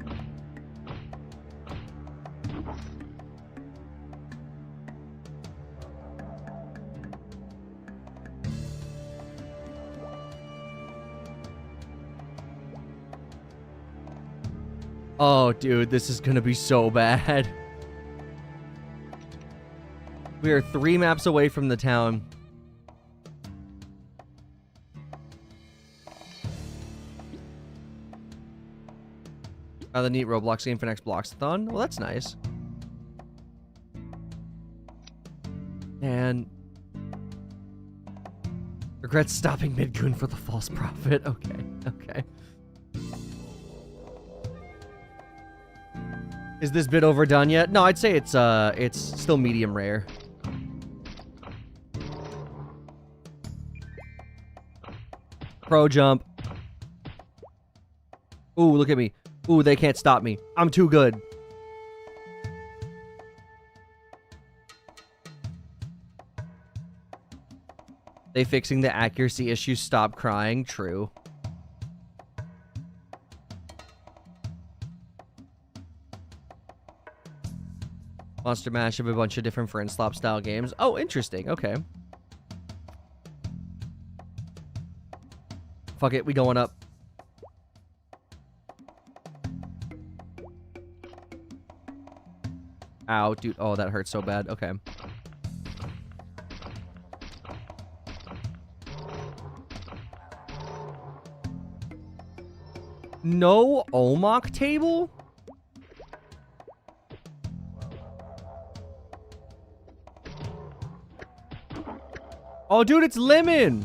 Oh, dude, this is gonna be so bad. We are 3 maps away from the town. The neat Roblox game for next Bloxathon. Well, that's nice. And regrets stopping Midgoon for the false prophet. Okay, okay. Is this bit overdone yet? No, I'd say it's still medium rare. Pro jump. Ooh, look at me. Ooh, they can't stop me. I'm too good. They fixing the accuracy issue. Stop crying. True. Monster Mash of a bunch of different friend slop style games. Oh, interesting. Okay. Fuck it, we going up. Ow, dude. Oh, that hurts so bad. Okay. No Omok table? Oh, dude, it's Lemon.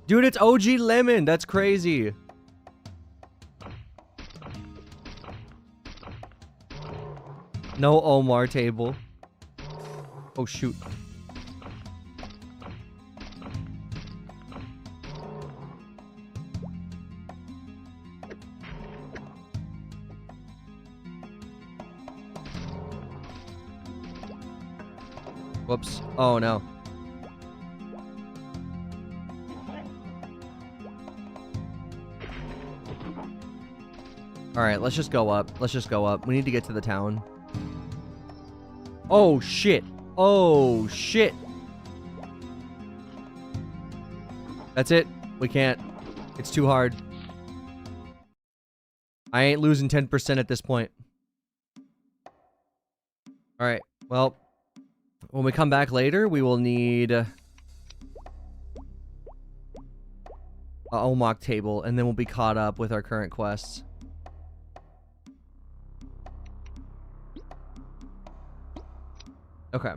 Dude, it's OG Lemon. That's crazy. No Omar table. Oh, shoot. Whoops. Oh, no. All right, let's just go up. Let's just go up. We need to get to the town. Oh, shit. Oh, shit. That's it. We can't. It's too hard. I ain't losing 10% at this point. All right. Well, when we come back later, we will need a Omok table, and then we'll be caught up with our current quests. Okay.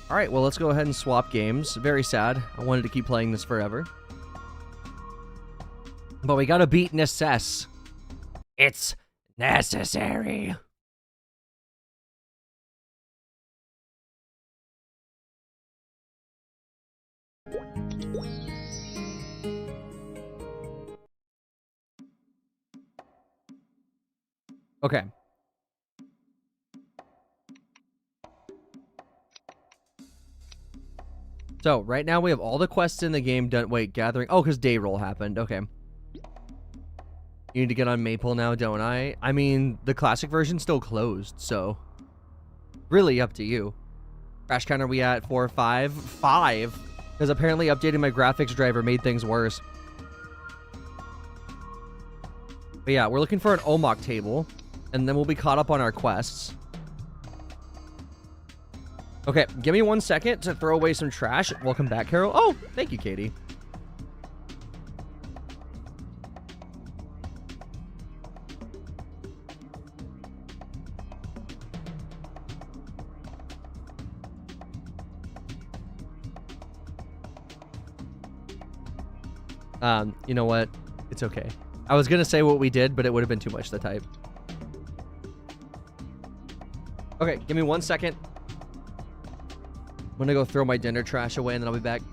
Alright, well, let's go ahead and swap games. Very sad. I wanted to keep playing this forever. But we gotta beat Necess. It's necessary. Okay. So, right now we have all the quests in the game done. Wait, gathering. Oh, because day roll happened. Okay. You need to get on Maple now, don't I? I mean, the classic version's still closed, so really up to you. Crash counter we at 4 or 5? 5. Because apparently updating my graphics driver made things worse. But yeah, we're looking for an Omok table, and then we'll be caught up on our quests. Okay, give me 1 second to throw away some trash. Welcome back, Kero. Oh, thank you, Katie. You know what? It's okay. I was gonna say what we did, but it would have been too much to type. Okay, give me 1 second. I'm gonna go throw my dinner trash away and then I'll be back.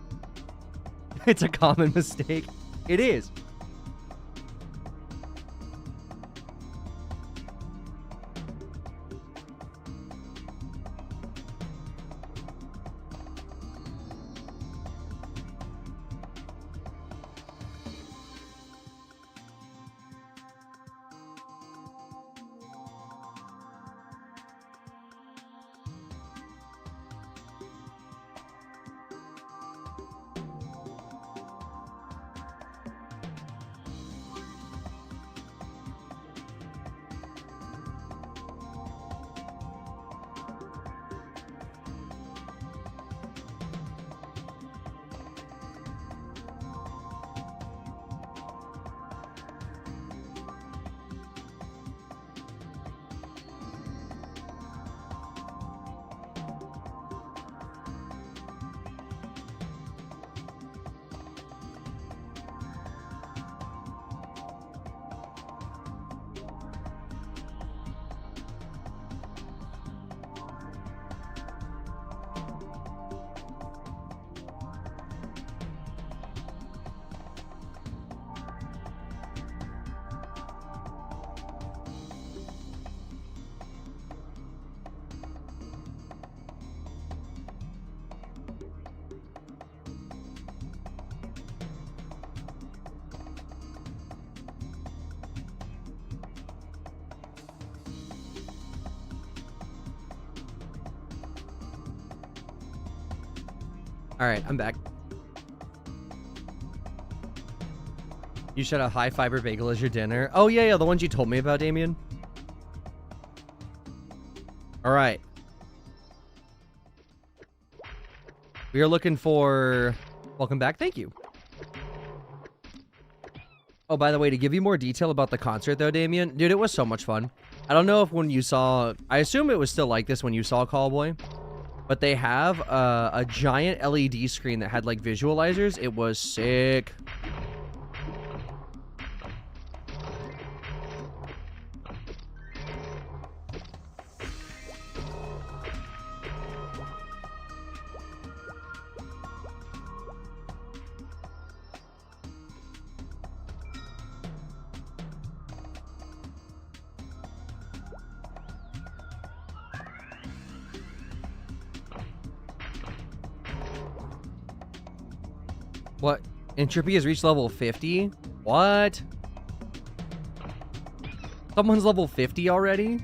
It's a common mistake. It is. All right, I'm back. You should have high fiber bagel as your dinner. Oh, yeah, the ones you told me about, Damien. All right. We are looking for... Welcome back. Thank you. Oh, by the way, to give you more detail about the concert, though, Damien, dude, it was so much fun. I don't know if when you saw... I assume it was still like this when you saw Callboy. But they have a giant LED screen that had, like, visualizers. It was sick. What? Entropy has reached level 50? What? Someone's level 50 already?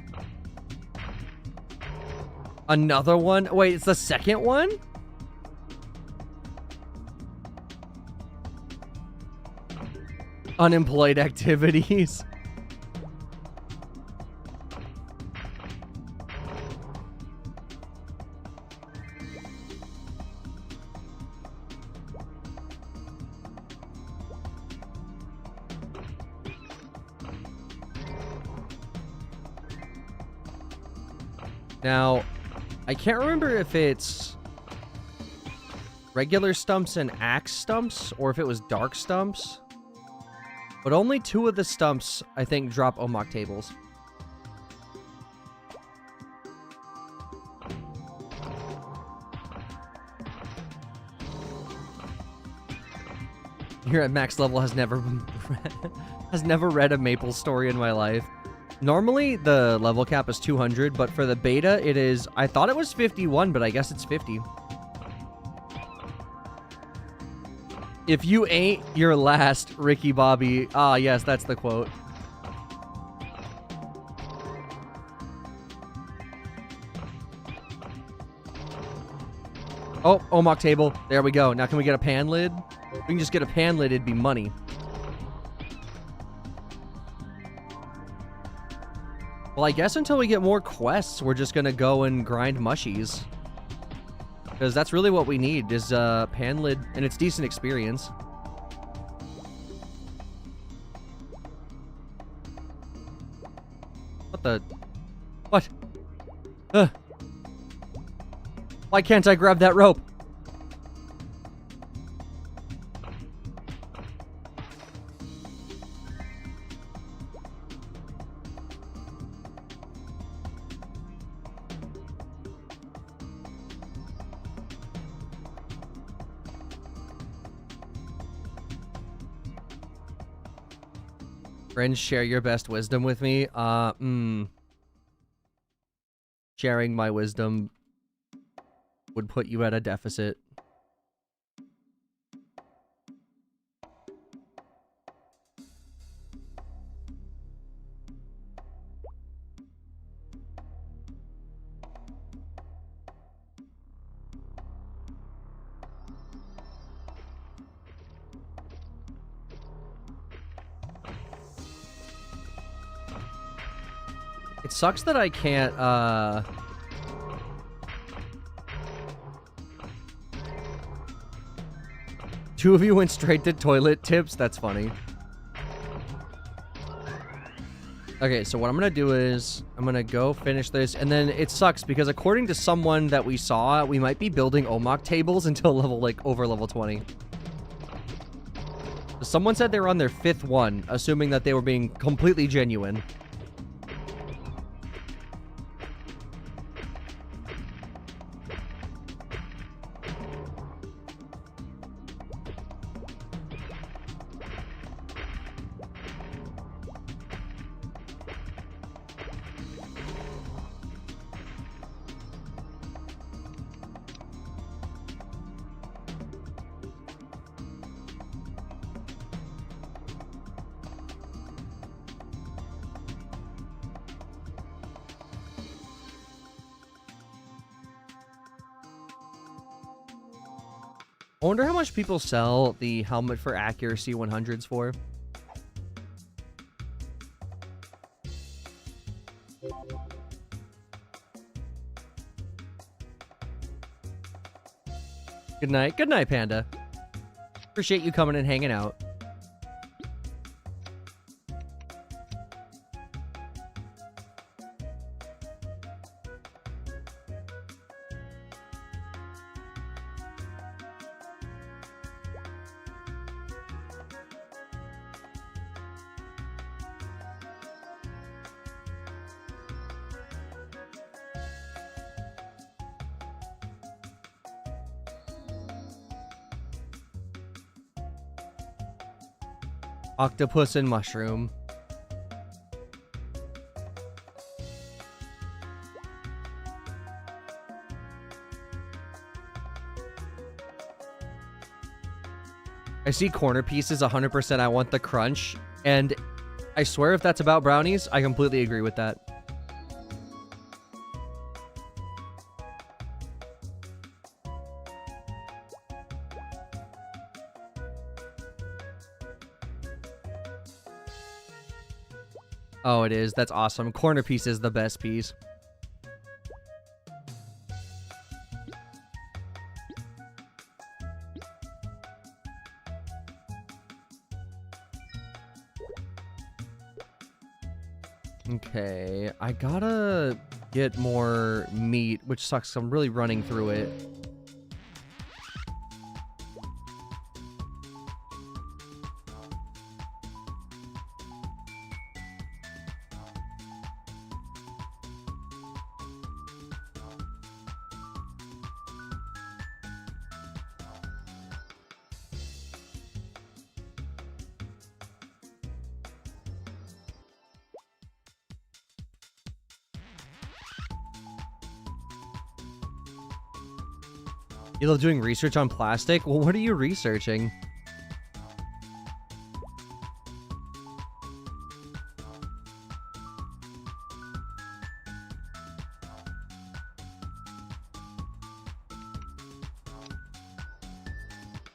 Another one? Wait, it's the second one? Unemployed activities. Now, I can't remember if it's regular stumps and axe stumps, or if it was dark stumps. But only 2 of the stumps, I think, drop Omok tables. Here at max level has never read a Maple story in my life. Normally, the level cap is 200, but for the beta, it is... I thought it was 51, but I guess it's 50. If you ain't, you're last, Ricky Bobby. Ah, yes, that's the quote. Oh, Omok table. There we go. Now can we get a pan lid? If we can just get a pan lid, it'd be money. Well, I guess until we get more quests, we're just gonna go and grind mushies. Because that's really what we need, is pan lid, and it's decent experience. What the... What? Why can't I grab that rope? Friends, share your best wisdom with me. Sharing my wisdom would put you at a deficit. It sucks that I can't, Two of you went straight to toilet tips? That's funny. Okay, so what I'm gonna do is, I'm gonna go finish this, and then it sucks because according to someone that we saw, we might be building Omok tables until level, like, over level 20. Someone said they were on their 5th one, assuming that they were being completely genuine. I wonder how much people sell the helmet for accuracy 100s for. Good night. Good night, Panda. Appreciate you coming and hanging out. Octopus and mushroom. I see corner pieces 100%. I want the crunch. And I swear if that's about brownies, I completely agree with that. Oh, it is. That's awesome. Corner piece is the best piece. Okay, I gotta get more meat, which sucks. I'm really running through it. You love doing research on plastic? Well, what are you researching?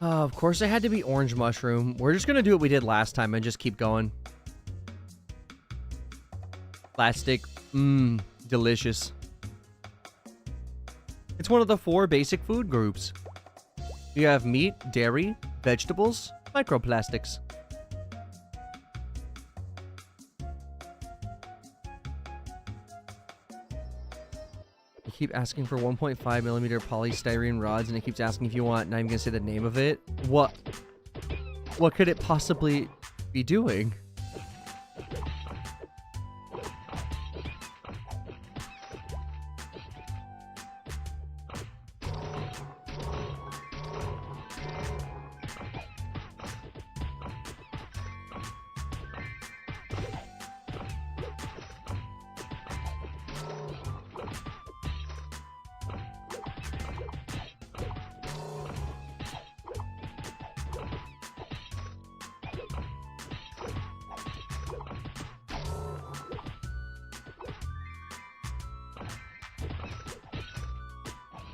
Of course it had to be orange mushroom. We're just gonna do what we did last time and just keep going. Plastic. Mmm. Delicious. It's one of the 4 basic food groups. You have meat, dairy, vegetables, microplastics. I keep asking for 1.5mm polystyrene rods, and it keeps asking if you want, not even gonna say the name of it. What could it possibly be doing?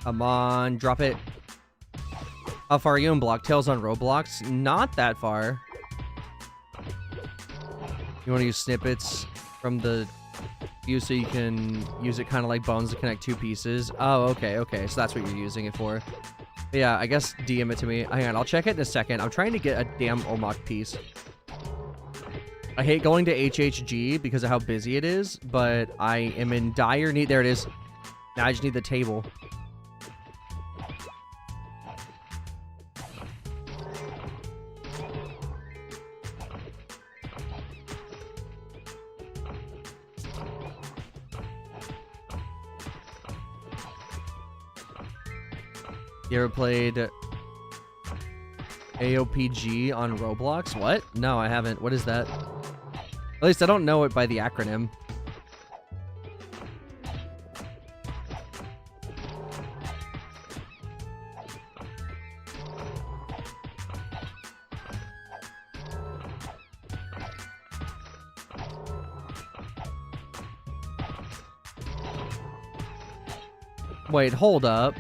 Come on, drop it. How far are you in Block Tales on Roblox? Not that far. You want to use snippets from the view so you can use it kind of like bones to connect two pieces. Oh, okay, okay. So that's what you're using it for. But yeah, I guess DM it to me. Hang on, I'll check it in a second. I'm trying to get a damn Omok piece. I hate going to HHG because of how busy it is, but I am in dire need. There it is. Now I just need the table. You ever played AOPG on Roblox? What? No, I haven't. What is that? At least I don't know it by the acronym. Wait, hold up.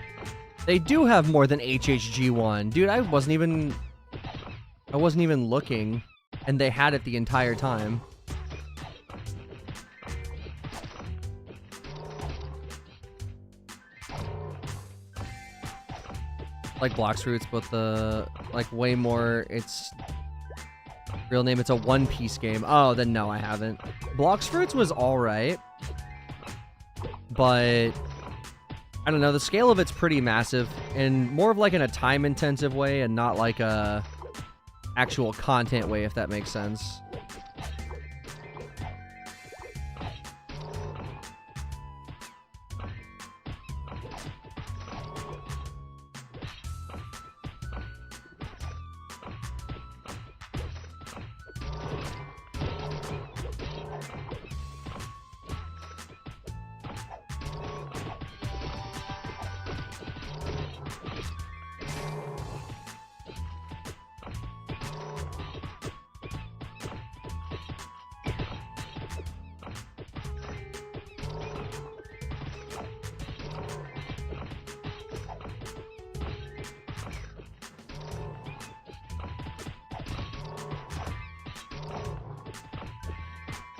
They do have more than HHG1. Dude, I wasn't even looking, and they had it the entire time. Like Blox Fruits, but the like way more. It's real name. It's a One Piece game. Oh, then no, I haven't. Blox Fruits was all right, but I don't know. The scale of it's pretty massive, and more of like in a time-intensive way, and not like a actual content way, if that makes sense.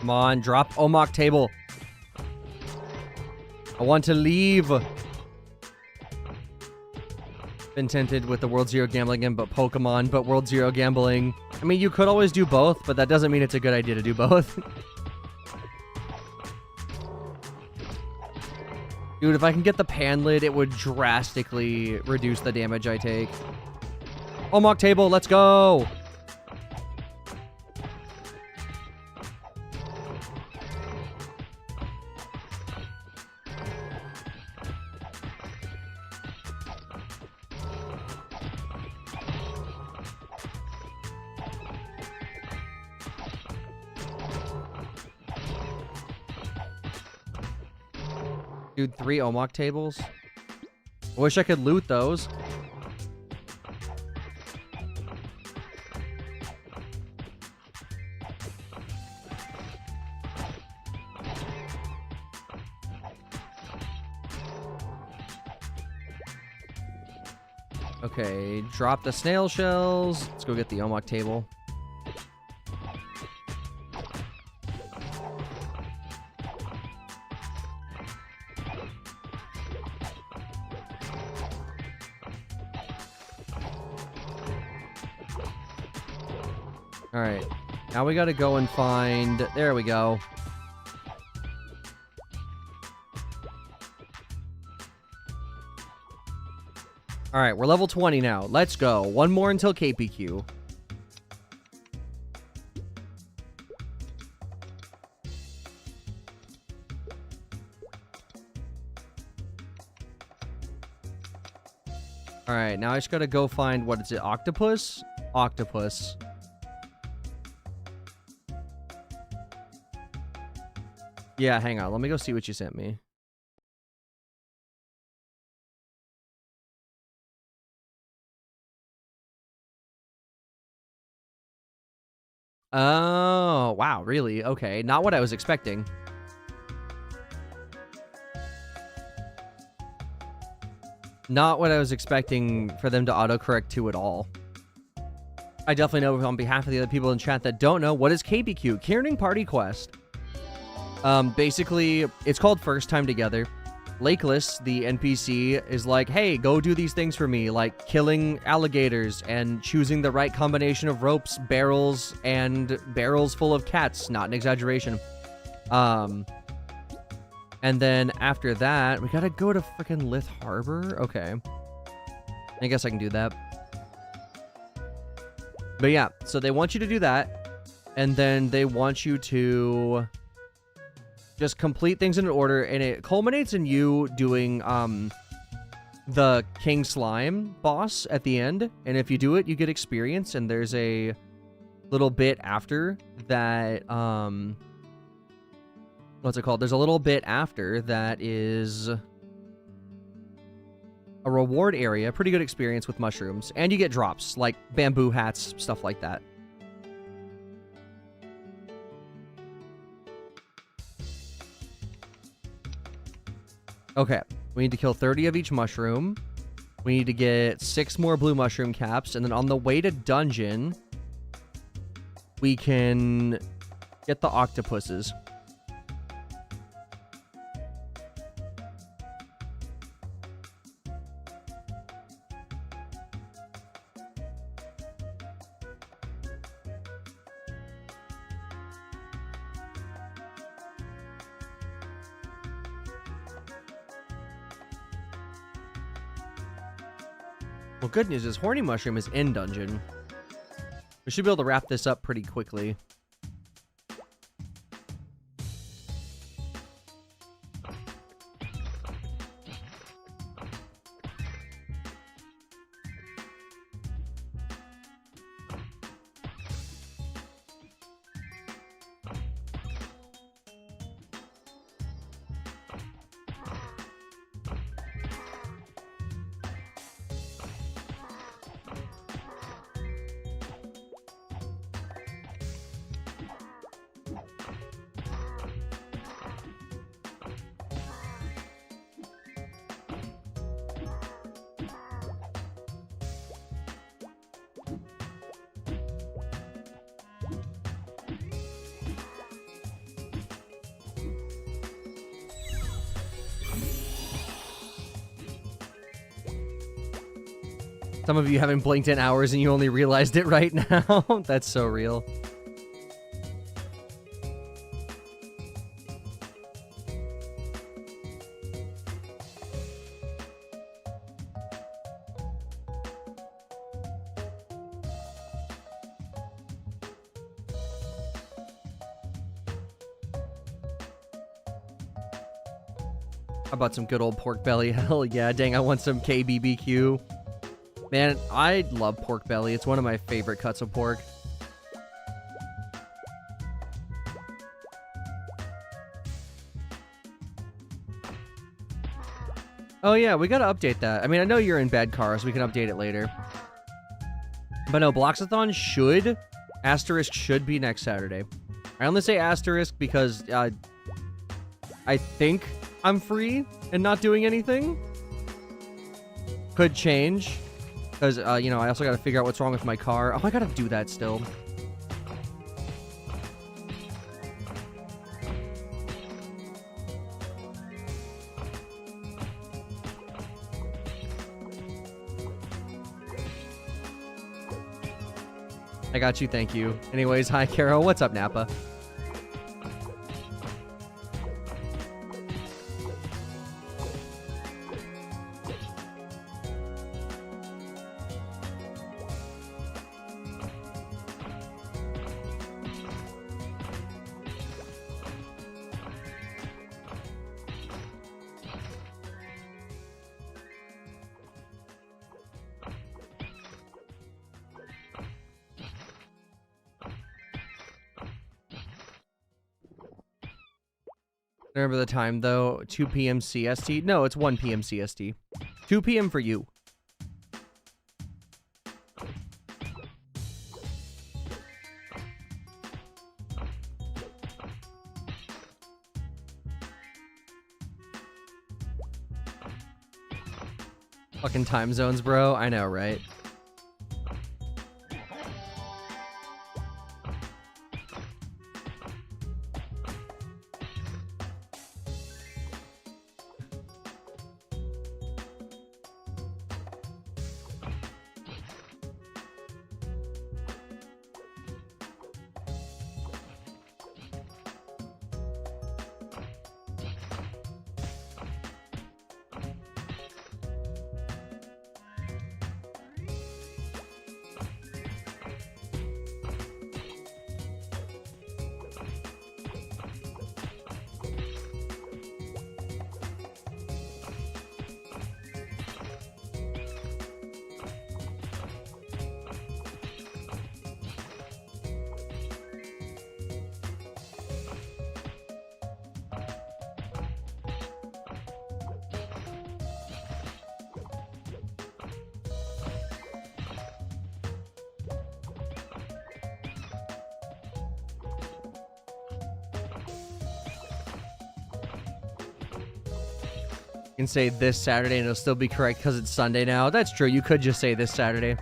Come on, drop Omok table. I want to leave. Been tempted with the World Zero gambling game, but Pokemon, but World Zero gambling. I mean, you could always do both, but that doesn't mean it's a good idea to do both. Dude, if I can get the pan lid, it would drastically reduce the damage I take. Omok table, let's go! Dude, 3 Omok tables. I wish I could loot those. Okay, drop the snail shells. Let's go get the Omok table. Alright, now we gotta go and find... There we go. Alright, we're level 20 now. Let's go. One more until KPQ. Alright, now I just gotta go find... What is it? Octopus? Octopus. Yeah, hang on. Let me go see what you sent me. Oh, wow, really? Okay, not what I was expecting. not what I was expecting for them to autocorrect to at all. I definitely know on behalf of the other people in chat that don't know, what is KBQ? Kierning Party Quest. Basically, it's called First Time Together. Lakeless, the NPC, is like, hey, go do these things for me, like killing alligators and choosing the right combination of ropes, barrels, and barrels full of cats. Not an exaggeration. And then after that, we gotta go to freaking Lith Harbor? Okay. I guess I can do that. But yeah, so they want you to do that, and then they want you to just complete things in order, and it culminates in you doing the King Slime boss at the end, and if you do it, you get experience, and there's a little bit after that, what's it called? There's a little bit after that is a reward area, pretty good experience with mushrooms, and you get drops, like bamboo hats, stuff like that. Okay, we need to kill 30 of each mushroom. We need to get 6 more blue mushroom caps, and then on the way to dungeon, we can get the octopuses. Well, good news is Horny Mushroom is in dungeon. We should be able to wrap this up pretty quickly. Some of you haven't blinked in hours and you only realized it right now. That's so real. How about some good old pork belly? Hell yeah, dang, I want some KBBQ. Man, I love pork belly. It's one of my favorite cuts of pork. Oh yeah, we gotta update that. I mean, I know you're in bad cars. We can update it later. But no, Bloxathon should... Asterisk should be next Saturday. I only say asterisk because I think I'm free and not doing anything. Could change. Because, you know, I also gotta figure out what's wrong with my car. Oh, I gotta do that still. I got you, thank you. Anyways, hi, Kero. What's up, Napa? Remember the time, though? 2 p.m. CST? No, it's 1 p.m. CST. 2 p.m. for you. Fucking time zones, bro. I know, right? Can say this Saturday and it'll still be correct because it's Sunday now. That's true. You could just say this Saturday.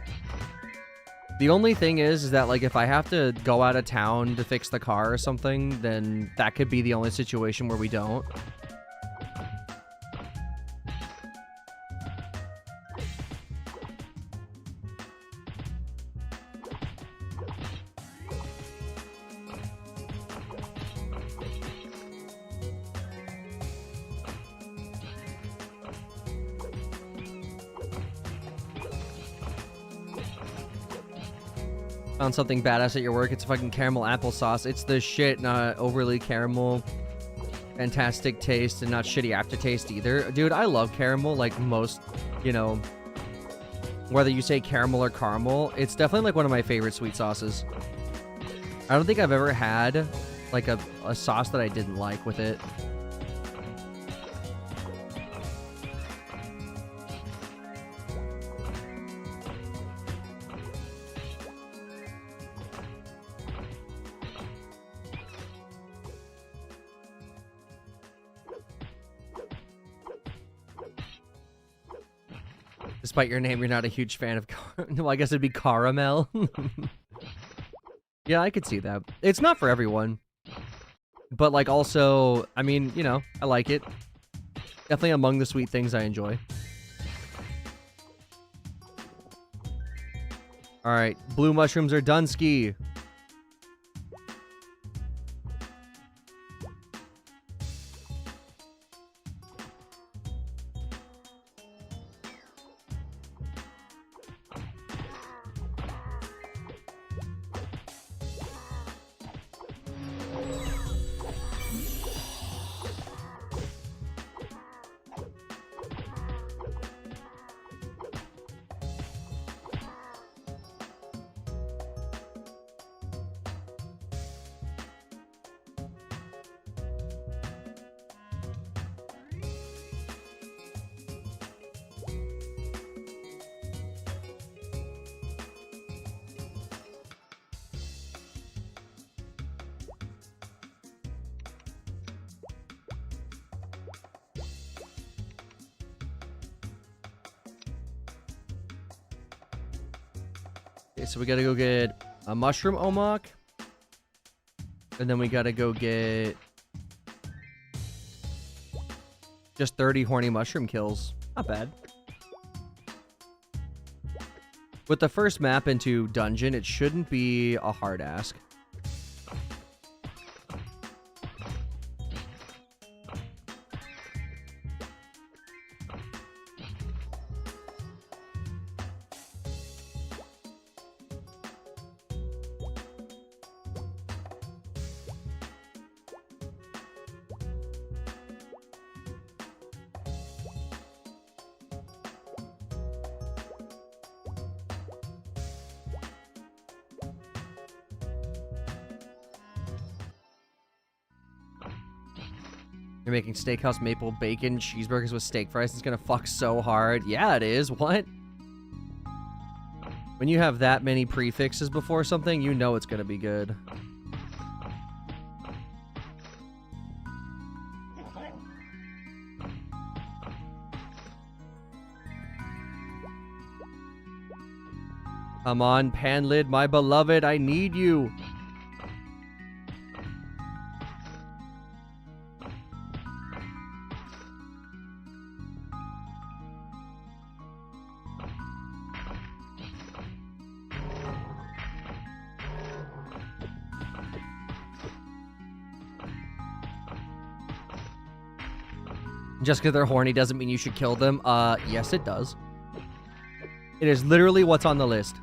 The only thing is that, like, if I have to go out of town to fix the car or something, then that could be the only situation where we don't. Found something badass at your work. It's fucking caramel applesauce. It's the shit, not overly caramel. Fantastic taste and not shitty aftertaste either. Dude, I love caramel, like most, you know, whether you say caramel or caramel, it's definitely like one of my favorite sweet sauces. I don't think I've ever had like a sauce that I didn't like with it. Despite your name, you're not a huge fan of well, I guess it'd be caramel. Yeah, I could see that. It's not for everyone. But, like, also, I mean, you know, I like it. Definitely among the sweet things I enjoy. Alright, blue mushrooms are done, ski. Okay, so we gotta go get a mushroom omak. And then we gotta go get just 30 horny mushroom kills. Not bad. With the first map into dungeon, it shouldn't be a hard ask. You're making steakhouse maple bacon cheeseburgers with steak fries. It's gonna fuck so hard. Yeah, it is. What? When you have that many prefixes before something, you know it's gonna be good. Come on, Panlid, my beloved, I need you. Just because they're horny doesn't mean you should kill them. Yes, it does. It is literally what's on the list.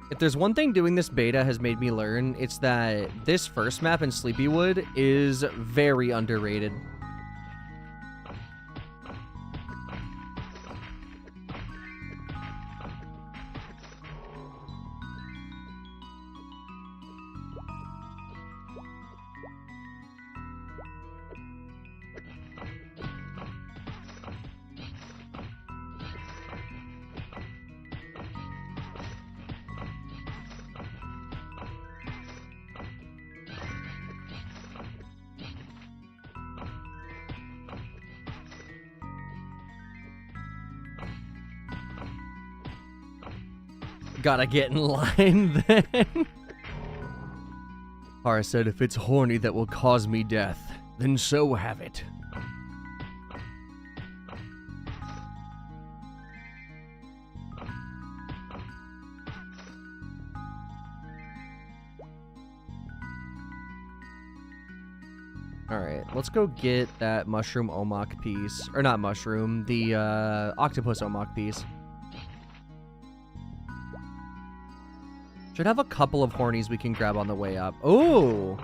If there's one thing doing this beta has made me learn, it's that this first map in Sleepywood is very underrated. Gotta get in line then. Hara said, if it's horny that will cause me death, then so have it. Alright, let's go get that mushroom omak piece. Or not mushroom, the octopus omak piece. Should have a couple of hornies we can grab on the way up. Oh,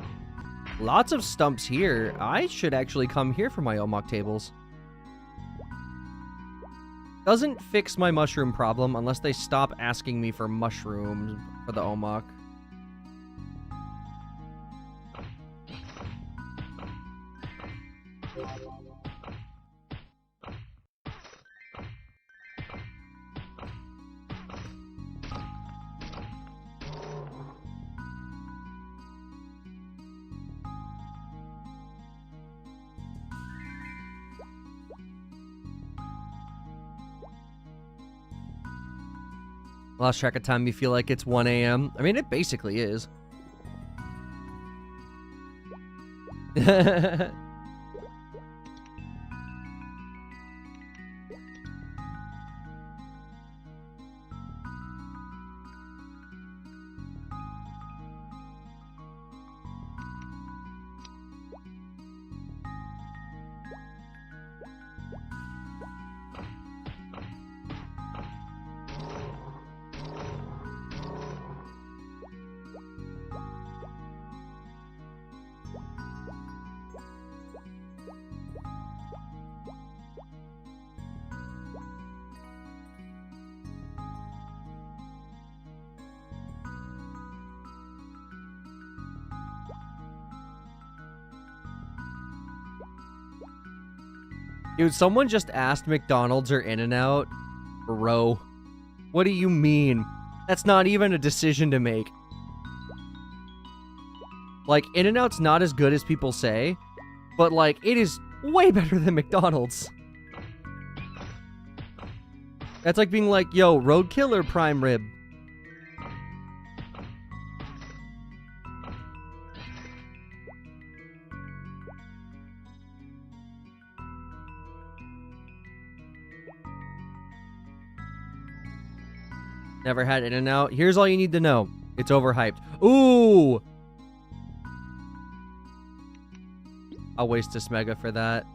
lots of stumps here. I should actually come here for my omak tables. Doesn't fix my mushroom problem unless they stop asking me for mushrooms for the omak. Lost track of time, you feel like it's 1 a.m. I mean, it basically is. Dude, someone just asked McDonald's or In-N-Out. Bro, what do you mean? That's not even a decision to make. Like, In-N-Out's not as good as people say, but, like, it is way better than McDonald's. That's like being like, yo, roadkill or prime rib? Never had In-N-Out. Here's all you need to know. It's overhyped. Ooh! I'll waste a smega for that.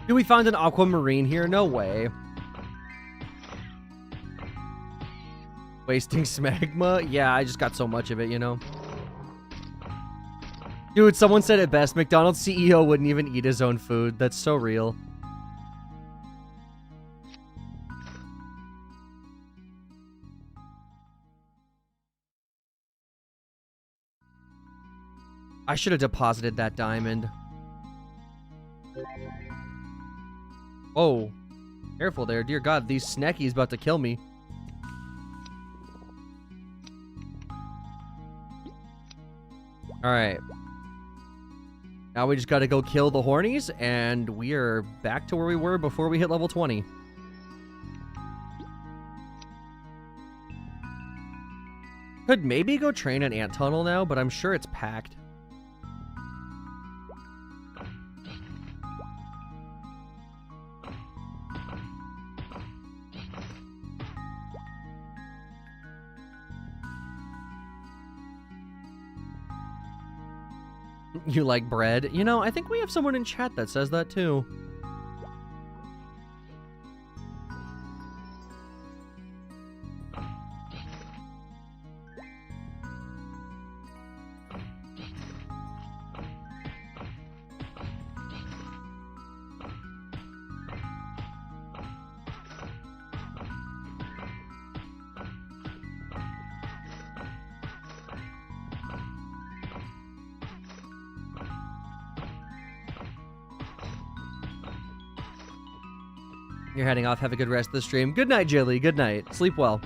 Dude, we found an aquamarine here? No way. Wasting smegma? Yeah, I just got so much of it, you know? Dude, someone said it best. McDonald's CEO wouldn't even eat his own food. That's so real. I should have deposited that diamond. Oh, careful there. Dear God, these snackies about to kill me. Alright. Now we just gotta go kill the hornies, and we are back to where we were before we hit level 20. Could maybe go train an ant tunnel now, but I'm sure it's packed. You like bread? You know, I think we have someone in chat that says that too. You're heading off. Have a good rest of the stream. Good night, Jilly. Good night. Sleep well.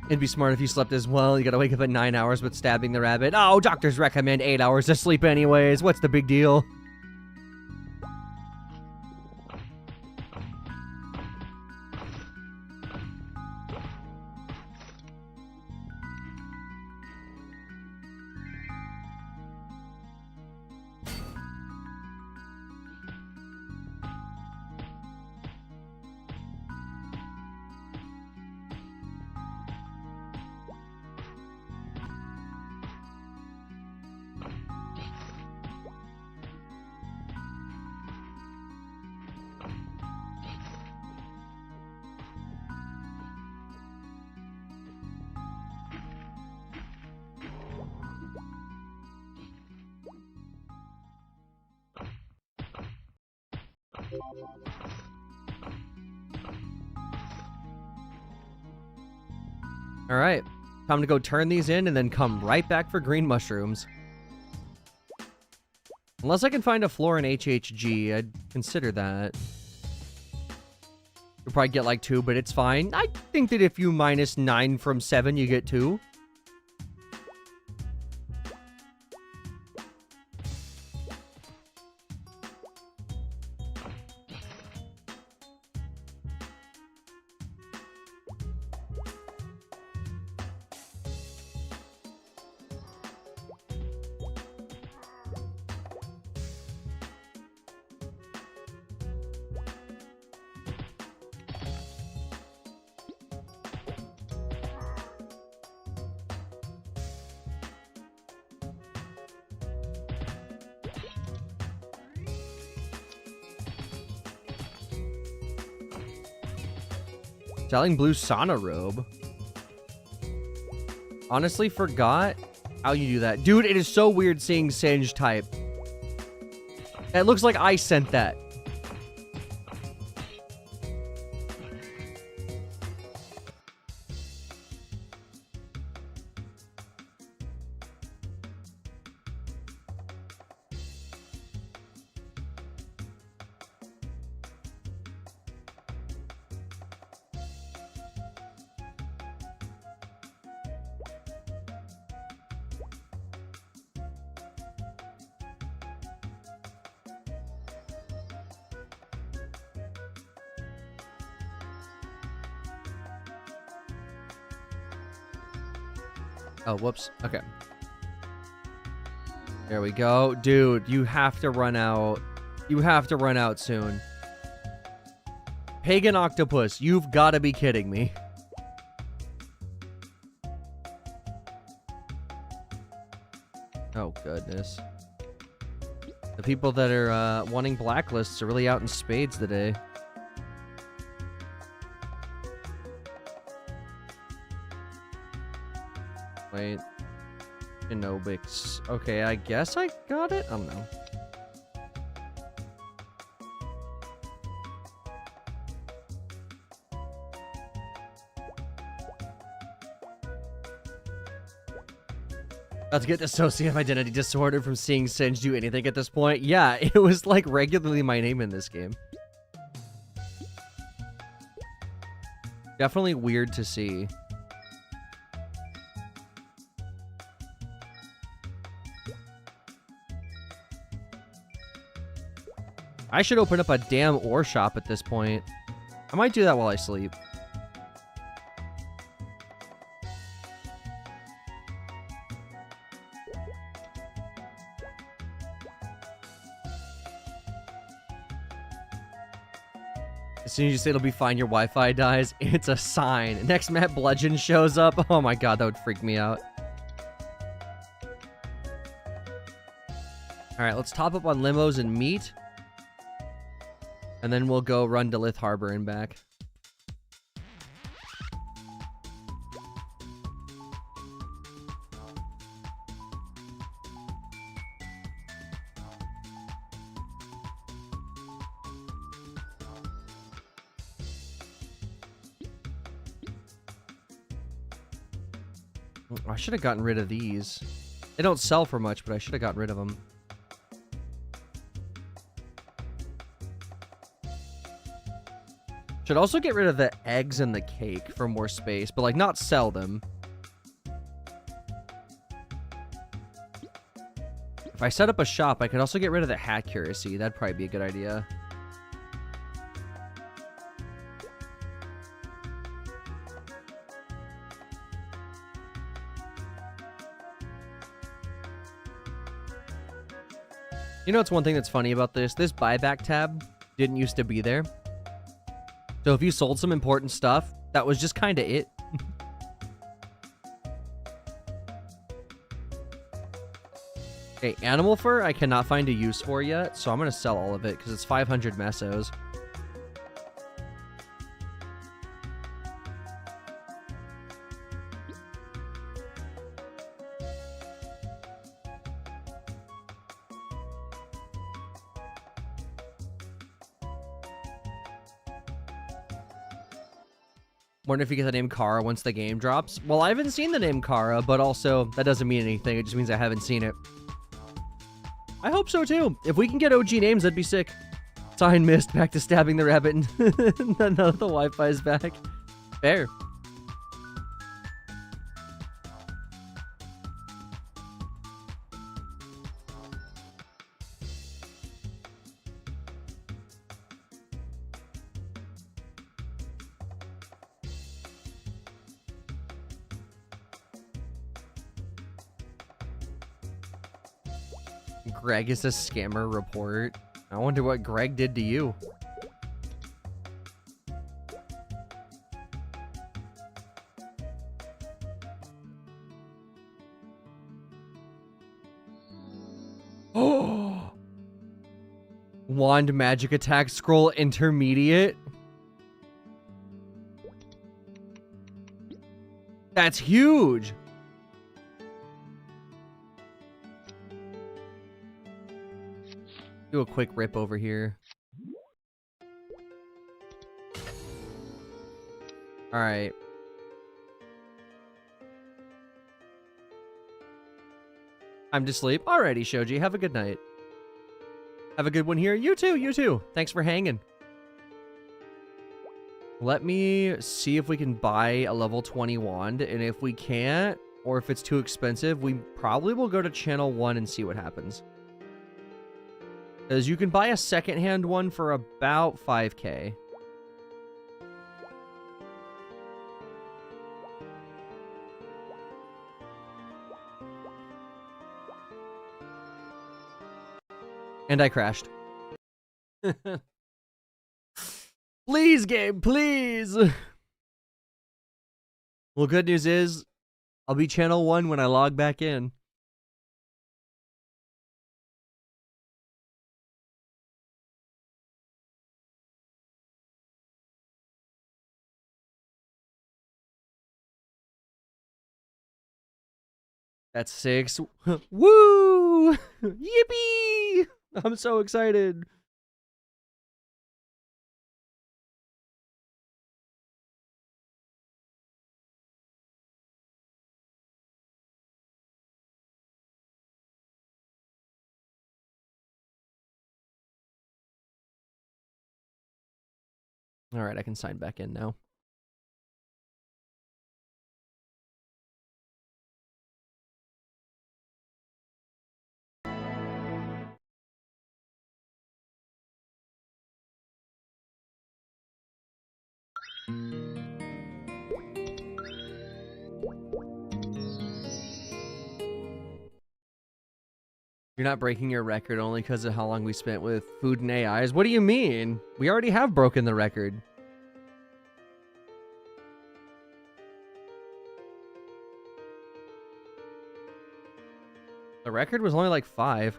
It'd be smart if you slept as well. You gotta wake up at 9 hours with stabbing the rabbit. Oh, doctors recommend 8 hours to sleep anyways. What's the big deal? All right, time to go turn these in and then come right back for green mushrooms. Unless I can find a floor in HHG, I'd consider that. You'll probably get like 2, but it's fine. I think that if you minus 9 from 7, you get 2. Selling blue sauna robe. Honestly, forgot how you do that. Dude, it is so weird seeing Singe type. It looks like I sent that. Oh, whoops. Okay. There we go. Dude, you have to run out. You have to run out soon. Pagan octopus, you've got to be kidding me. Oh, goodness. The people that are wanting blacklists are really out in spades today. Wait. Genobix. Okay, I guess I got it? I don't know. About to get dissociative identity disorder from seeing Singe do anything at this point. Yeah, it was like regularly my name in this game. Definitely weird to see. I should open up a damn ore shop at this point. I might do that while I sleep. As soon as you say it'll be fine, your Wi-Fi dies, it's a sign. Next map, Bludgeon shows up. Oh my god, that would freak me out. Alright, let's top up on limos and meat. And then we'll go run to Lith Harbor and back. I should have gotten rid of these. They don't sell for much, but I should have gotten rid of them. Should also get rid of the eggs and the cake for more space, but like not sell them. If I set up a shop, I could also get rid of the accuracy. That'd probably be a good idea. You know what's one thing that's funny about this? This buyback tab didn't used to be there. So if you sold some important stuff, that was just kind of it. Okay, animal fur I cannot find a use for yet, so I'm going to sell all of it because it's 500 mesos. Wonder if you get the name Kara once the game drops. Well, I haven't seen the name Kara, but also that doesn't mean anything. It just means I haven't seen it. I hope so too. If we can get OG names, that'd be sick. Sign missed, back to stabbing the rabbit. None of the Wi-Fi is back. Fair. Greg is a scammer report. I wonder what Greg did to you. Oh! Wand magic attack scroll intermediate. That's huge. Do a quick rip over here. All right. I'm to sleep. Alrighty, Shoji. Have a good night. Have a good one here. You too. You too. Thanks for hanging. Let me see if we can buy a level 20 wand, and if we can't, or if it's too expensive, we probably will go to channel 1 and see what happens. Because you can buy a secondhand one for about 5K. And I crashed. Please, game, please! Well, good news is, I'll be channel 1 when I log back in. That's 6. Woo! Yippee! I'm so excited. All right, I can sign back in now. You're not breaking your record only because of how long we spent with food and AIs? What do you mean? We already have broken the record. The record was only like 5.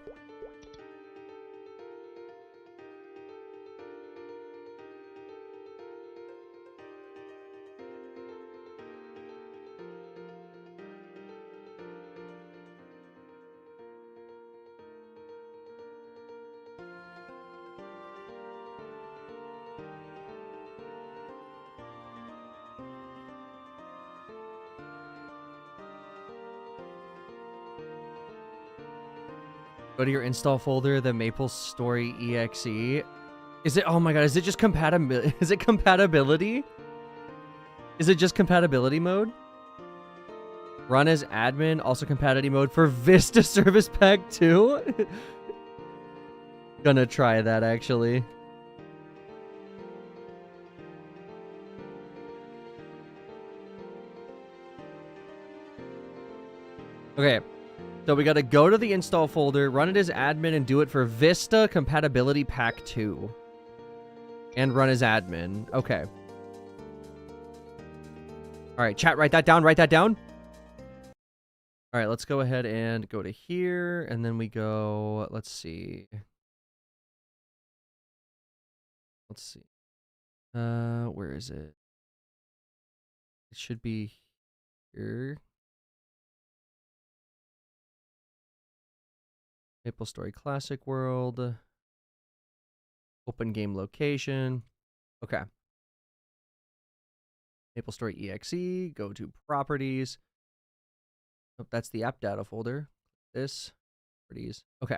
Go to your install folder, the Maple Story exe. Is it? Oh my god! Is it just compatibility? Is it compatibility? Is it just compatibility mode? Run as admin, also compatibility mode for Vista Service Pack 2. Gonna try that actually. Okay. So we gotta go to the install folder, run it as admin, and do it for Vista Compatibility Pack 2. And run as admin. Okay. Alright, chat, write that down, write that down. Alright, let's go ahead and go to here, and then we go, let's see. Let's see. Where is it? It should be here. Maple Story Classic World. Open game location. Okay. Maple Story exe. Go to properties. Oh, that's the app data folder. This. Properties. Okay.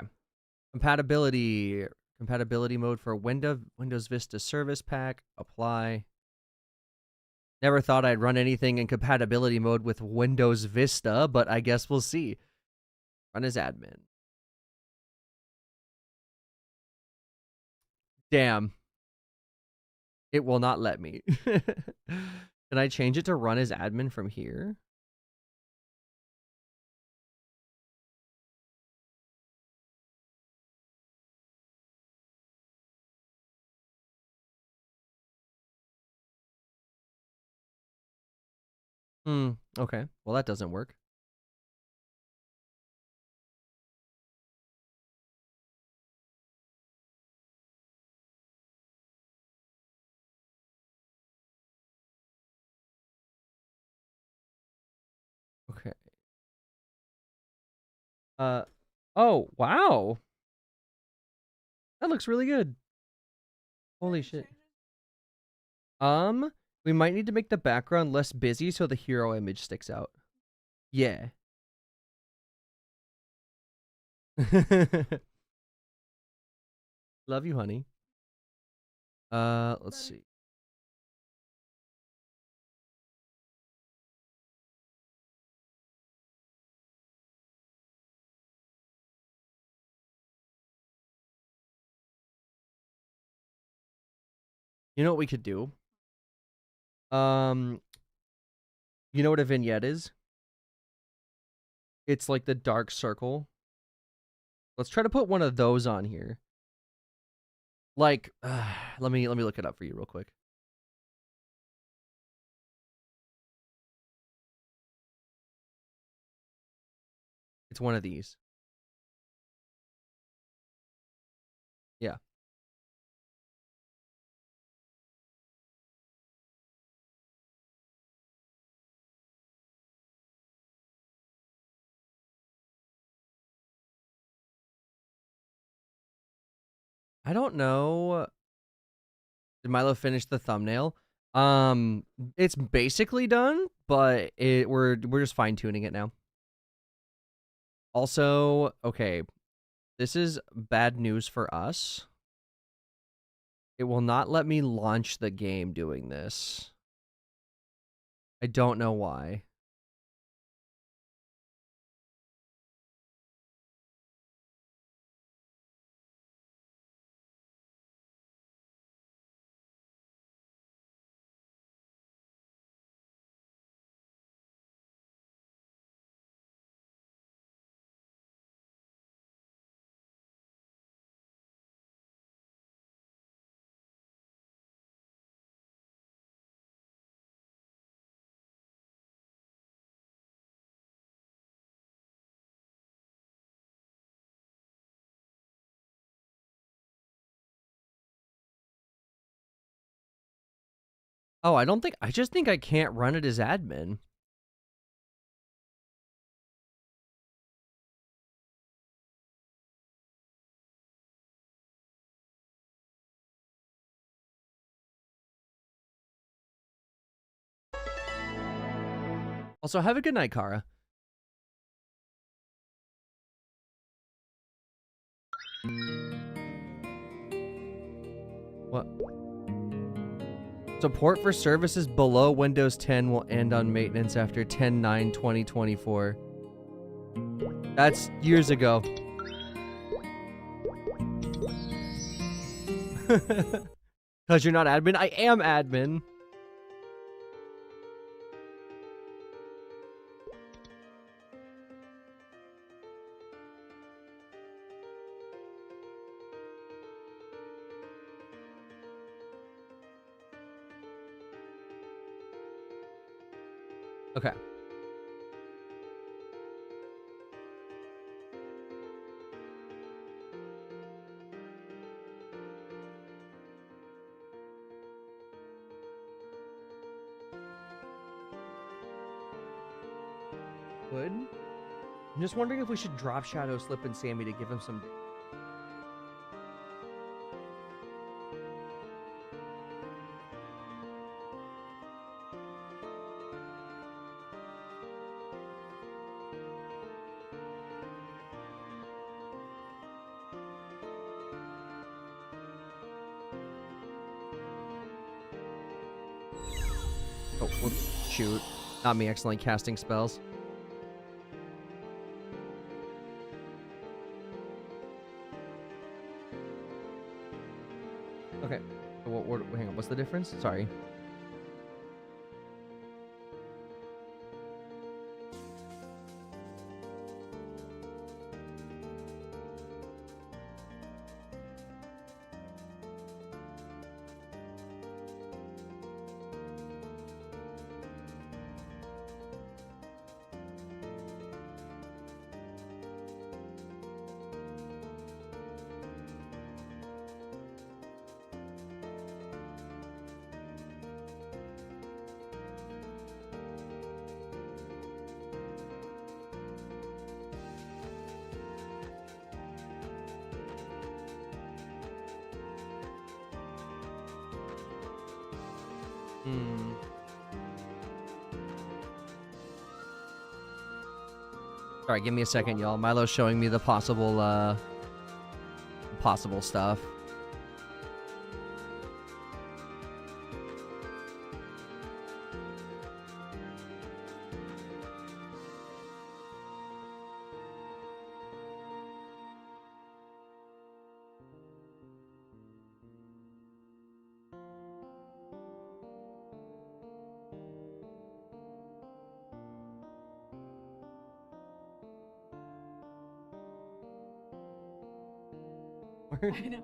Compatibility. Compatibility mode for Windows Vista Service Pack. Apply. Never thought I'd run anything in compatibility mode with Windows Vista, but I guess we'll see. Run as admin. Damn. It will not let me. Can I change it to run as admin from here? Okay. Well, that doesn't work. Okay. Oh, wow. That looks really good. Holy shit. We might need to make the background less busy so the hero image sticks out. Yeah. Love you, honey. Let's see. You know what we could do? You know what a vignette is? It's like the dark circle. Let's try to put one of those on here. Like, let me look it up for you real quick. It's one of these. Yeah. I don't know. Did Milo finish the thumbnail? It's basically done, but we're just fine tuning it now. Also, okay, this is bad news for us. It will not let me launch the game doing this. I don't know why. Oh, I just think I can't run it as admin. Also, have a good night, Kara. What? Support for services below Windows 10 will end on maintenance after 10/9/2024. That's years ago. Because you're not admin? I am admin. Okay. Good. I'm just wondering if we should drop Shadow, Slip, and Sammy to give him some... Oh, whoops. Shoot. Not me accidentally casting spells. Okay. Hang on, what's the difference? Sorry. Alright, give me a second, y'all. Milo's showing me the possible stuff. I know.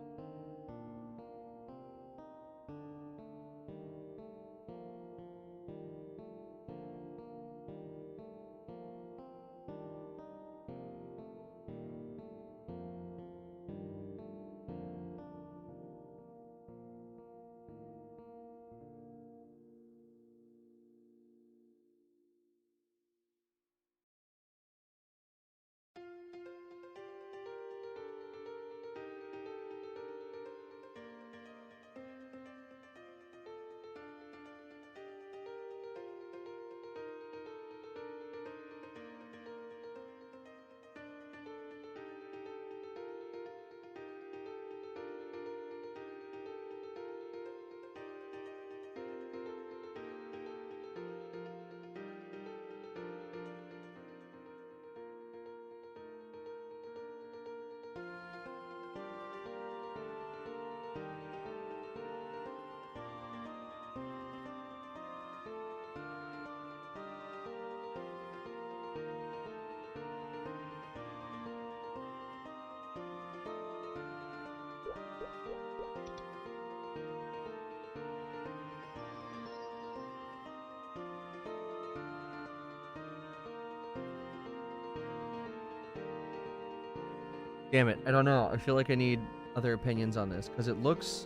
Damn it, I don't know. I feel like I need other opinions on this because it looks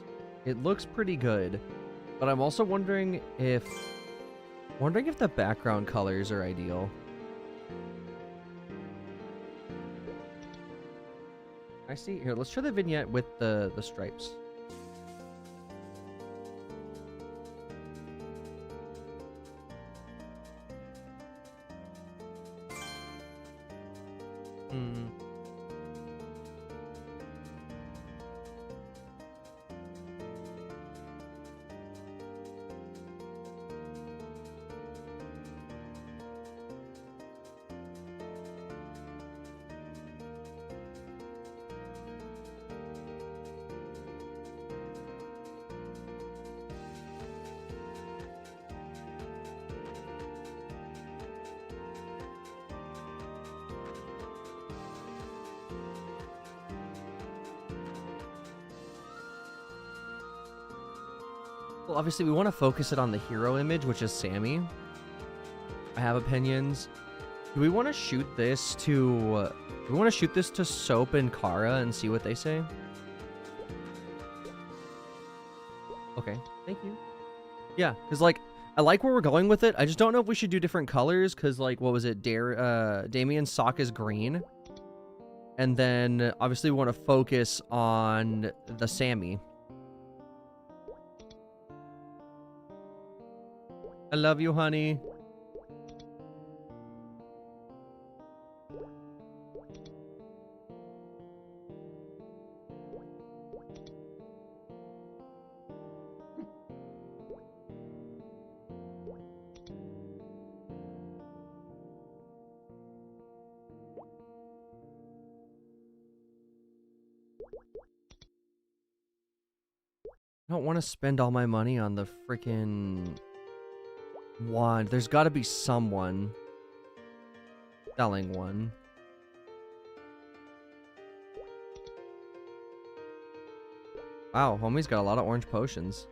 pretty good, but I'm also wondering if the background colors are ideal. I see here. Let's try the vignette with the stripes. Well, obviously we want to focus it on the hero image, which is Sammy. I have opinions. Do we want to shoot this to Soap and Kara and see what they say? Okay, thank you. Yeah, because like I like where we're going with it. I just don't know if we should do different colors because like what was it? Damien's sock is green. And then obviously we want to focus on the Sammy. I love you, honey. I don't want to spend all my money on the freaking wand. There's got to be someone selling one. Wow, homie's got a lot of orange potions.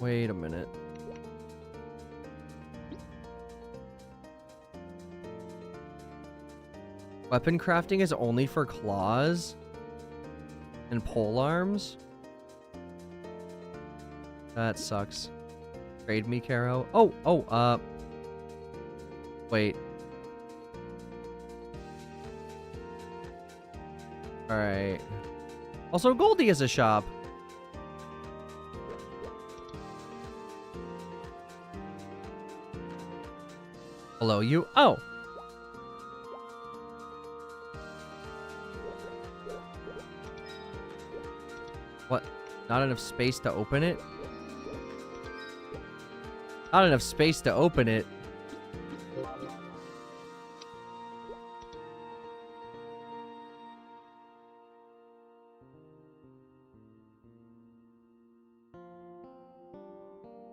Wait a minute. Weapon crafting is only for claws and pole arms? That sucks. Trade me, Kero. Wait. Alright. Also, Goldie has a shop. Hello, you. Oh. What? Not enough space to open it? Not enough space to open it.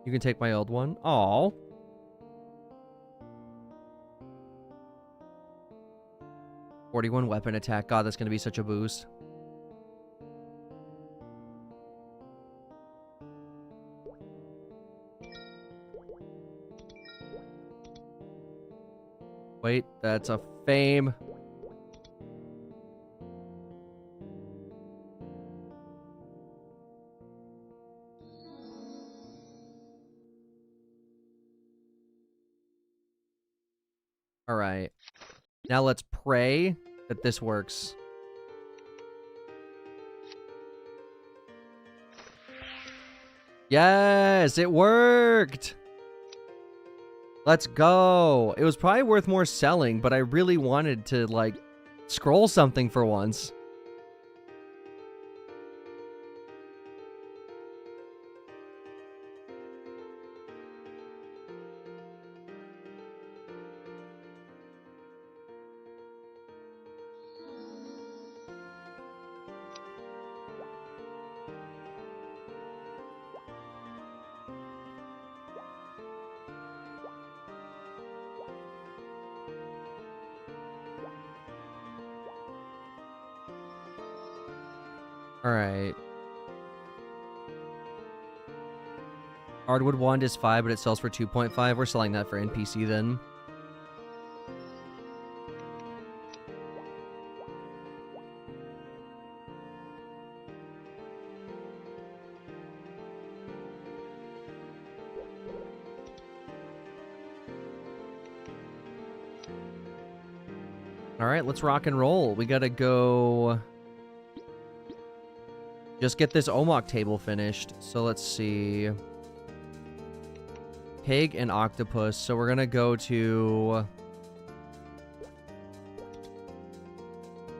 You can take my old one. Aww. $41 weapon attack. God, that's gonna be such a boost. Wait, that's a fame. All right. Now let's pray that this works. Yes, it worked. Let's go. It was probably worth more selling, but I really wanted to, like, scroll something for once. All right. Hardwood wand is 5, but it sells for 2.5. We're selling that for NPC then. All right, let's rock and roll. We gotta go... just get this Omok table finished. So let's see. Pig and octopus. So we're gonna go to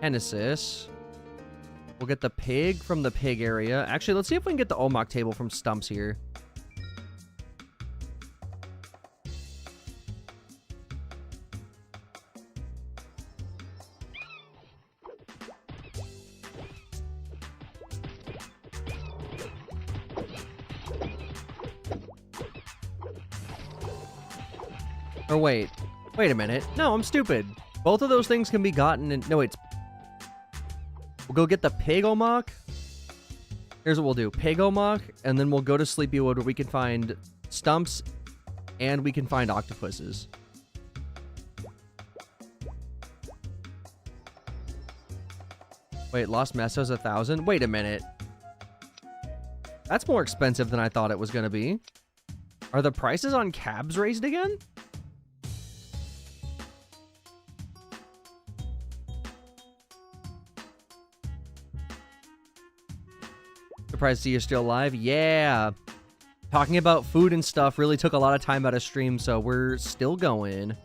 Genesis. We'll get the pig from the pig area. Actually, let's see if we can get the Omok table from Stumps here. Or wait a minute. No, I'm stupid. Both of those things can be gotten in... No, wait. We'll go get the pig Omok. Here's what we'll do. Pig Omok, and then we'll go to Sleepywood where we can find Stumps and we can find octopuses. Wait, Lost Meso's 1,000? Wait a minute. That's more expensive than I thought it was going to be. Are the prices on cabs raised again? Surprised to see you're still alive. Yeah. Talking about food and stuff really took a lot of time out of stream, so we're still going.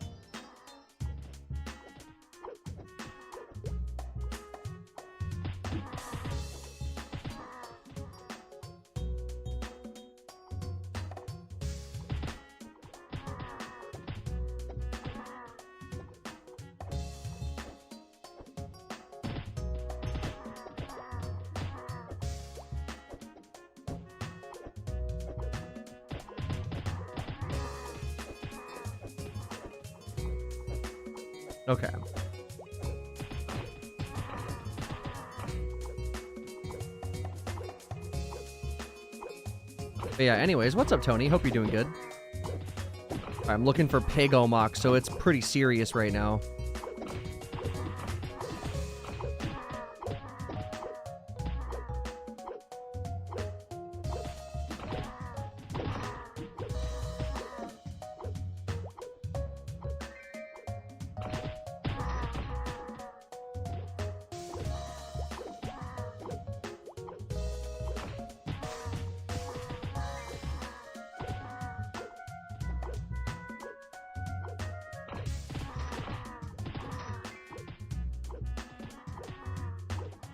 Okay. But yeah, anyways, what's up, Tony? Hope you're doing good. I'm looking for pig Omok, so it's pretty serious right now.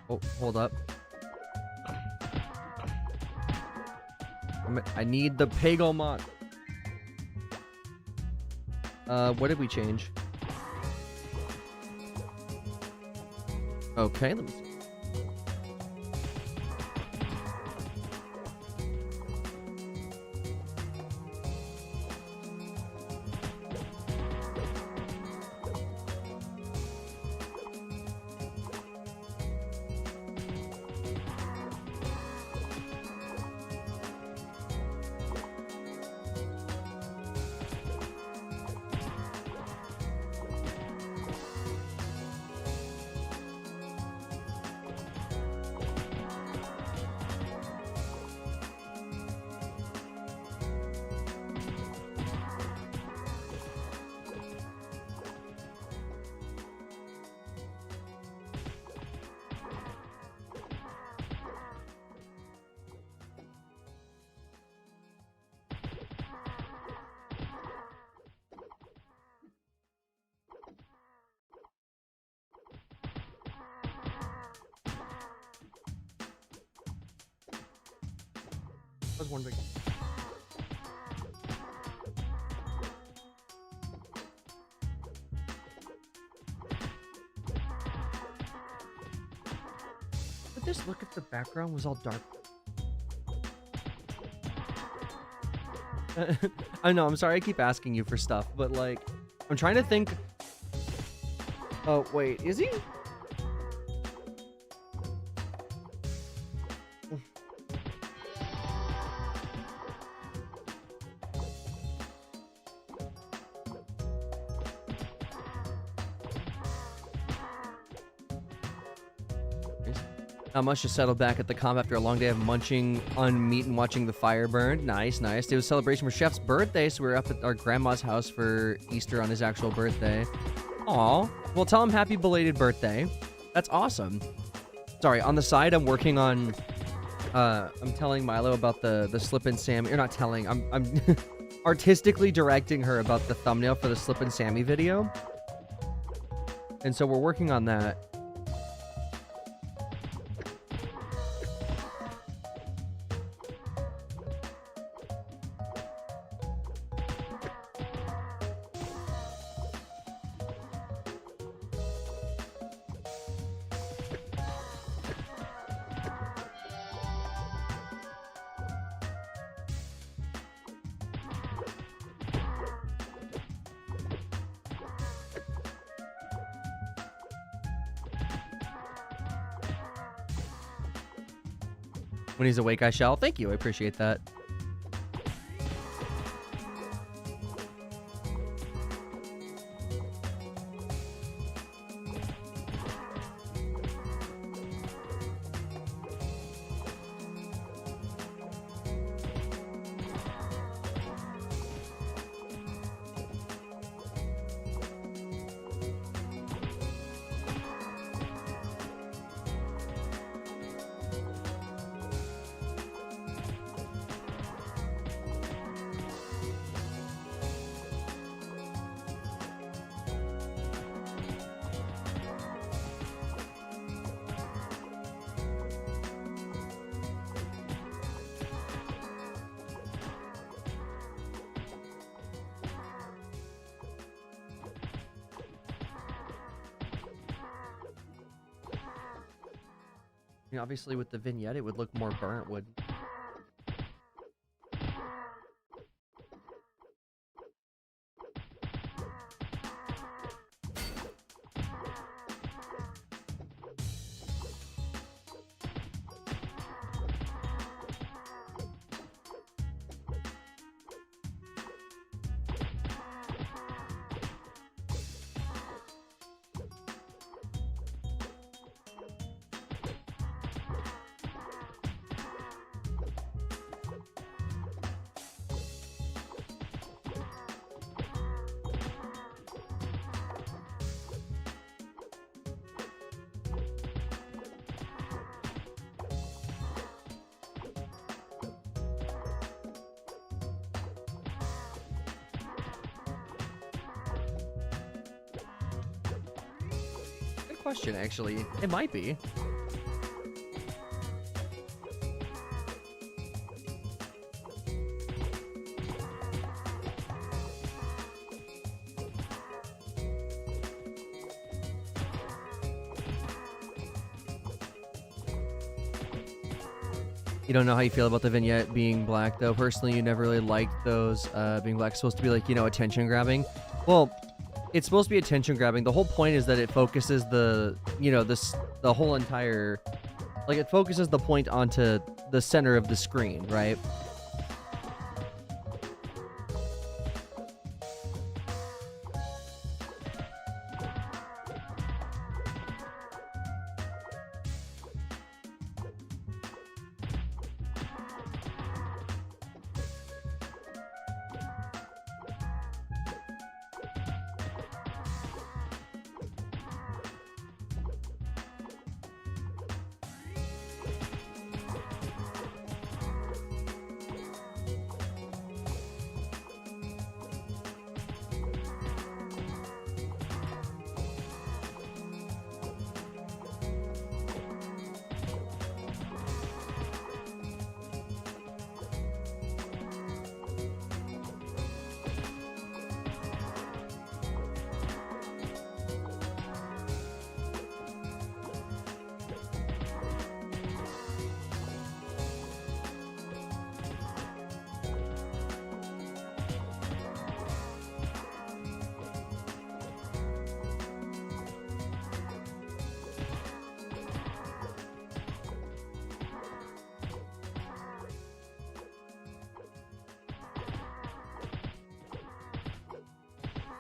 Oh, hold up. I need the pig Omok. What did we change? Okay, let me see. was wondering. Would this look if the background was all dark? I know, I'm sorry I keep asking you for stuff, but like, I'm trying to think. Oh, wait, is he? Not much, just settled back at the comp after a long day of munching on meat and watching the fire burn. Nice, nice. It was a celebration for Chef's birthday, so we were up at our grandma's house for Easter on his actual birthday. Aw. Well, tell him happy belated birthday. That's awesome. Sorry, on the side, I'm working on... I'm telling Milo about the Slip and Sammy... You're not telling, I'm artistically directing her about the thumbnail for the Slip and Sammy video. And so we're working on that. When he's awake, I shall. Thank you. I appreciate that. I mean, obviously, with the vignette, it would look more burnt, would. Question, actually. It might be. You don't know how you feel about the vignette being black, though. Personally, you never really liked those being black. It's supposed to be like, you know, attention grabbing. Well, it's supposed to be attention grabbing. The whole point is that it focuses the, you know, the whole entire, like, it focuses the point onto the center of the screen, right?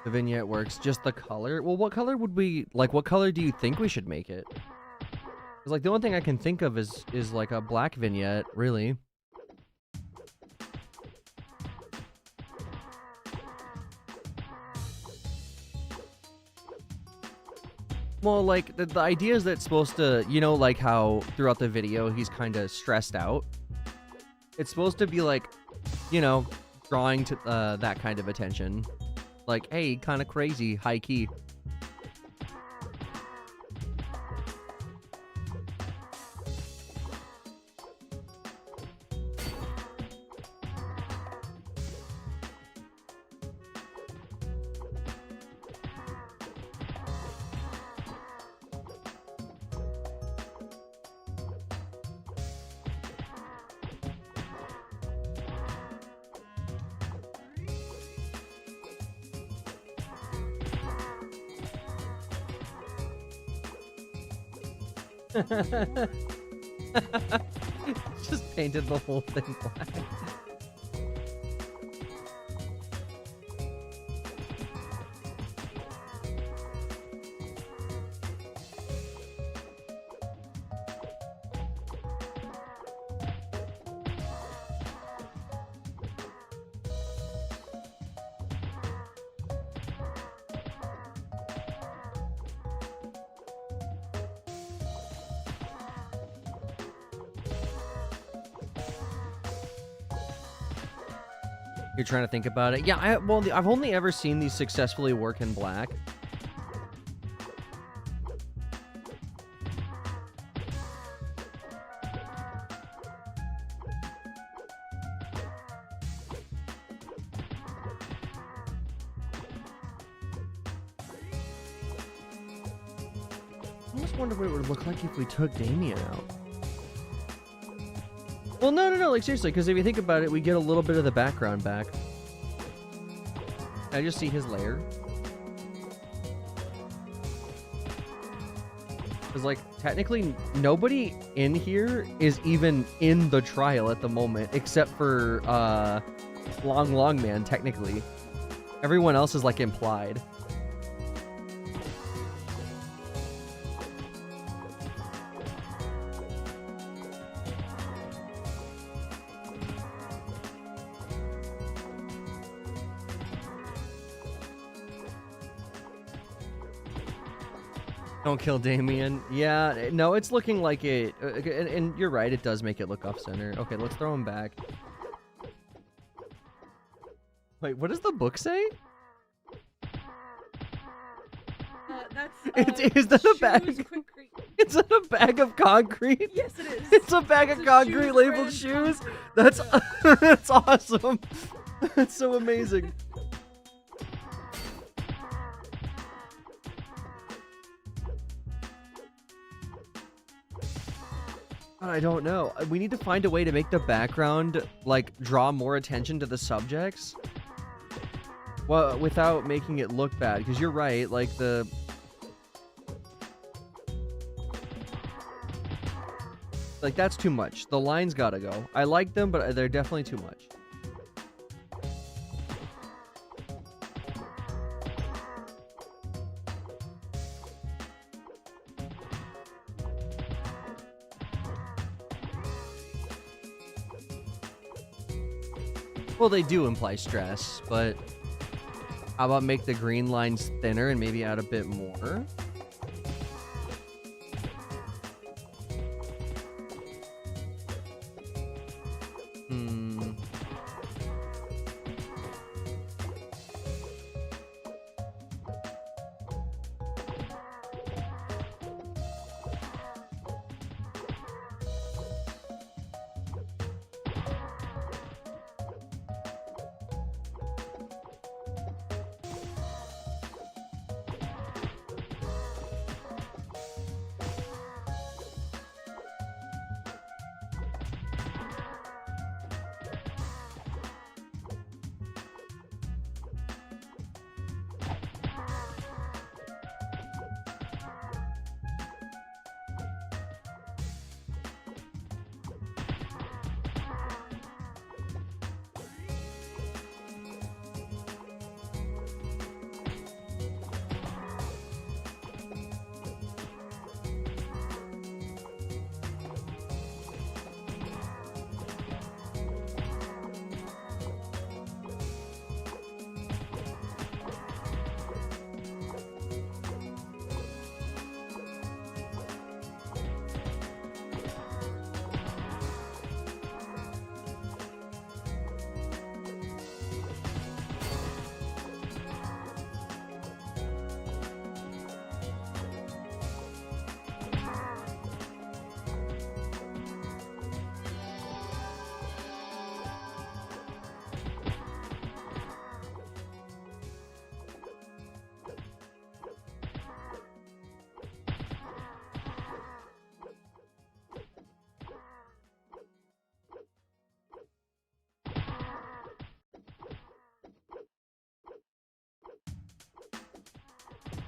The vignette works. Just the color? Well, what color would we... Like, what color do you think we should make it? Because, like, the only thing I can think of is like, a black vignette, really. Well, like, the idea is that it's supposed to... You know, like, how throughout the video he's kind of stressed out? It's supposed to be, like, you know, drawing to that kind of attention. Like, hey, kind of crazy, high key. Just painted the whole thing black. You're trying to think about it. Yeah, I've only ever seen these successfully work in black. I almost wonder what it would look like if we took Damien out. Well, no, like, seriously, because if you think about it, we get a little bit of the background back. I just see his lair. Because, like, technically, nobody in here is even in the trial at the moment, except for, Long Man, technically. Everyone else is, like, implied. Don't kill Damien. Yeah, no, it's looking like it. And you're right, it does make it look off-center. Okay, let's throw him back. Wait, what does the book say? Is that a bag? It's in a bag of concrete?
Yes, it is.
It's a bag of concrete labeled shoes? That's, that's awesome. That's so amazing. I don't know. We need to find a way to make the background, like, draw more attention to the subjects. Well, without making it look bad. Because you're right, like, Like, that's too much. The lines gotta go. I like them, but they're definitely too much. Well, they do imply stress, but how about make the green lines thinner and maybe add a bit more?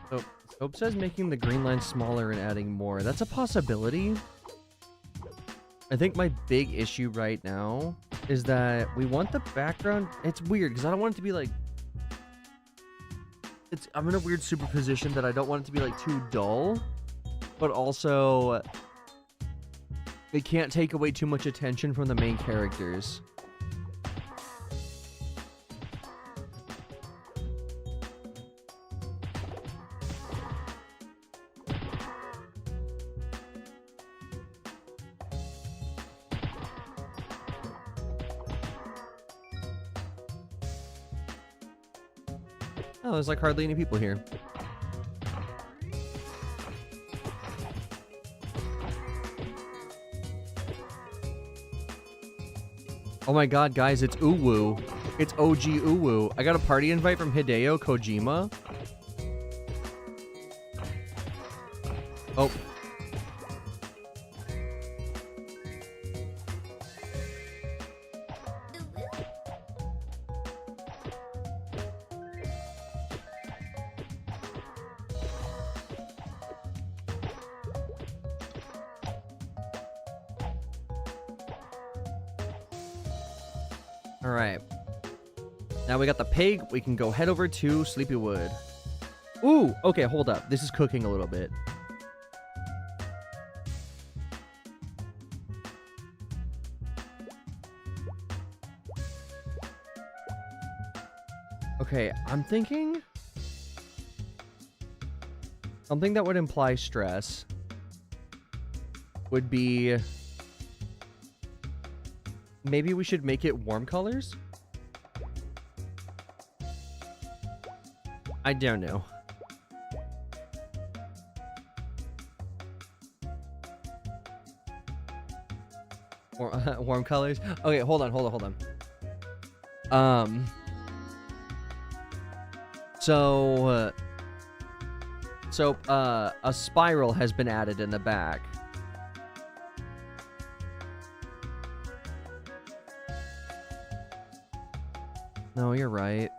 So, Scope says making the green line smaller and adding more. That's a possibility. I think my big issue right now is that we want the background... It's weird, because I don't want it to be, like... I'm in a weird superposition that I don't want it to be, like, too dull. But also... It can't take away too much attention from the main characters. Oh, there's like hardly any people here. Oh my god, guys, it's Uwu. It's OG Uwu. I got a party invite from Hideo Kojima. Oh. Alright. Now we got the pig. We can go head over to Sleepywood. Ooh, okay, hold up. This is cooking a little bit. Okay, I'm thinking... something that would imply stress would be... maybe we should make it warm colors? I don't know. Warm colors? Okay, hold on. So a spiral has been added in the back. No, you're right.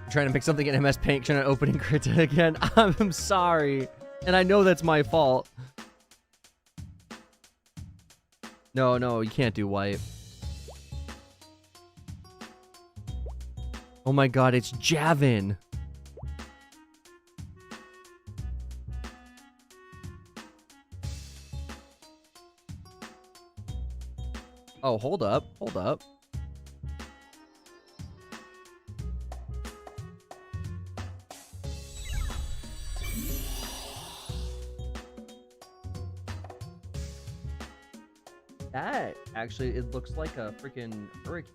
I'm trying to pick something in MS Paint, trying to open Krita again. I'm sorry. And I know that's my fault. No, you can't do white. Oh my god, it's Javin. Oh, hold up. That, actually, it looks like a freaking hurricane.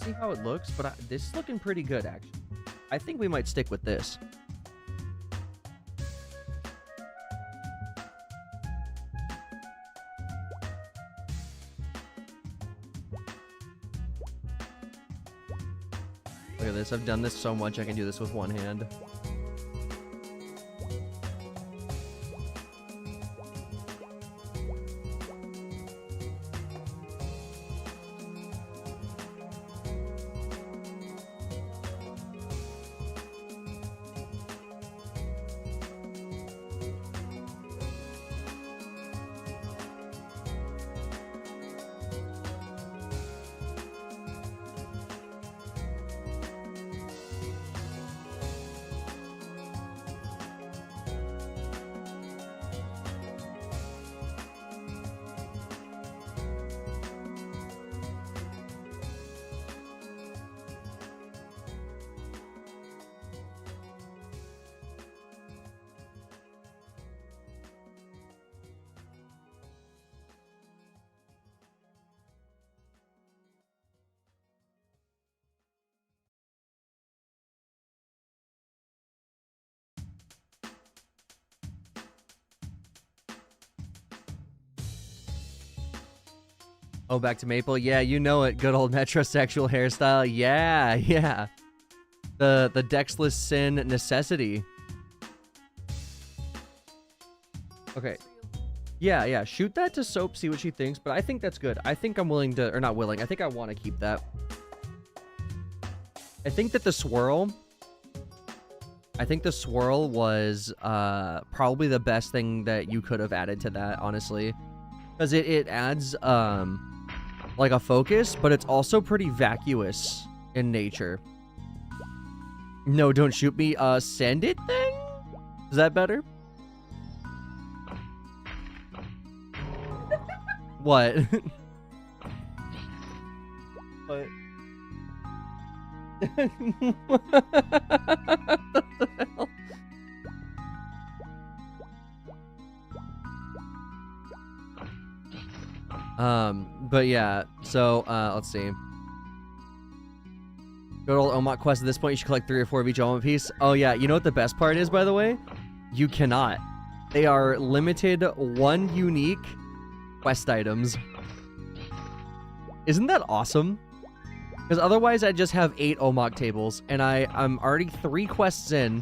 See how it looks, but this is looking pretty good, actually. I think we might stick with this. Look at this. I've done this so much, I can do this with one hand. Oh, back to Maple. Yeah, you know it. Good old metrosexual hairstyle. Yeah, yeah. The Dexless Sin necessity. Okay. Yeah, yeah. Shoot that to Soap, see what she thinks, but I think that's good. I think I'm willing to, or not willing, I think I want to keep that. I think that the swirl was probably the best thing that you could have added to that, honestly. Because it adds like a focus, but it's also pretty vacuous in nature. No, don't shoot me. Send it thing? Is that better? What? What? What the hell? But yeah, so, let's see. Good old Omok quest. At this point, you should collect 3 or 4 of each Omok piece. Oh yeah, you know what the best part is, by the way? You cannot. They are limited 1 unique quest items. Isn't that awesome? Because otherwise I'd just have 8 Omok tables, and I'm already 3 quests in,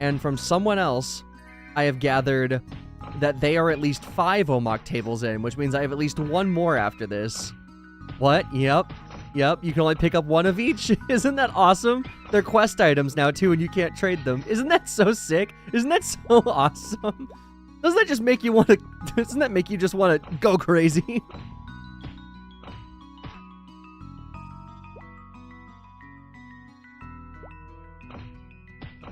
and from someone else, I have gathered that they are at least 5 Omok tables in, which means I have at least 1 more after this. What? Yep. Yep, you can only pick up 1 of each. Isn't that awesome? They're quest items now, too, and you can't trade them. Isn't that so sick? Isn't that so awesome? Doesn't that just make you want to... Doesn't that make you just want to go crazy?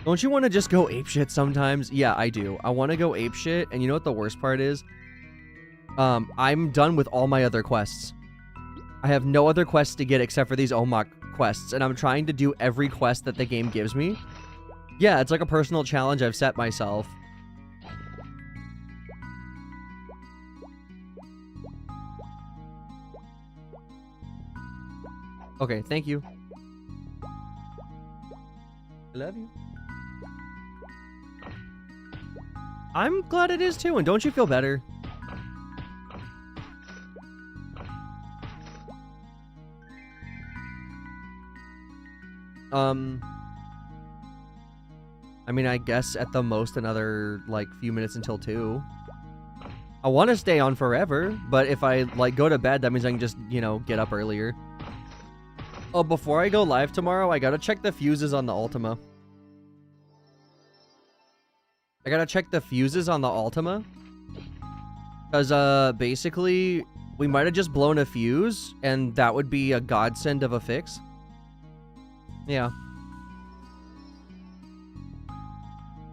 Don't you want to just go apeshit sometimes? Yeah, I do. I want to go apeshit, and you know what the worst part is? I'm done with all my other quests. I have no other quests to get except for these Omok quests, and I'm trying to do every quest that the game gives me. Yeah, it's like a personal challenge I've set myself. Okay, thank you. I love you. I'm glad it is too, and don't you feel better? I mean, I guess at the most another, like, few minutes until 2. I want to stay on forever, but if I, like, go to bed, that means I can just, you know, get up earlier. Oh, before I go live tomorrow, I gotta check the fuses on the Ultima. I gotta check the fuses on the Ultima. Because, basically, we might have just blown a fuse, and that would be a godsend of a fix. Yeah.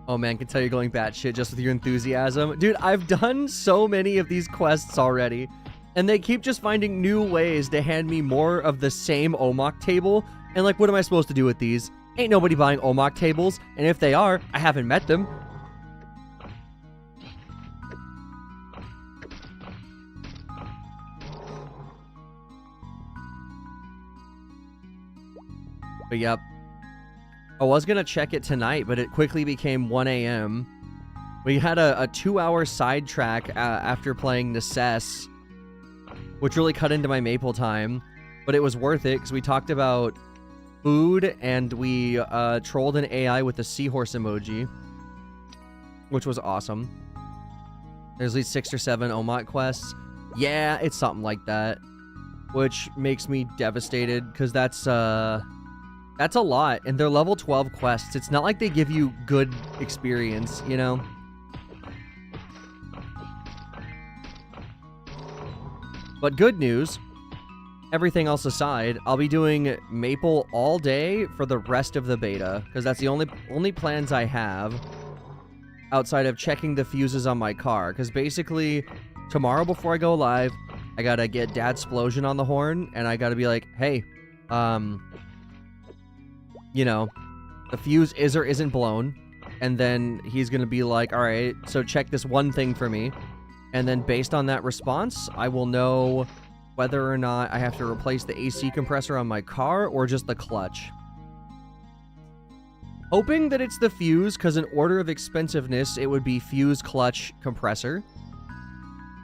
Oh man, can tell you're going batshit just with your enthusiasm. Dude, I've done so many of these quests already, and they keep just finding new ways to hand me more of the same Omok table. And like, what am I supposed to do with these? Ain't nobody buying Omok tables, and if they are, I haven't met them. But yep. I was gonna check it tonight, but it quickly became 1 a.m. We had a 2-hour sidetrack after playing Necess, which really cut into my Maple time. But it was worth it, because we talked about food, and we trolled an AI with a seahorse emoji, which was awesome. There's at least 6 or 7 Omok quests. Yeah, it's something like that, which makes me devastated, because that's a lot, and they're level 12 quests. It's not like they give you good experience, you know? But good news, everything else aside, I'll be doing Maple all day for the rest of the beta, because that's the only plans I have outside of checking the fuses on my car. Because basically, tomorrow before I go live, I gotta get Dad's Splosion on the horn, and I gotta be like, hey, you know, the fuse is or isn't blown, and then he's gonna be like, all right, so check this one thing for me, and then based on that response, I will know whether or not I have to replace the AC compressor on my car or just the clutch. Hoping that it's the fuse, because in order of expensiveness, it would be fuse, clutch, compressor.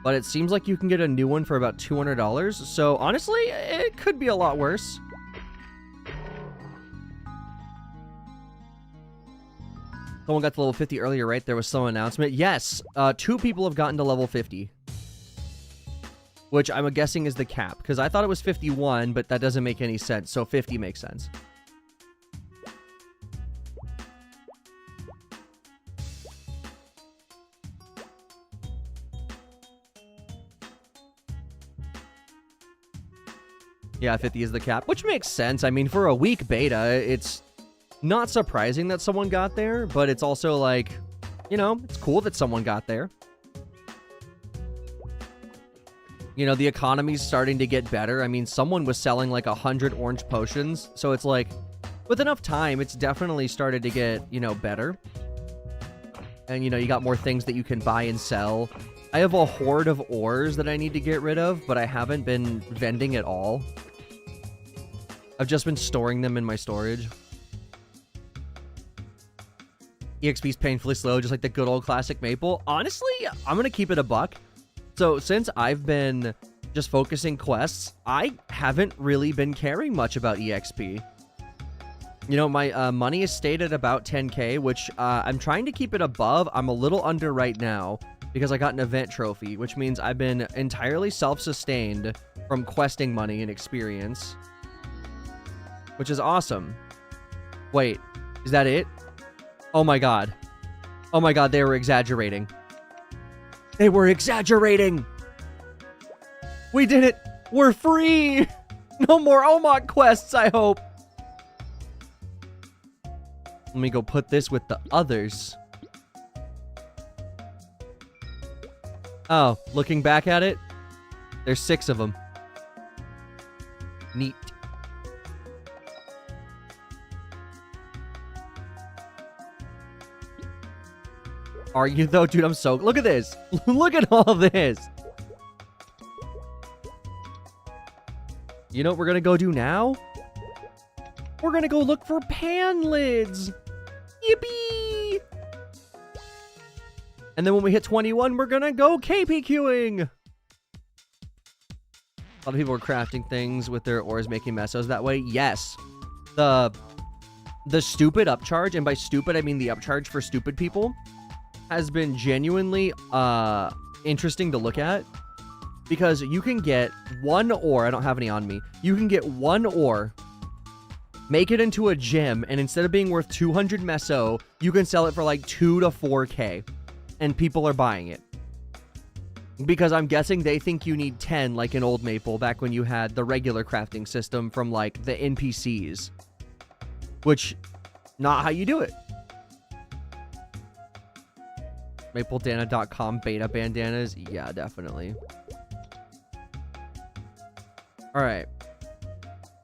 But it seems like you can get a new one for about $200. So honestly, it could be a lot worse. Someone got to level 50 earlier, right? There was some announcement. Yes, 2 people have gotten to level 50. Which I'm guessing is the cap. Because I thought it was 51, but that doesn't make any sense. So 50 makes sense. Yeah, 50 is the cap, which makes sense. I mean, for a week beta, it's not surprising that someone got there, but it's also like, you know, it's cool that someone got there. You know, the economy's starting to get better. I mean, someone was selling like 100 orange potions, so it's like, with enough time, it's definitely started to get, you know, better. And, you know, you got more things that you can buy and sell. I have a horde of ores that I need to get rid of, but I haven't been vending at all. I've just been storing them in my storage. EXP's painfully slow, just like the good old classic maple. Honestly, I'm going to keep it a buck. So since I've been just focusing quests, I haven't really been caring much about EXP. You know, my money is stayed at about 10k, which I'm trying to keep it above. I'm a little under right now because I got an event trophy, which means I've been entirely self-sustained from questing money and experience, which is awesome. Wait, is that it? Oh my god. Oh my god, they were exaggerating. They were exaggerating! We did it! We're free! No more OMOC quests, I hope! Let me go put this with the others. Oh, looking back at it, there's 6 of them. Neat. Are you though? Dude, I'm so... Look at this. Look at all this. You know what we're gonna go do now? We're gonna go look for pan lids. Yippee! And then when we hit 21, we're gonna go KPQing. A lot of people are crafting things with their ores, making mesos that way. Yes. The stupid upcharge, and by stupid, I mean the upcharge for stupid people, has been genuinely interesting to look at, because you can get 1 ore. I don't have any on me. You can get 1 ore, make it into a gem, and instead of being worth 200 meso, you can sell it for like 2 to 4k, and people are buying it. Because I'm guessing they think you need 10 like in Old Maple back when you had the regular crafting system from like the NPCs. Which, not how you do it. MapleDana.com beta bandanas. Yeah, definitely. Alright.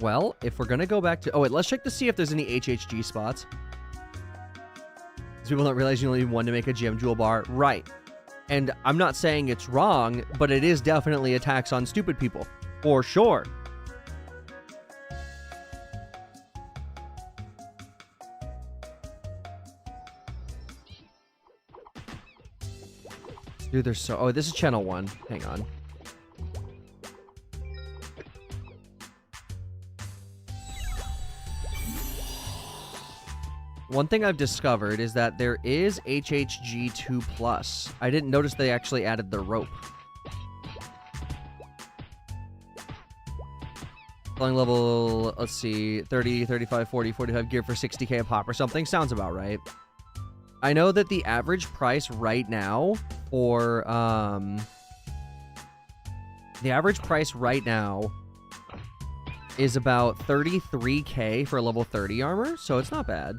Well, if we're gonna go back to... Oh, wait, let's check to see if there's any HHG spots. Because people don't realize you only need 1 to make a gem jewel bar. Right. And I'm not saying it's wrong, but it is definitely a tax on stupid people. For sure. Dude, there's so... Oh, this is channel 1. Hang on. One thing I've discovered is that there is HHG 2+. I didn't notice they actually added the rope. Selling level, let's see, 30, 35, 40, 45 gear for 60k a pop or something. Sounds about right. I know that the average price right now for, the average price right now is about 33k for level 30 armor, so it's not bad.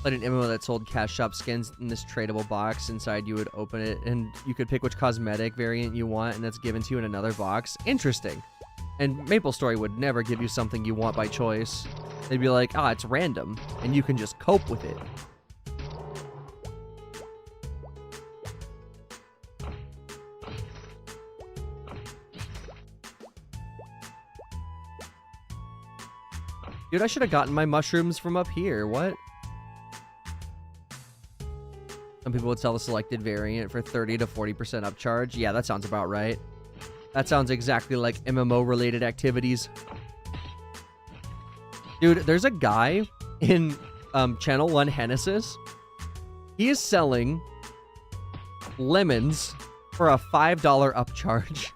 Like an MMO that sold cash shop skins in this tradable box. Inside you would open it and you could pick which cosmetic variant you want, and that's given to you in another box. Interesting. And MapleStory would never give you something you want by choice. They'd be like, ah, it's random, and you can just cope with it. Dude, I should have gotten my mushrooms from up here. What? Some people would sell the selected variant for 30 to 40% upcharge. Yeah, that sounds about right. That sounds exactly like MMO-related activities. Dude, there's a guy in Channel 1 Genesis. He is selling lemons for a $5 upcharge.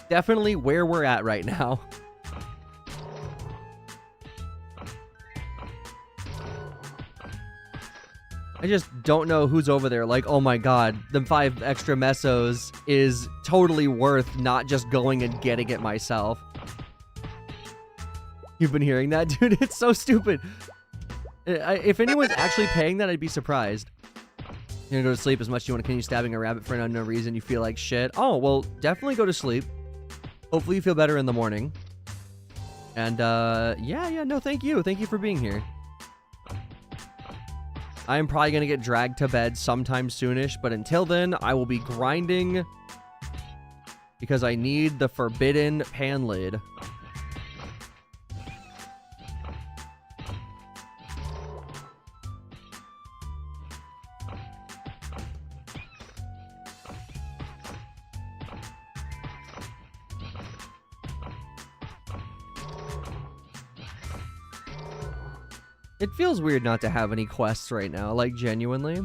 Definitely where we're at right now. I just don't know who's over there. Like, oh my god, the 5 extra mesos is totally worth not just going and getting it myself. You've been hearing that, dude? It's so stupid. If anyone's actually paying that, I'd be surprised. You're gonna go to sleep as much as you want to continue stabbing a rabbit for an unknown reason. You feel like shit. Oh, well, definitely go to sleep. Hopefully you feel better in the morning. And, yeah, no, thank you. Thank you for being here. I'm probably going to get dragged to bed sometime soonish, but until then, I will be grinding because I need the forbidden pan lid. It feels weird not to have any quests right now, like, genuinely.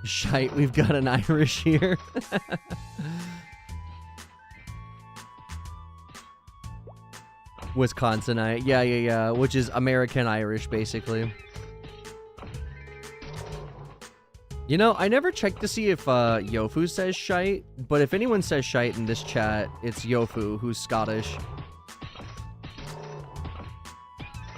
Shite, we've got an Irish here. Wisconsinite. Yeah, which is American Irish, basically. You know, I never checked to see if Yofu says shite, but if anyone says shite in this chat, it's Yofu, who's Scottish.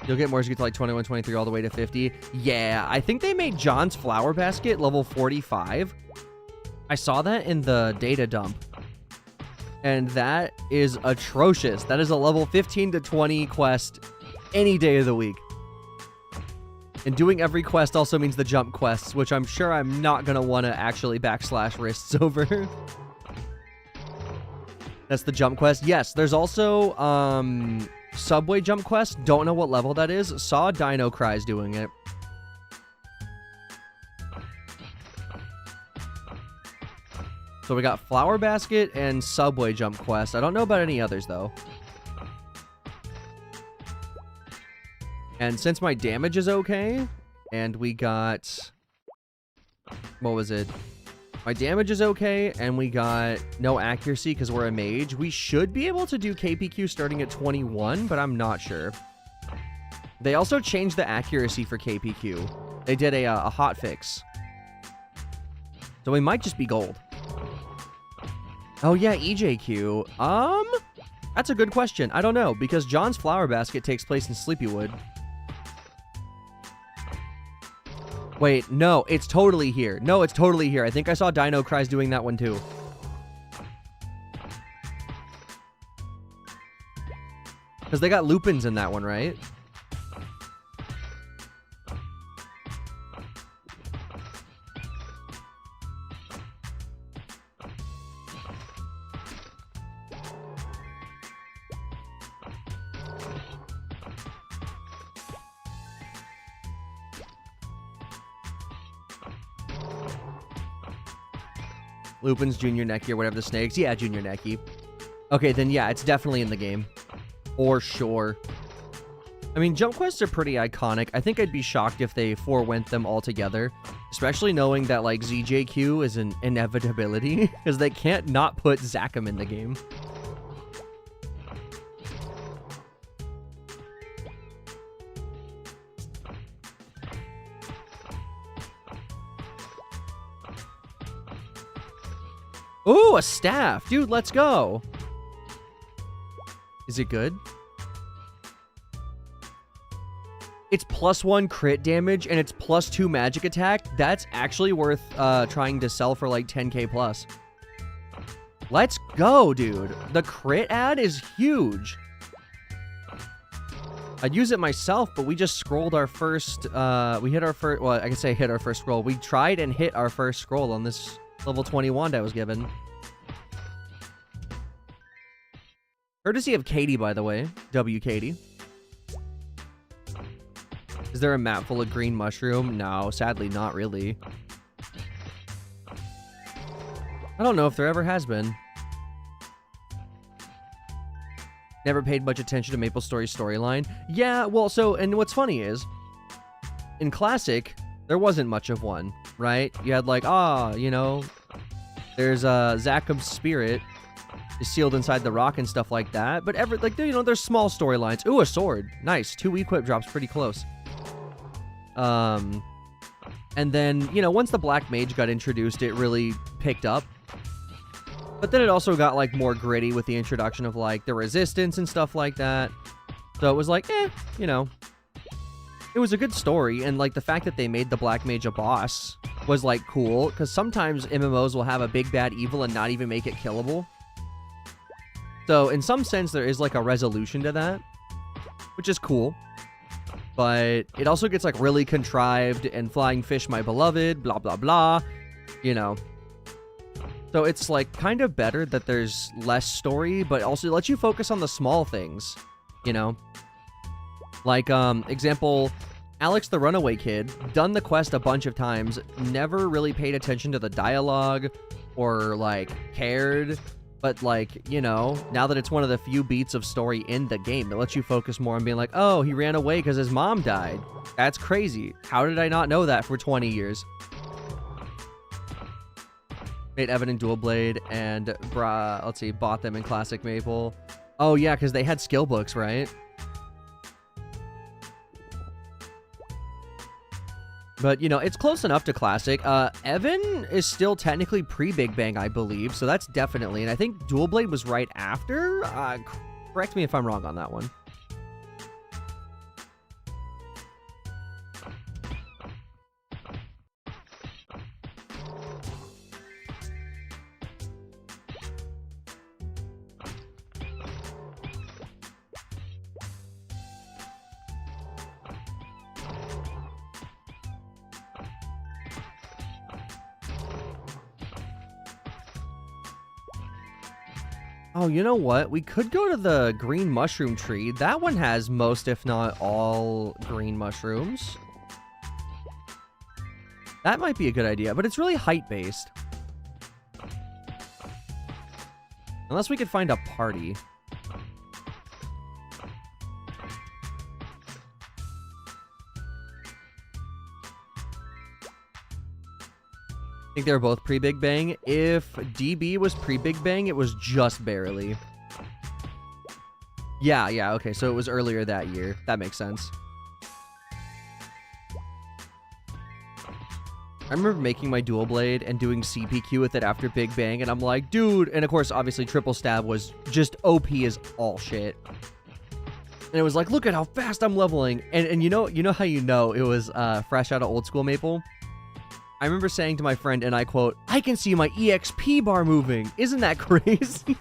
You'll get more as you get to like 21, 23, all the way to 50. Yeah, I think they made John's Flower Basket level 45. I saw that in the data dump. And that is atrocious. That is a level 15 to 20 quest any day of the week. And doing every quest also means the jump quests, which I'm sure I'm not going to want to actually backslash wrists over. That's the jump quest. Yes, there's also Subway jump quest. Don't know what level that is. Saw Dino Cries doing it. So we got Flower Basket and Subway jump quest. I don't know about any others, though. And since my damage is okay, and we got... What was it? My damage is okay, and we got no accuracy because we're a mage. We should be able to do KPQ starting at 21, but I'm not sure. They also changed the accuracy for KPQ. They did a hot fix. So we might just be gold. Oh yeah, EJQ. That's a good question. I don't know, because John's Flower Basket takes place in Sleepywood. Wait, no, it's totally here. No, it's totally here. I think I saw Dino Cries doing that one too. Because they got Lupins in that one, right? Lupin's Junior Necky or whatever the snakes. Yeah, Junior Necky. Okay, then yeah, it's definitely in the game. For sure. I mean, jump quests are pretty iconic. I think I'd be shocked if they forewent them all together. Especially knowing that, like, ZJQ is an inevitability. Because they can't not put Zakum in the game. Ooh, a staff. Dude, let's go. Is it good? It's +1 crit damage, and it's +2 magic attack. That's actually worth trying to sell for like 10k plus. Let's go, dude. The crit ad is huge. I'd use it myself, but we just scrolled our first... we hit our first... Well, I can say hit our first scroll. We tried and hit our first scroll on this... level 20 wand I was given. Courtesy of Katie, by the way. W. Katie. Is there a map full of green mushroom? No, sadly not really. I don't know if there ever has been. Never paid much attention to MapleStory's storyline. Yeah, well, so, and what's funny is, in Classic, there wasn't much of one, right? You had like, you know, there's Zacham's spirit is sealed inside the rock and stuff like that. But like, you know, there's small storylines. Ooh, a sword. Nice. 2 equip drops pretty close. And then, you know, once the Black Mage got introduced, it really picked up. But then it also got, like, more gritty with the introduction of, like, the Resistance and stuff like that. So it was like, you know. It was a good story, and, like, the fact that they made the Black Mage a boss was, like, cool. Because sometimes MMOs will have a big bad evil and not even make it killable. So, in some sense, there is, like, a resolution to that. Which is cool. But it also gets, like, really contrived, and Flying Fish, my beloved, blah, blah, blah. You know. So it's, like, kind of better that there's less story, but also lets you focus on the small things, you know? Like, example, Alex the Runaway Kid, done the quest a bunch of times, never really paid attention to the dialogue or, like, cared, but, like, you know, now that it's one of the few beats of story in the game, it lets you focus more on being like, oh, he ran away because his mom died. That's crazy. How did I not know that for 20 years? Made Evan and Dual Blade and, let's see, bought them in Classic Maple. Oh, yeah, because they had skill books, right? But, you know, it's close enough to Classic. Evan is still technically pre-Big Bang, I believe, so that's definitely, and I think Dual Blade was right after. Correct me if I'm wrong on that one. Oh, you know what? We could go to the green mushroom tree. That one has most, if not all, green mushrooms. That might be a good idea, but it's really height-based. Unless we could find a party. I think they were both pre-Big Bang. If DB was pre-Big Bang, it was just barely. Yeah, okay, so it was earlier that year. That makes sense. I remember making my Dual Blade and doing CPQ with it after Big Bang, and I'm like, dude, and of course, obviously, Triple Stab was just OP as all shit. And it was like, look at how fast I'm leveling. And you know how you know it was fresh out of old school Maple? I remember saying to my friend, and I quote, I can see my EXP bar moving. Isn't that crazy?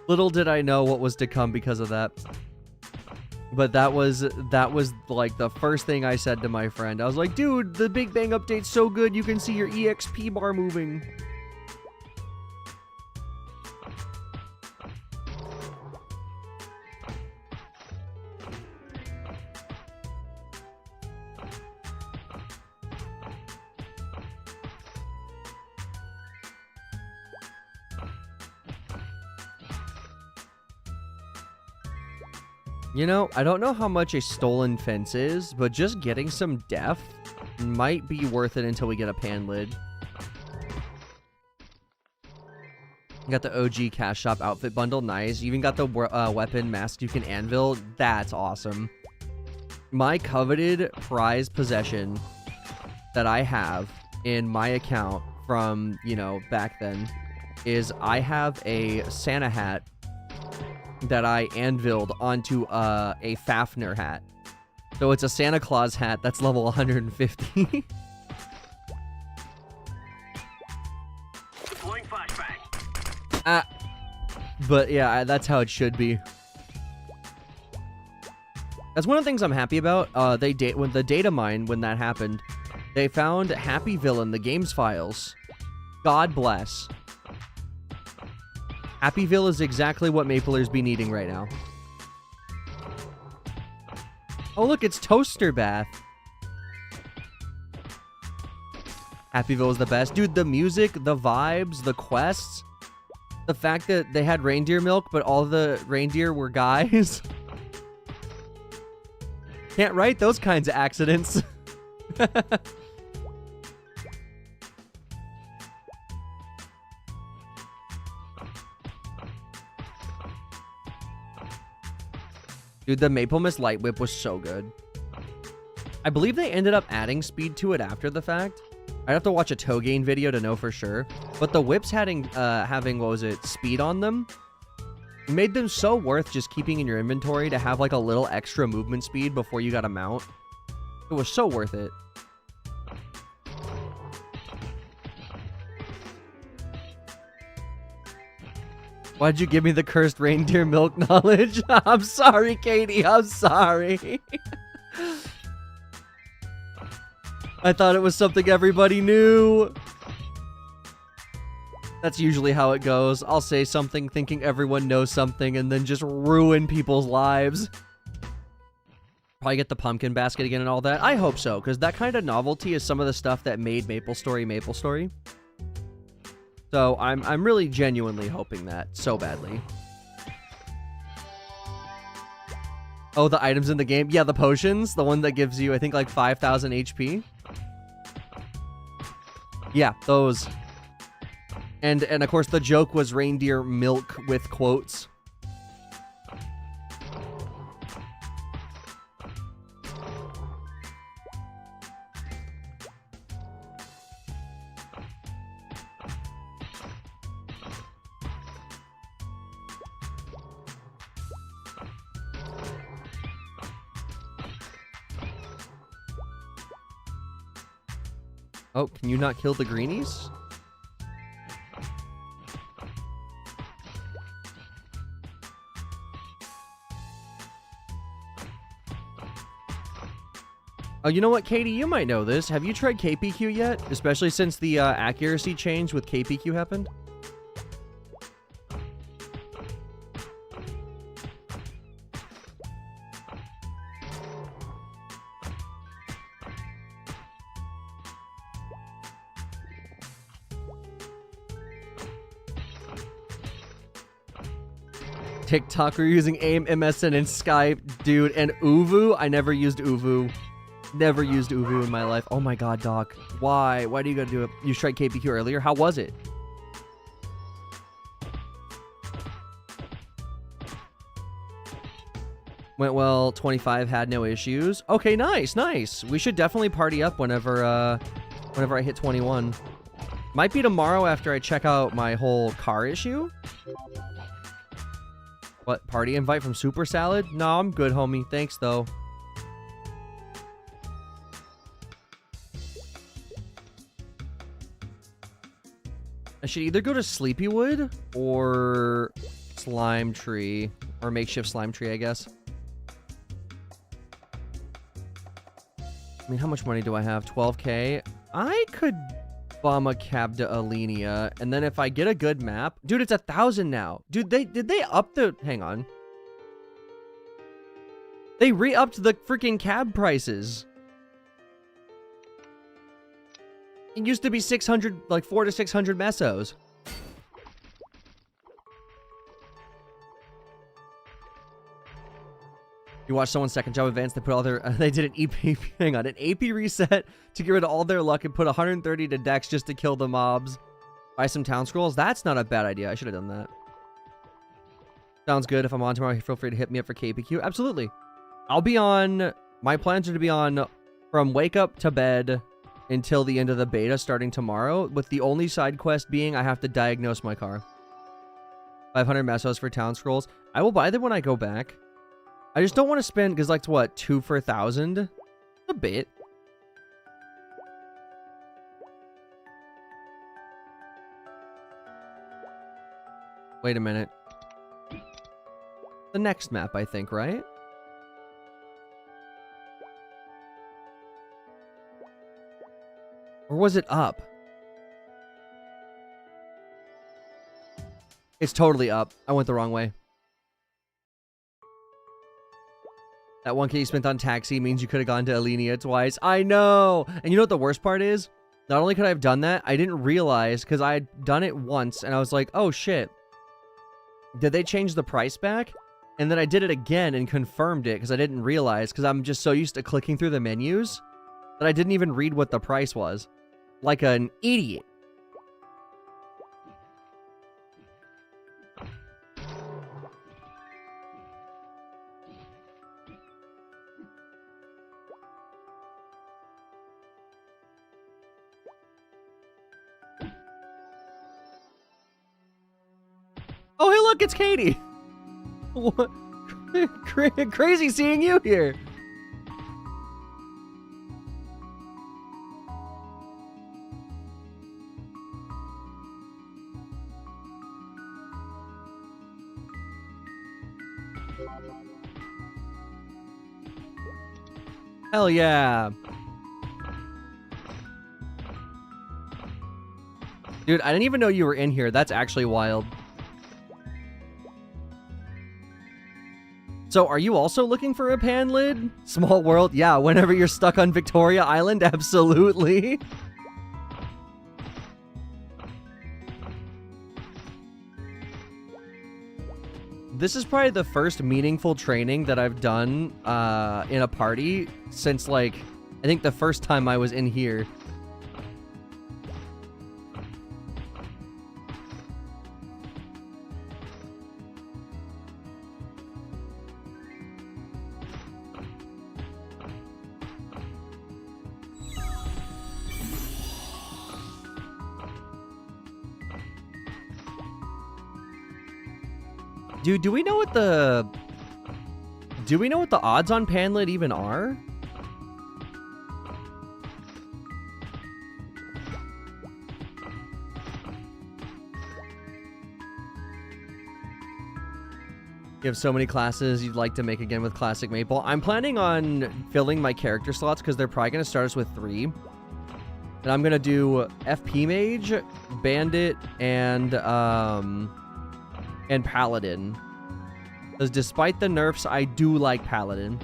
Little did I know what was to come because of that. But that was like the first thing I said to my friend. I was like, dude, the Big Bang update's so good you can see your EXP bar moving. You know, I don't know how much a stolen fence is, but just getting some def might be worth it until we get a pan lid. Got the OG Cash Shop outfit bundle. Nice. You even got the weapon mask you can anvil. That's awesome. My coveted prize possession that I have in my account from, you know, back then is I have a Santa hat that I anviled onto a Fafnir hat. So it's a Santa Claus hat that's level 150. But yeah, that's how it should be. That's one of the things I'm happy about. When the data mine, when that happened, they found Happy Villain, the game's files. God bless. Happyville is exactly what Maplers be needing right now. Oh, look, it's Toaster Bath. Happyville is the best. Dude, the music, the vibes, the quests, the fact that they had reindeer milk, but all the reindeer were guys. Can't write those kinds of accidents. Dude, the Maple Mist Light Whip was so good. I believe they ended up adding speed to it after the fact. I'd have to watch a Togain video to know for sure. But the whips having what was it, speed on them, made them so worth just keeping in your inventory to have like a little extra movement speed before you got a mount. It was so worth it. Why'd you give me the cursed reindeer milk knowledge? I'm sorry, Katie. I'm sorry. I thought it was something everybody knew. That's usually how it goes. I'll say something thinking everyone knows something and then just ruin people's lives. Probably get the pumpkin basket again and all that. I hope so, because that kind of novelty is some of the stuff that made MapleStory MapleStory. So I'm really genuinely hoping that so badly. Oh, the items in the game? Yeah, the potions. The one that gives you, I think, like 5,000 HP. Yeah, those. And of course, the joke was reindeer milk with quotes. Oh, can you not kill the greenies? Oh, you know what, Katie? You might know this. Have you tried KPQ yet? Especially since the accuracy change with KPQ happened? TikTok, we're using AIM, MSN, and Skype, dude. And Uvu, I never used Uvu. Never used Uvu in my life. Oh my god, Doc. Why? Why do you gotta do it? You tried KPQ earlier? How was it? Went well, 25 had no issues. Okay, nice, nice. We should definitely party up whenever I hit 21. Might be tomorrow after I check out my whole car issue. What, party invite from Super Salad? No, I'm good, homie. Thanks, though. I should either go to Sleepywood or Slime Tree. Or Makeshift Slime Tree, I guess. I mean, how much money do I have? 12K? I could bum a cab to Alenia, and then if I get a good map... Dude, it's 1,000 now. Dude, did they up the... Hang on. They re-upped the freaking cab prices. It used to be 600, like 400 to 600 mesos. You watch someone's second job advance, they put all their, they did an EP, hang on, an AP reset to get rid of all their luck and put 130 to Dex just to kill the mobs. Buy some town scrolls? That's not a bad idea. I should have done that. Sounds good. If I'm on tomorrow, feel free to hit me up for KPQ. Absolutely. I'll be on, my plans are to be on from wake up to bed until the end of the beta starting tomorrow, with the only side quest being I have to diagnose my car. 500 mesos for town scrolls. I will buy them when I go back. I just don't want to spend, because like, what, 2 for 1,000? A bit. Wait a minute. The next map, I think, right? Or was it up? It's totally up. I went the wrong way. That 1K you spent on taxi means you could have gone to Alenia twice. I know! And you know what the worst part is? Not only could I have done that, I didn't realize, because I had done it once, and I was like, oh shit. Did they change the price back? And then I did it again and confirmed it, because I didn't realize, because I'm just so used to clicking through the menus, that I didn't even read what the price was. Like an idiot. Oh, hey, look, it's Katie. What? Crazy seeing you here. Hell yeah. Dude, I didn't even know you were in here. That's actually wild. So, are you also looking for a pan lid? Small world? Yeah, whenever you're stuck on Victoria Island, absolutely. This is probably the first meaningful training that I've done in a party since, like, I think the first time I was in here. Dude, do we know what the odds on Panlit even are? You have so many classes you'd like to make again with Classic Maple. I'm planning on filling my character slots because they're probably going to start us with 3. And I'm going to do FP Mage, Bandit, and Paladin. Because despite the nerfs, I do like Paladin.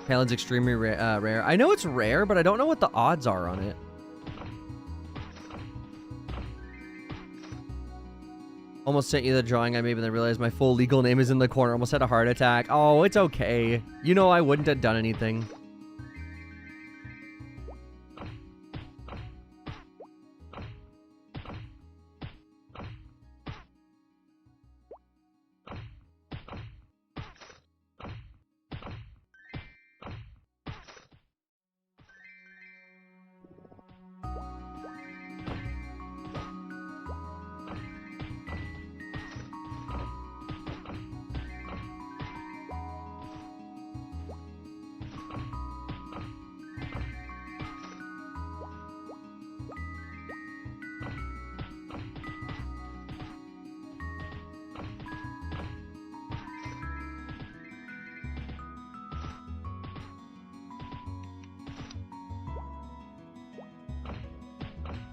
Paladin's extremely rare. I know it's rare, but I don't know what the odds are on it. Almost sent you the drawing I made, but then realized my full legal name is in the corner. Almost had a heart attack. Oh, it's okay. You know I wouldn't have done anything.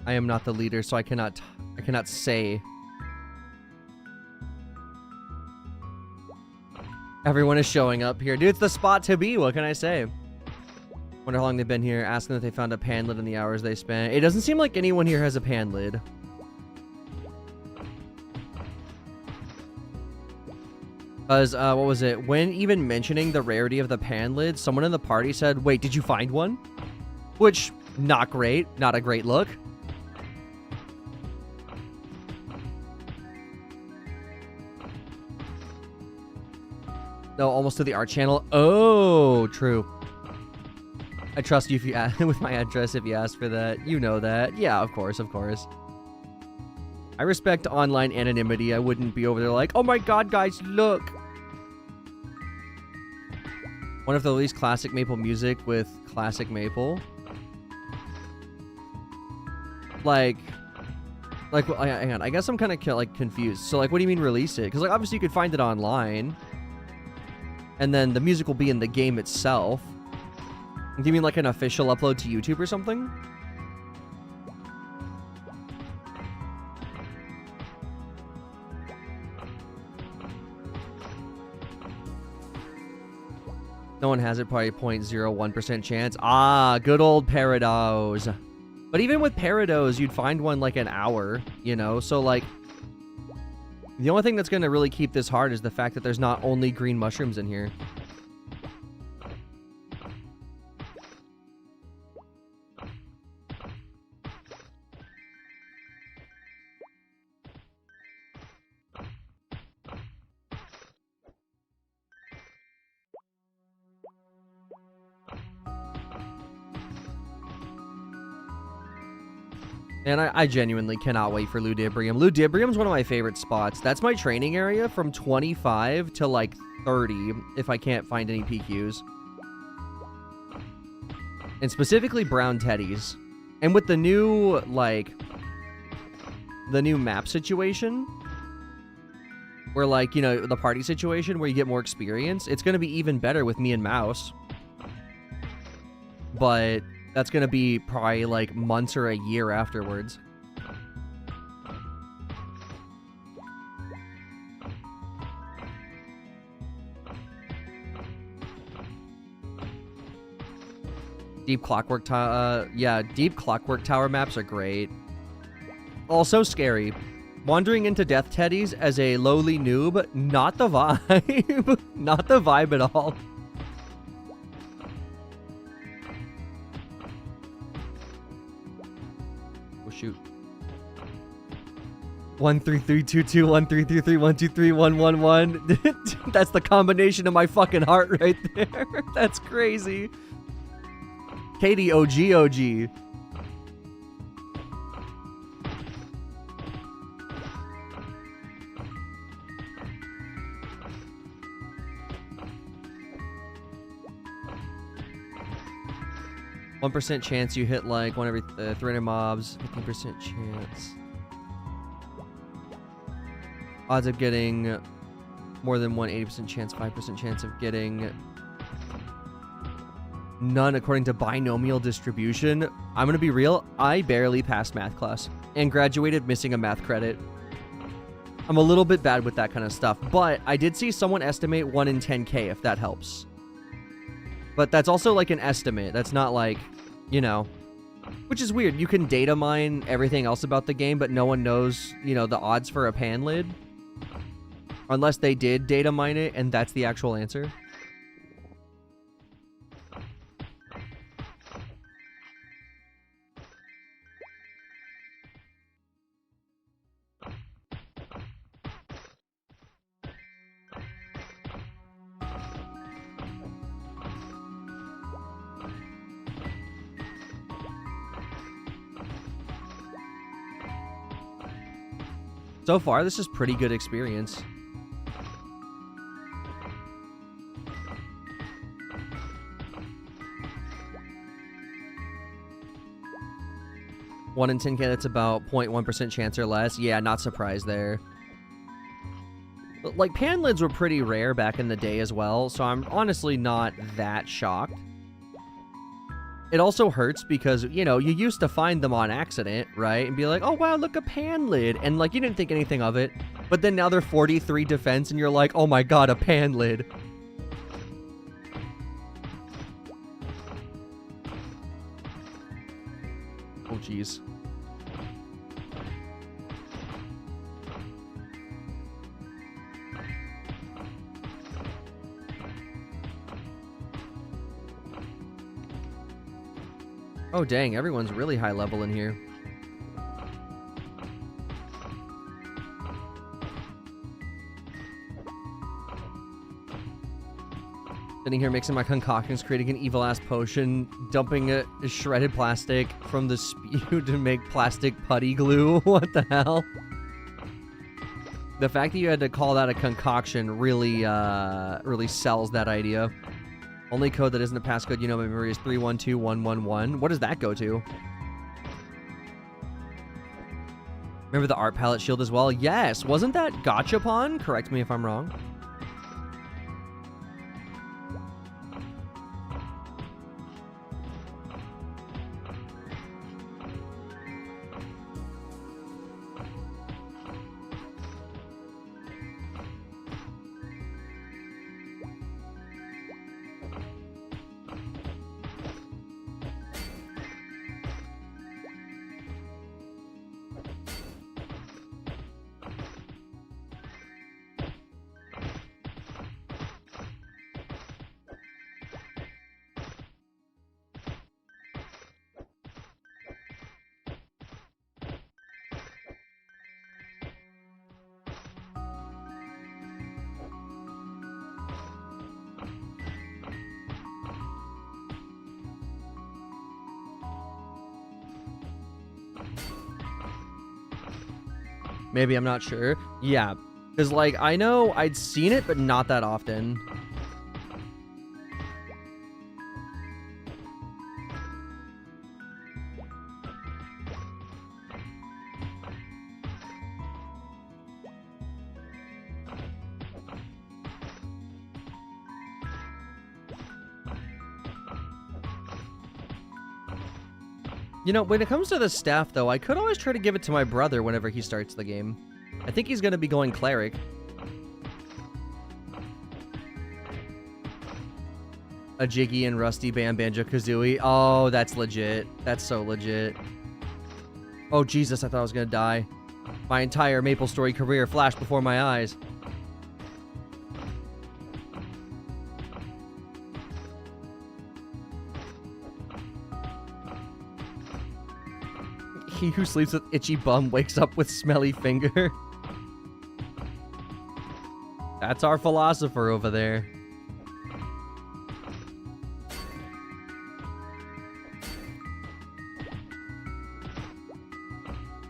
I am not the leader, so I cannot say. Everyone is showing up here. Dude, it's the spot to be. What can I say? Wonder how long they've been here. Asking if they found a pan lid in the hours they spent. It doesn't seem like anyone here has a pan lid. Because, what was it? When even mentioning the rarity of the pan lid, someone in the party said, wait, did you find one? Which, not great. Not a great look. No, almost to the art channel. Oh, true. I trust you if you ask with my address if you ask for that. You know that. Yeah, of course, of course. I respect online anonymity. I wouldn't be over there like, oh my god, guys, look. One of the least classic Maple music with Classic Maple. Like, well, hang on. I guess I'm kind of like confused. So, like, what do you mean release it? Because, like, obviously you could find it online. And then the music will be in the game itself. Do you mean like an official upload to YouTube or something? No one has it, probably 0.01% chance. Ah, good old Parados. But even with Parados, you'd find one like an hour, you know? So, like, the only thing that's going to really keep this hard is the fact that there's not only green mushrooms in here. And I genuinely cannot wait for Ludibrium. Ludibrium's one of my favorite spots. That's my training area from 25 to like 30 if I can't find any PQs. And specifically brown teddies. And with the new, like, the new map situation, where, like, you know, the party situation where you get more experience, it's going to be even better with me and Mouse. But that's going to be probably, like, months or a year afterwards. Deep Clockwork Tower, yeah, Deep Clockwork Tower maps are great. Also scary. Wandering into Death Teddies as a lowly noob, not the vibe. Not the vibe at all. Oh, shoot. 13322 1333 123 111. That's the combination of my fucking heart right there. That's crazy. Katie OG. 1% chance you hit like one every 300 mobs. 15% chance. Odds of getting more than one. 80% chance. 5% chance of getting none according to binomial distribution. I'm gonna be real. I barely passed math class and graduated missing a math credit. I'm a little bit bad with that kind of stuff, but I did see someone estimate 1 in 10K if that helps. But that's also like an estimate. That's not like, you know, which is weird. You can data mine everything else about the game, but no one knows, you know, the odds for a pan lid. Unless they did data mine it and that's the actual answer. So far, this is pretty good experience. One in 10K, that's about 0.1% chance or less. Yeah, not surprised there. But, like, pan lids were pretty rare back in the day as well, so I'm honestly not that shocked. It also hurts because, you know, you used to find them on accident, right? And be like, oh, wow, look, a pan lid. And, like, you didn't think anything of it. But then now they're 43 defense, and you're like, oh, my God, a pan lid. Oh, jeez. Oh, dang, everyone's really high level in here. Sitting here mixing my concoctions, creating an evil-ass potion, dumping a shredded plastic from the spew to make plastic putty glue. What the hell? The fact that you had to call that a concoction really, really sells that idea. Only code that isn't a passcode you know by memory is 312111. What does that go to? Remember the art palette shield as well? Yes! Wasn't that Gachapon? Correct me if I'm wrong. Maybe, I'm not sure. Yeah, because, like, I know I'd seen it, but not that often. You know, when it comes to the staff, though, I could always try to give it to my brother whenever he starts the game. I think he's going to be going cleric. A Jiggy and Rusty Band Banjo-Kazooie. Oh, that's legit. That's so legit. Oh, Jesus, I thought I was going to die. My entire MapleStory career flashed before my eyes. He who sleeps with itchy bum wakes up with smelly finger. That's our philosopher over there.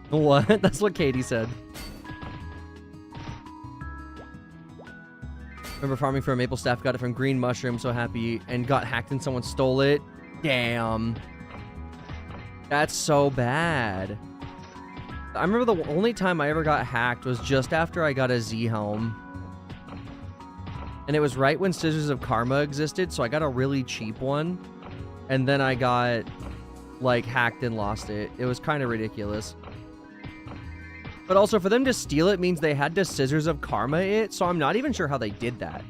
What? That's what Katie said. Remember farming for a maple staff, got it from Green Mushroom, so happy, and got hacked and someone stole it. Damn. That's so bad. I remember the only time I ever got hacked was just after I got a Z helm. And it was right when Scissors of Karma existed, so I got a really cheap one. And then I got, like, hacked and lost it. It was kind of ridiculous. But also, for them to steal it means they had to Scissors of Karma it, so I'm not even sure how they did that.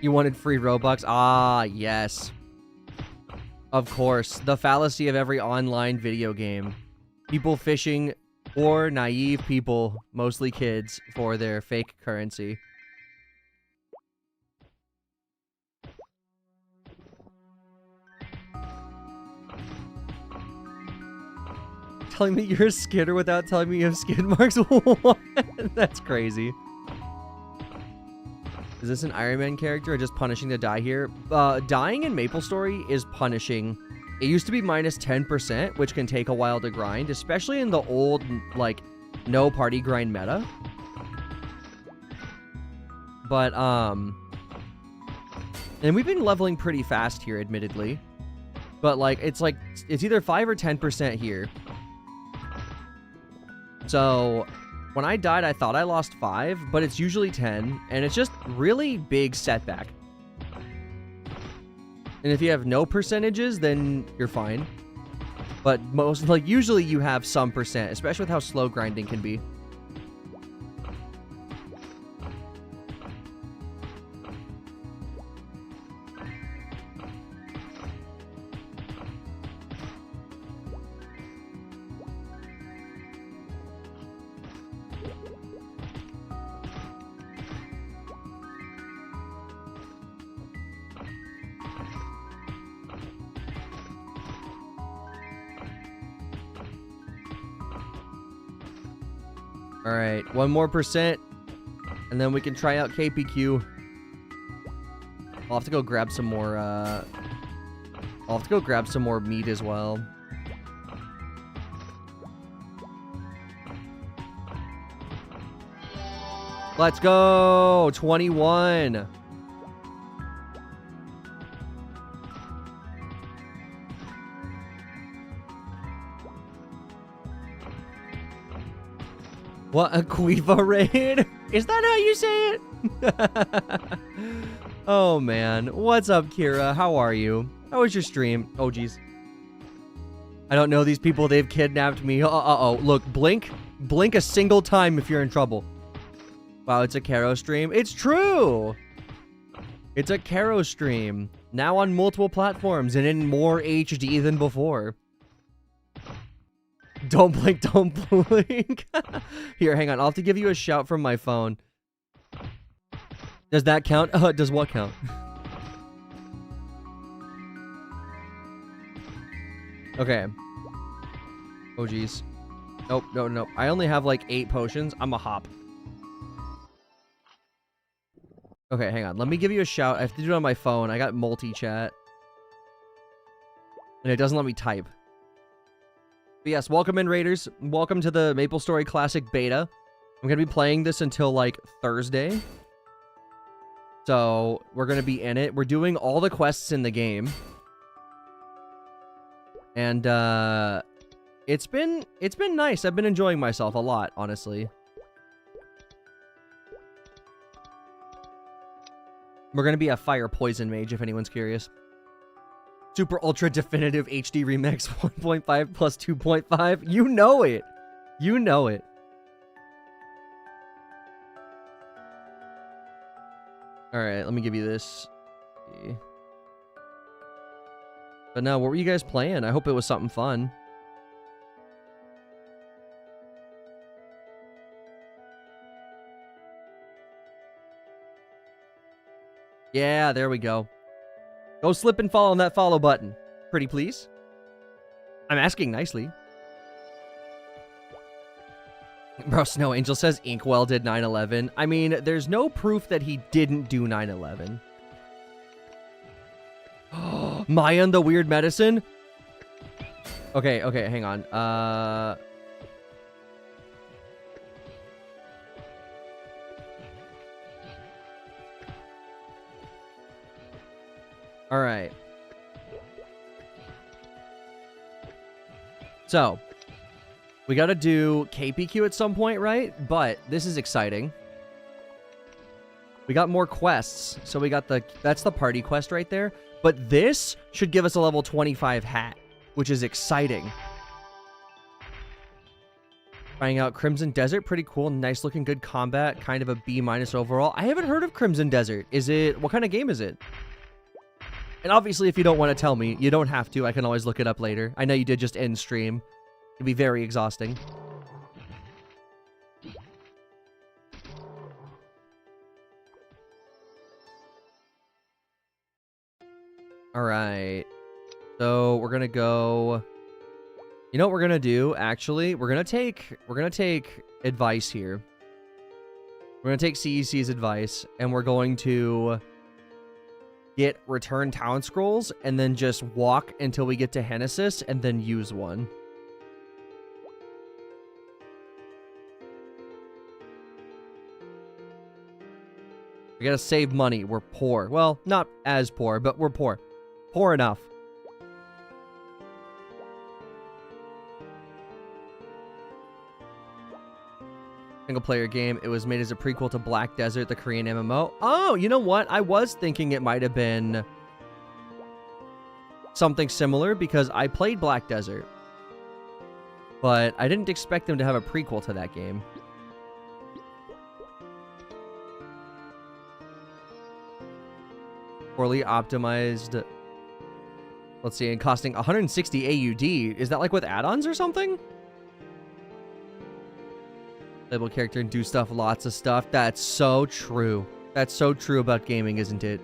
You wanted free Robux? Ah, yes. Of course. The fallacy of every online video game. People fishing for naive people, mostly kids, for their fake currency. Telling me you're a skidder without telling me you have skid marks? What? That's crazy. Is this an Iron Man character or just punishing to die here? Dying in MapleStory is punishing. It used to be minus 10%, which can take a while to grind, especially in the old, like, no party grind meta. But, and we've been leveling pretty fast here, admittedly. But, like, it's either 5 or 10% here. So, when I died, I thought I lost 5, but it's usually 10, and it's just really big setback. And if you have no percentages, then you're fine. But usually you have some percent, especially with how slow grinding can be. Alright, 1 more percent, and then we can try out KPQ. I'll have to go grab some more, I'll have to go grab some more meat as well. Let's go! 21! What, a Quiva raid? Is that how you say it? Oh, man. What's up, Kira? How are you? How was your stream? Oh, jeez. I don't know these people. They've kidnapped me. Uh-oh. Look, blink. Blink a single time if you're in trouble. Wow, it's a Kero stream. It's true! It's a Kero stream. Now on multiple platforms and in more HD than before. Don't blink, don't blink. Here, hang on. I'll have to give you a shout from my phone. Does that count? Does what count? Okay. Oh, geez. Nope, no. I only have like 8 potions. I'm a hop. Okay, hang on. Let me give you a shout. I have to do it on my phone. I got multi-chat. And it doesn't let me type. But yes, welcome in, Raiders. Welcome to the MapleStory Classic Beta. I'm going to be playing this until, like, Thursday. So, we're going to be in it. We're doing all the quests in the game. And, it's been nice. I've been enjoying myself a lot, honestly. We're going to be a fire poison mage, if anyone's curious. Super Ultra Definitive HD Remix 1.5 plus 2.5. You know it. You know it. Alright, let me give you this. But no, what were you guys playing? I hope it was something fun. Yeah, there we go. Go slip and fall on that follow button. Pretty please. I'm asking nicely. Bro, Snow Angel says Inkwell did 9/11. I mean, there's no proof that he didn't do 9/11. Maya and the Weird Medicine? Okay, hang on. Alright. So, we gotta do KPQ at some point, right? But this is exciting. We got more quests. So we got that's the party quest right there. But this should give us a level 25 hat, which is exciting. Trying out Crimson Desert, pretty cool. Nice looking, good combat. Kind of a B- overall. I haven't heard of Crimson Desert. What kind of game is it? And obviously, if you don't want to tell me, you don't have to. I can always look it up later. I know you did just end stream. It'd be very exhausting. Alright. So, we're gonna go... You know what we're gonna do, actually? We're gonna take advice here. We're gonna take CEC's advice, and we're going to... get return town scrolls, and then just walk until we get to Hennesis, and then use one. We gotta save money. We're poor. Well, not as poor, but we're poor. Poor enough. Single-player game. It was made as a prequel to Black Desert, the Korean MMO. Oh, you know what? I was thinking it might have been something similar because I played Black Desert. But I didn't expect them to have a prequel to that game. Poorly optimized. Let's see, and costing 160 AUD. Is that like with add-ons or something? Playable character and do stuff, lots of stuff. That's so true. That's so true about gaming, isn't it?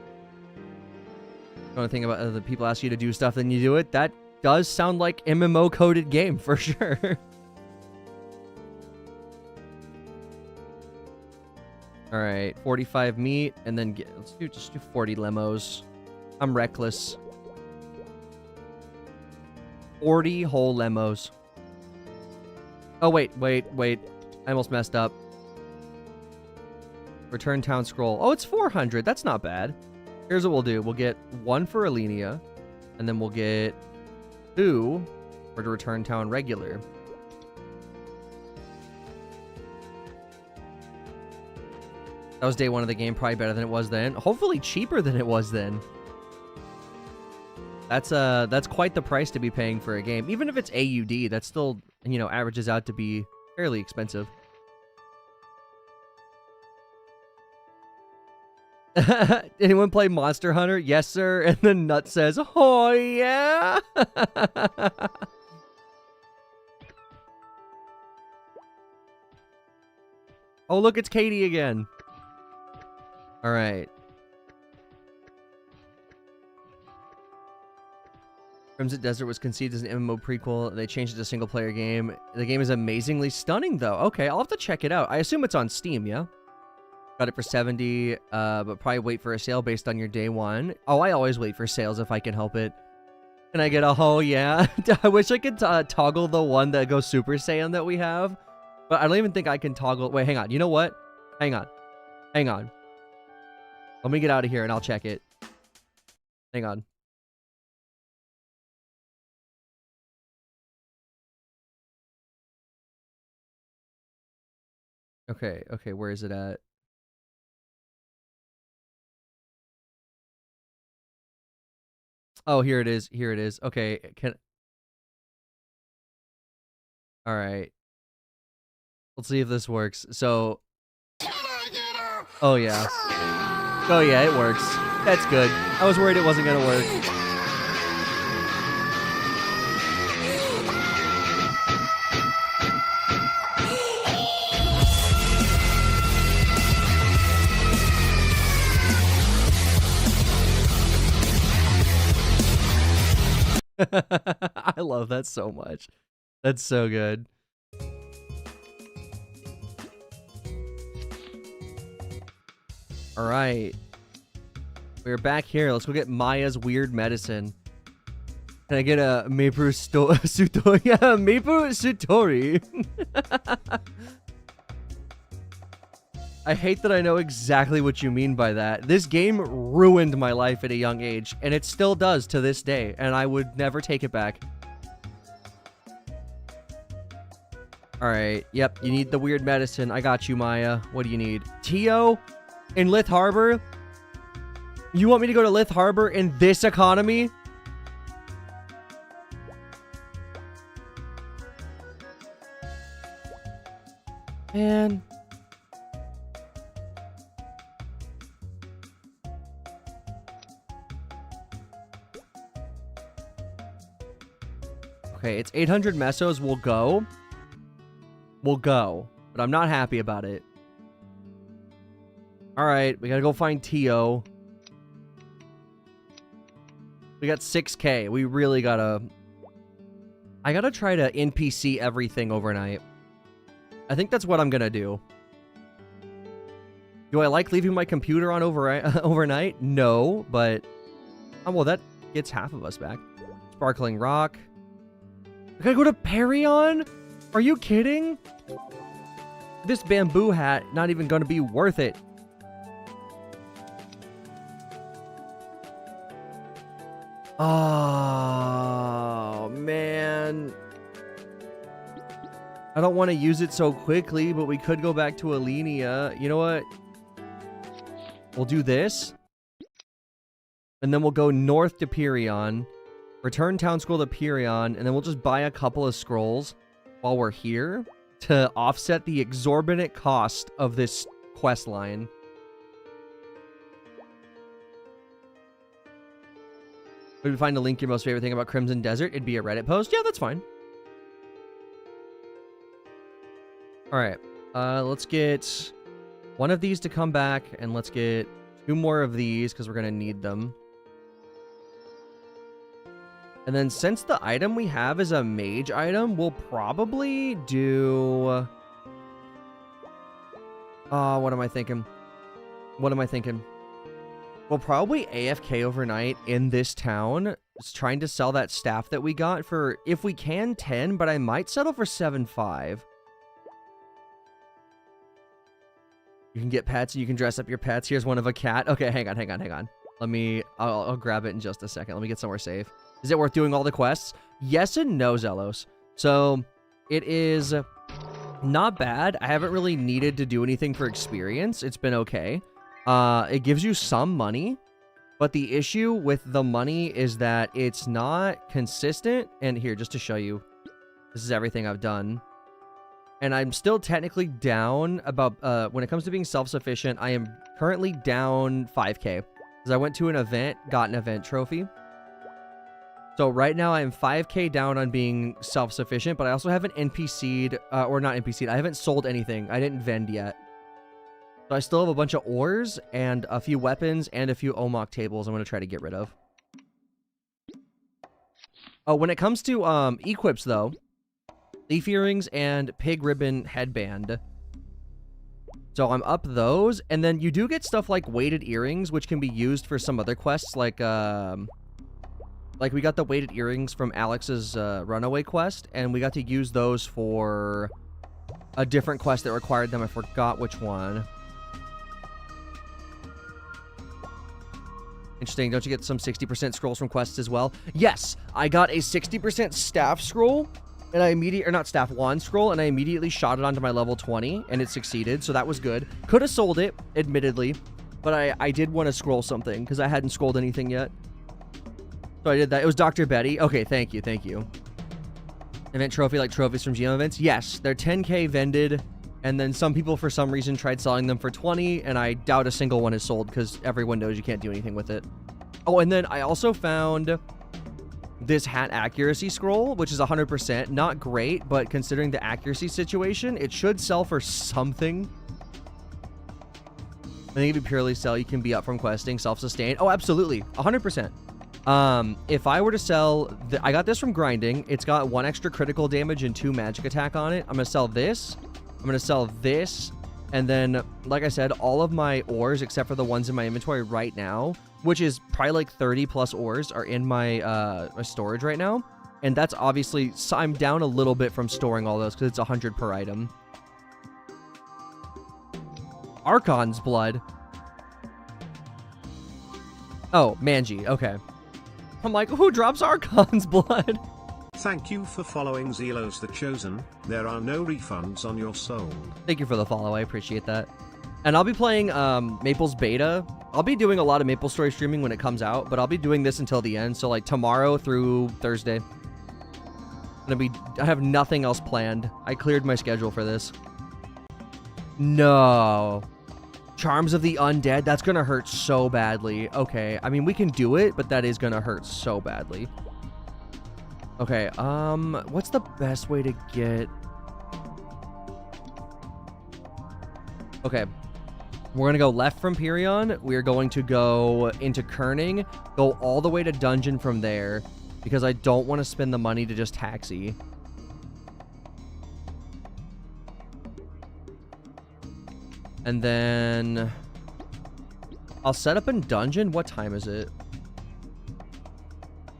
The only thing about other people ask you to do stuff, then you do it. That does sound like MMO-coded game, for sure. Alright, 45 meat, and then let's just do 40 lemos. I'm reckless. 40 whole lemos. Oh, wait. I almost messed up. Return town scroll. Oh, it's 400. That's not bad. Here's what we'll do. We'll get 1 for Alenia, and then we'll get 2 for the return town regular. That was day 1 of the game. Probably better than it was then. Hopefully cheaper than it was then. That's quite the price to be paying for a game. Even if it's AUD, that still, averages out to be fairly expensive. Anyone play Monster Hunter? Yes, sir. And then Nut says, oh, yeah. Oh, look, it's Katie again. All right. Crimson Desert was conceived as an MMO prequel. They changed it to a single-player game. The game is amazingly stunning, though. Okay, I'll have to check it out. I assume it's on Steam, yeah? Got it for 70, but probably wait for a sale based on your day 1. Oh, I always wait for sales if I can help it. Can I get a oh yeah? I wish I could toggle the one that goes Super Saiyan that we have. But I don't even think I can toggle. Wait, hang on. You know what? Hang on. Hang on. Let me get out of here and I'll check it. Hang on. Okay, okay, where is it at? Oh, here it is. Here it is. Okay, all right. Let's see if this works. So, oh yeah. Oh yeah, it works. That's good. I was worried it wasn't gonna work. I love that so much. That's so good. All right. We're back here. Let's go get Maya's weird medicine. Can I get a Maple Sutori? Yeah, Maple Sutori. I hate that I know exactly what you mean by that. This game ruined my life at a young age, and it still does to this day, and I would never take it back. Alright, yep, you need the weird medicine. I got you, Maya. What do you need? Tio? In Lith Harbor? You want me to go to Lith Harbor in this economy? Man. Okay, it's 800 mesos. We'll go. We'll go. But I'm not happy about it. Alright, we gotta go find Tio. We got 6K. We really gotta... I gotta try to NPC everything overnight. I think that's what I'm gonna do. Do I like leaving my computer on overnight? No, but... Oh, well, that gets half of us back. Sparkling Rock. I gotta go to Perion? Are you kidding? This bamboo hat, not even gonna be worth it. Oh, man. I don't want to use it so quickly, but we could go back to Alenia. You know what? We'll do this. And then we'll go north to Perion. Return Town Scroll to Perion. And then we'll just buy a couple of scrolls while we're here to offset the exorbitant cost of this quest line. Would we find a link your most favorite thing about Crimson Desert? It'd be a Reddit post. Yeah, that's fine. Alright. Let's get one of these to come back, and let's get 2 more of these, because we're going to need them. And then since the item we have is a mage item, we'll probably do... what am I thinking? What am I thinking? We'll probably AFK overnight in this town, trying to sell that staff that we got for, if we can, 10, but I might settle for 7.5. You can get pets, you can dress up your pets. Here's one of a cat. Okay, hang on. I'll grab it in just a second. Let me get somewhere safe. Is it worth doing all the quests? Yes and no, Zelos. So, it is not bad. I haven't really needed to do anything for experience. It's been okay. It gives you some money, but the issue with the money is that it's not consistent. And here, just to show you, this is everything I've done. And I'm still technically down about, when it comes to being self-sufficient, I am currently down 5K. Because I went to an event, got an event trophy. So right now I'm 5K down on being self-sufficient, but I also haven't NPC'd, or not NPC'd, I haven't sold anything. I didn't vend yet. So I still have a bunch of ores and a few weapons and a few Omok tables I'm going to try to get rid of. Oh, when it comes to equips, though, leaf earrings and pig ribbon headband. So I'm up those, and then you do get stuff like weighted earrings, which can be used for some other quests, like Like, we got the weighted earrings from Alex's runaway quest, and we got to use those for a different quest that required them. I forgot which one. Interesting. Don't you get some 60% scrolls from quests as well? Yes, I got a 60% staff scroll, and I immediately, or not staff, wand scroll, and I immediately shot it onto my level 20, and it succeeded, so that was good. Could have sold it, admittedly, but I did want to scroll something, because I hadn't scrolled anything yet. So I did that. It was Dr. Betty. Okay, thank you, thank you. Event trophy, like trophies from GM events? Yes, they're 10k vended, and then some people, for some reason, tried selling them for 20, and I doubt a single one is sold, because everyone knows you can't do anything with it. Oh, and then I also found this hat accuracy scroll, which is 100%. Not great, but considering the accuracy situation, it should sell for something. I think if you purely sell, you can be up from questing, self-sustained. Oh, absolutely, 100%. If I were to sell, I got this from grinding. It's got 1 extra critical damage and 2 magic attack on it. I'm gonna sell this. I'm gonna sell this, and then, like I said, all of my ores, except for the ones in my inventory right now, which is probably like 30 plus ores, are in my my storage right now. And that's obviously, so I'm down a little bit from storing all those, because it's 100 per item. Archon's blood. Oh, Manji, okay. I'm like, who drops Archon's blood?
Thank you for following Zelos the Chosen. There are no refunds on your soul.
Thank you for the follow. I appreciate that. And I'll be playing Maple's beta. I'll be doing a lot of Maple Story streaming when it comes out, but I'll be doing this until the end. So like tomorrow through Thursday. I have nothing else planned. I cleared my schedule for this. No. Charms of the Undead. That's gonna hurt so badly. Okay. I mean, we can do it, but that is gonna hurt so badly. Okay, what's the best way to get... Okay, we're gonna go left from Pirion. We're going to go into Kerning, go all the way to Dungeon from there, because I don't want to spend the money to just taxi. And then... I'll set up in Dungeon. What time is it?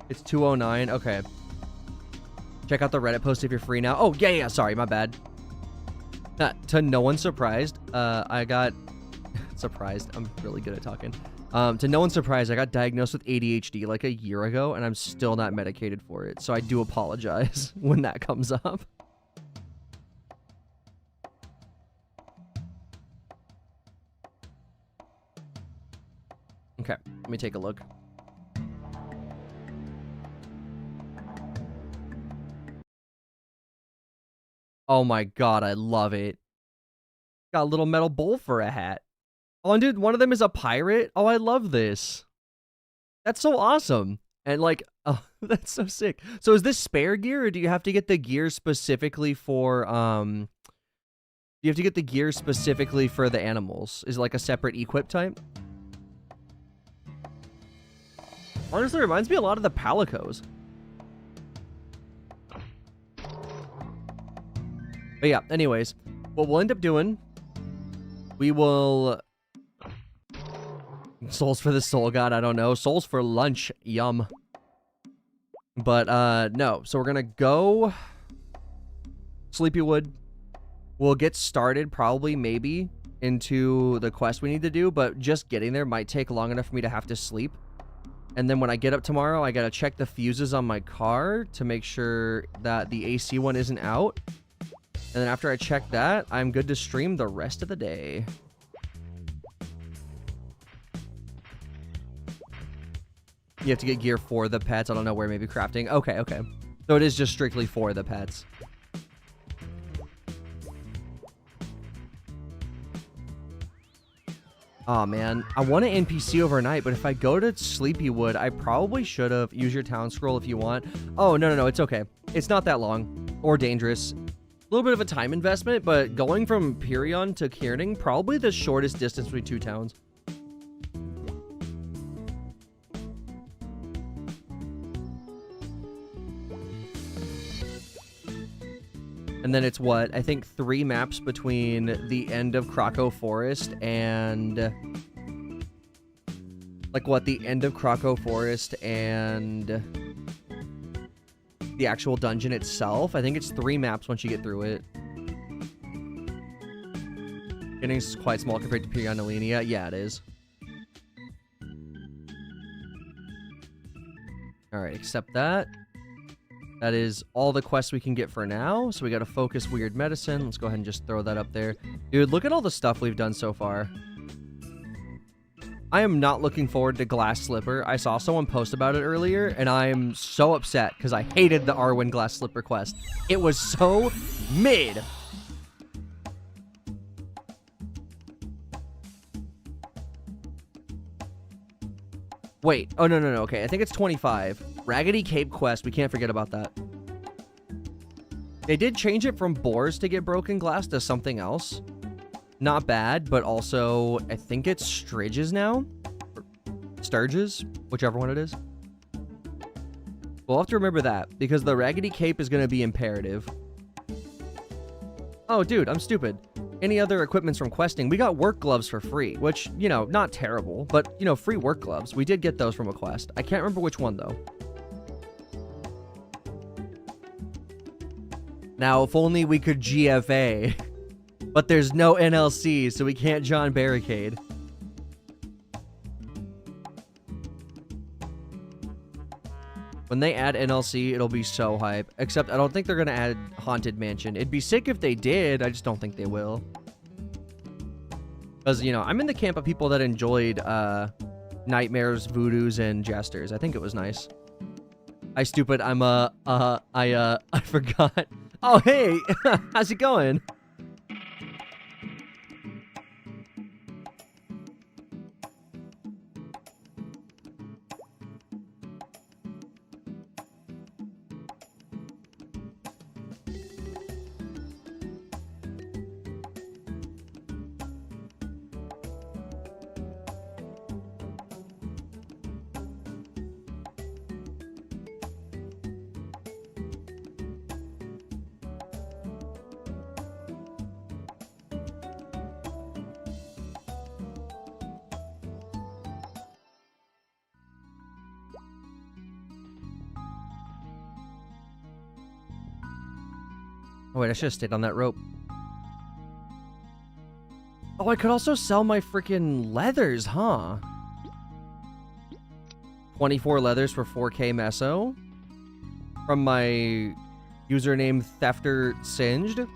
It's 2:09. Okay. Check out the Reddit post if you're free now. Oh, yeah, sorry, my bad. To no one's surprised, I got... surprised. I'm really good at talking. To no one's surprise, I got diagnosed with ADHD like a year ago, and I'm still not medicated for it. So I do apologize when that comes up. Okay, let me take a look. Oh my god, I love it. Got a little metal bowl for a hat. Oh, and dude, one of them is a pirate. Oh, I love this. That's so awesome. And like, oh, that's so sick. So is this spare gear, or do you have to get the gear specifically for, do you have to get the gear specifically for the animals? Is it like a separate equip type? Honestly, it reminds me a lot of the Palicos. But yeah, anyways, what we'll end up doing, we will... Souls for the soul god, I don't know. Souls for lunch, yum. But, no. So we're gonna go... Sleepywood. We'll get started, probably, maybe, into the quest we need to do, but just getting there might take long enough for me to have to sleep. And then when I get up tomorrow, I gotta check the fuses on my car to make sure that the AC one isn't out. And then after I check that, I'm good to stream the rest of the day. You have to get gear for the pets. I don't know where, maybe crafting. Okay. So it is just strictly for the pets. Oh man, I want an NPC overnight, but if I go to Sleepywood, I probably should have used your town scroll if you want. Oh, no, it's okay. It's not that long or dangerous. A little bit of a time investment, but going from Pirion to Kerning, probably the shortest distance between two towns. And then it's what? I think 3 maps between the end of Krakow Forest and... Like what? The end of Krakow Forest and the actual dungeon itself. I think it's 3 maps once you get through it. Getting's quite small compared to Piranolenia. Yeah, it is. Alright, accept that. That is all the quests we can get for now. So we gotta focus weird medicine. Let's go ahead and just throw that up there. Dude, look at all the stuff we've done so far. I am not looking forward to Glass Slipper. I saw someone post about it earlier, and I am so upset because I hated the Arwen Glass Slipper quest. It was so mid. Wait. Oh, no. Okay, I think it's 25. Raggedy Cape quest. We can't forget about that. They did change it from boars to get broken glass to something else. Not bad, but also, I think it's Striges now? Or Sturges? Whichever one it is. We'll have to remember that, because the Raggedy Cape is going to be imperative. Oh, dude, I'm stupid. Any other equipments from questing? We got work gloves for free, which, you know, not terrible, but, you know, free work gloves. We did get those from a quest. I can't remember which one, though. Now, if only we could GFA. But there's no NLC, so we can't John Barricade. When they add NLC, it'll be so hype. Except I don't think they're going to add Haunted Mansion. It'd be sick if they did. I just don't think they will. Because, you know, I'm in the camp of people that enjoyed Nightmares, Voodoos, and Jesters. I think it was nice. I forgot. Oh, hey! How's it going? Oh, wait, I should have stayed on that rope. Oh, I could also sell my freaking leathers, huh? 24 leathers for 4K meso. From my username Thefter Singed. I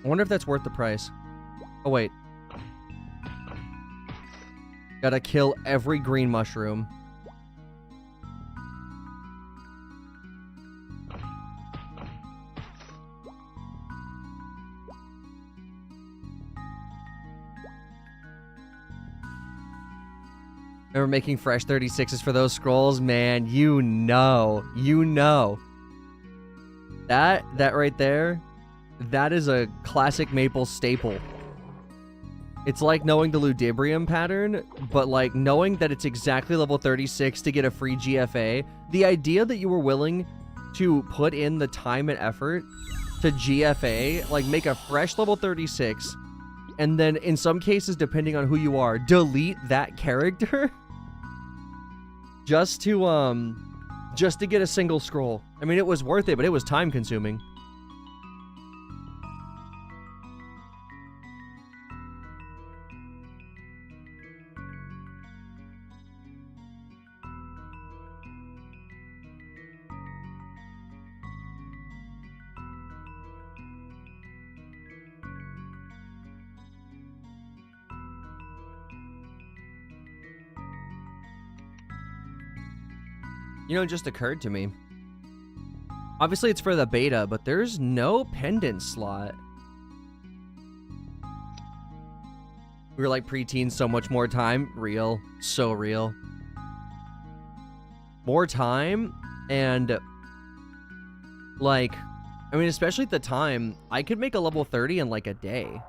wonder if that's worth the price. Oh, wait. Gotta kill every green mushroom. Remember making fresh 36s for those scrolls? Man, you know. That right there, that is a classic Maple staple. It's like knowing the Ludibrium pattern, but like knowing that it's exactly level 36 to get a free GFA. The idea that you were willing to put in the time and effort to GFA, like make a fresh level 36, and then in some cases, depending on who you are, delete that character just to get a single scroll. I mean, it was worth it, but it was time consuming. You know, it just occurred to me. Obviously, it's for the beta, but there's no pendant slot. We were like preteens, so much more time. Real. So real. More time, and like, I mean, especially at the time, I could make a level 30 in like a day.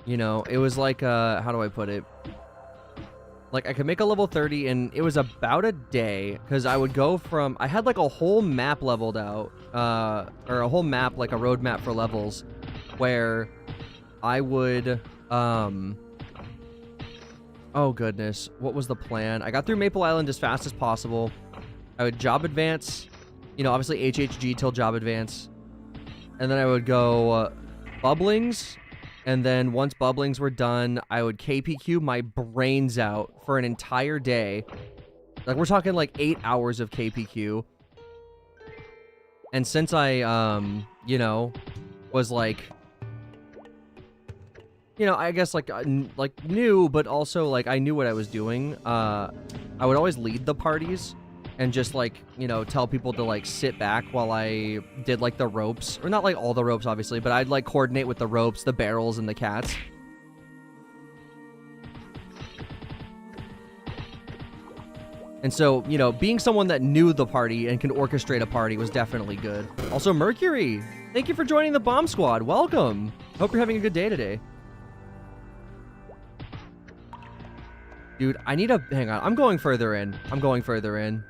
You know, it was like, how do I put it? Like, I could make a level 30, and it was about a day, because I would go from... I had, like, a whole map leveled out, or a whole map, like a roadmap for levels, where I would, Oh, goodness. What was the plan? I got through Maple Island as fast as possible. I would job advance. You know, obviously HHG till job advance. And then I would go Bubblings. And then once Bubblings were done, I would KPQ my brains out for an entire day. Like, we're talking like 8 hours of KPQ. And since I, you know, was like... You know, I guess, like new, but also, like, I knew what I was doing. I would always lead the parties and just, like, you know, tell people to, like, sit back while I did, like, the ropes. Or not, like, all the ropes, obviously, but I'd, like, coordinate with the ropes, the barrels, and the cats. And so, you know, being someone that knew the party and can orchestrate a party was definitely good. Also, Mercury, thank you for joining the Bomb Squad. Welcome. Hope you're having a good day today. Dude, I need a... Hang on. I'm going further in. I'm going further in.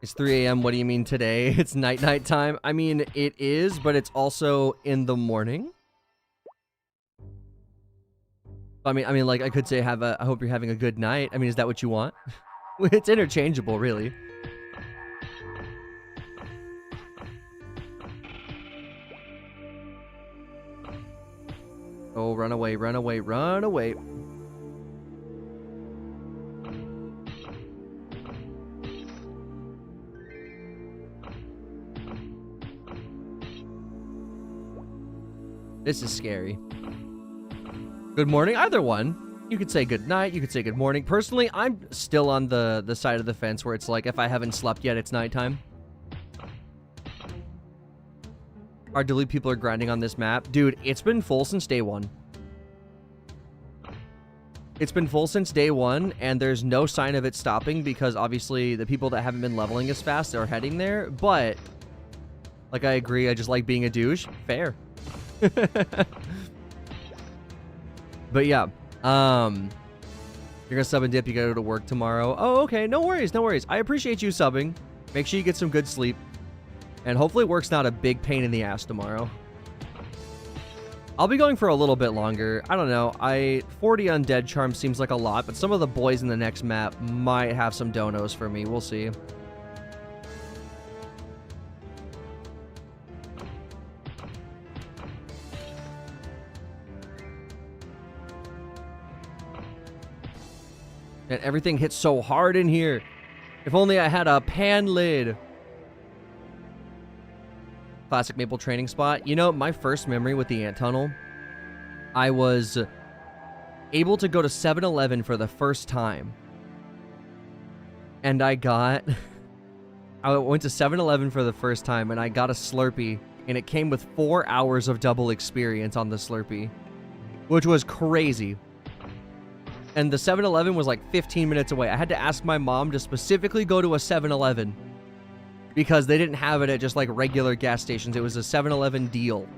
It's 3 a.m. What do you mean today? It's night time. I mean, it is, but it's also in the morning. I mean, like, I could say I hope you're having a good night. I mean, is that what you want? It's interchangeable, really. Oh, run away, run away, run away. This is scary. Good morning, either one. You could say good night, you could say good morning. Personally, I'm still on the side of the fence where it's like, if I haven't slept yet, it's nighttime. Our delete people are grinding on this map. Dude, it's been full since day one. It's been full since day one, and there's no sign of it stopping because obviously the people that haven't been leveling as fast are heading there. But, like, I agree, I just like being a douche. Fair. But yeah, you're gonna sub and dip, you gotta go to work tomorrow. Oh, okay, no worries, no worries. I appreciate you subbing. Make sure you get some good sleep. And hopefully work's not a big pain in the ass tomorrow. I'll be going for a little bit longer. I don't know, 40 undead charms seems like a lot, but some of the boys in the next map might have some donos for me, we'll see. And everything hits so hard in here. If only I had a pan lid. Classic Maple training spot. You know, my first memory with the ant tunnel, I was able to go to 7-Eleven for the first time. And I went to 7-Eleven for the first time and I got a Slurpee. And it came with 4 hours of double experience on the Slurpee. Which was crazy. And the 7-Eleven was like 15 minutes away. I had to ask my mom to specifically go to a 7-Eleven because they didn't have it at just like regular gas stations. It was a 7-Eleven deal.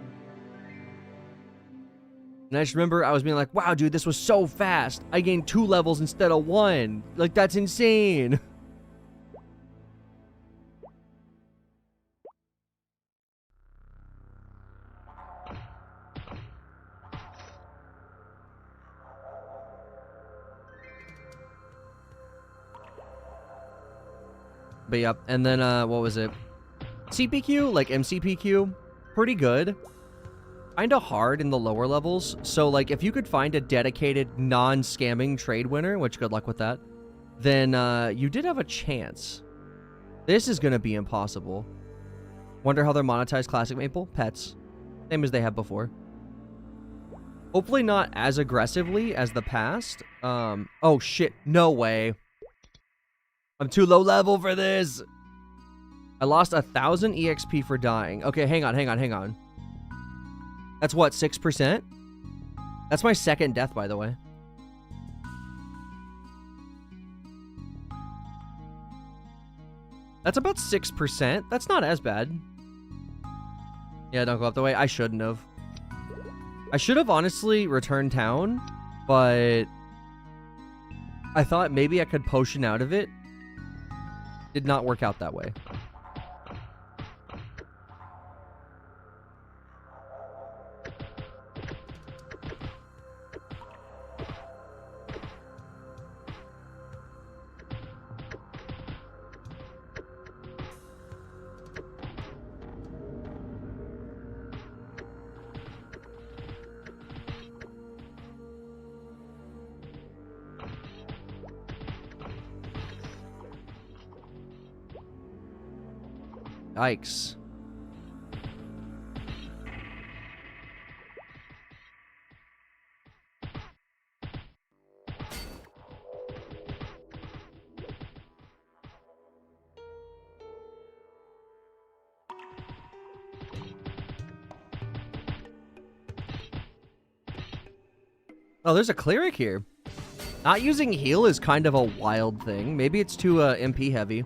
And I just remember I was being like, wow, dude, this was so fast. I gained 2 levels instead of 1. Like, that's insane. But yeah, and then, what was it? CPQ, like MCPQ, pretty good. Kinda hard in the lower levels. So, like, if you could find a dedicated, non-scamming trade winner, which good luck with that, then, you did have a chance. This is gonna be impossible. Wonder how they're monetized Classic Maple? Pets. Same as they have before. Hopefully not as aggressively as the past. Oh shit, no way. I'm too low level for this. I lost 1,000 EXP for dying. Okay, hang on. That's what, 6%? That's my second death, by the way. That's about 6%. That's not as bad. Yeah, don't go up the way. I shouldn't have. I should have honestly returned town but I thought maybe I could potion out of it. Did not work out that way. Yikes. Oh, there's a cleric here. Not using heal is kind of a wild thing. Maybe it's too MP heavy.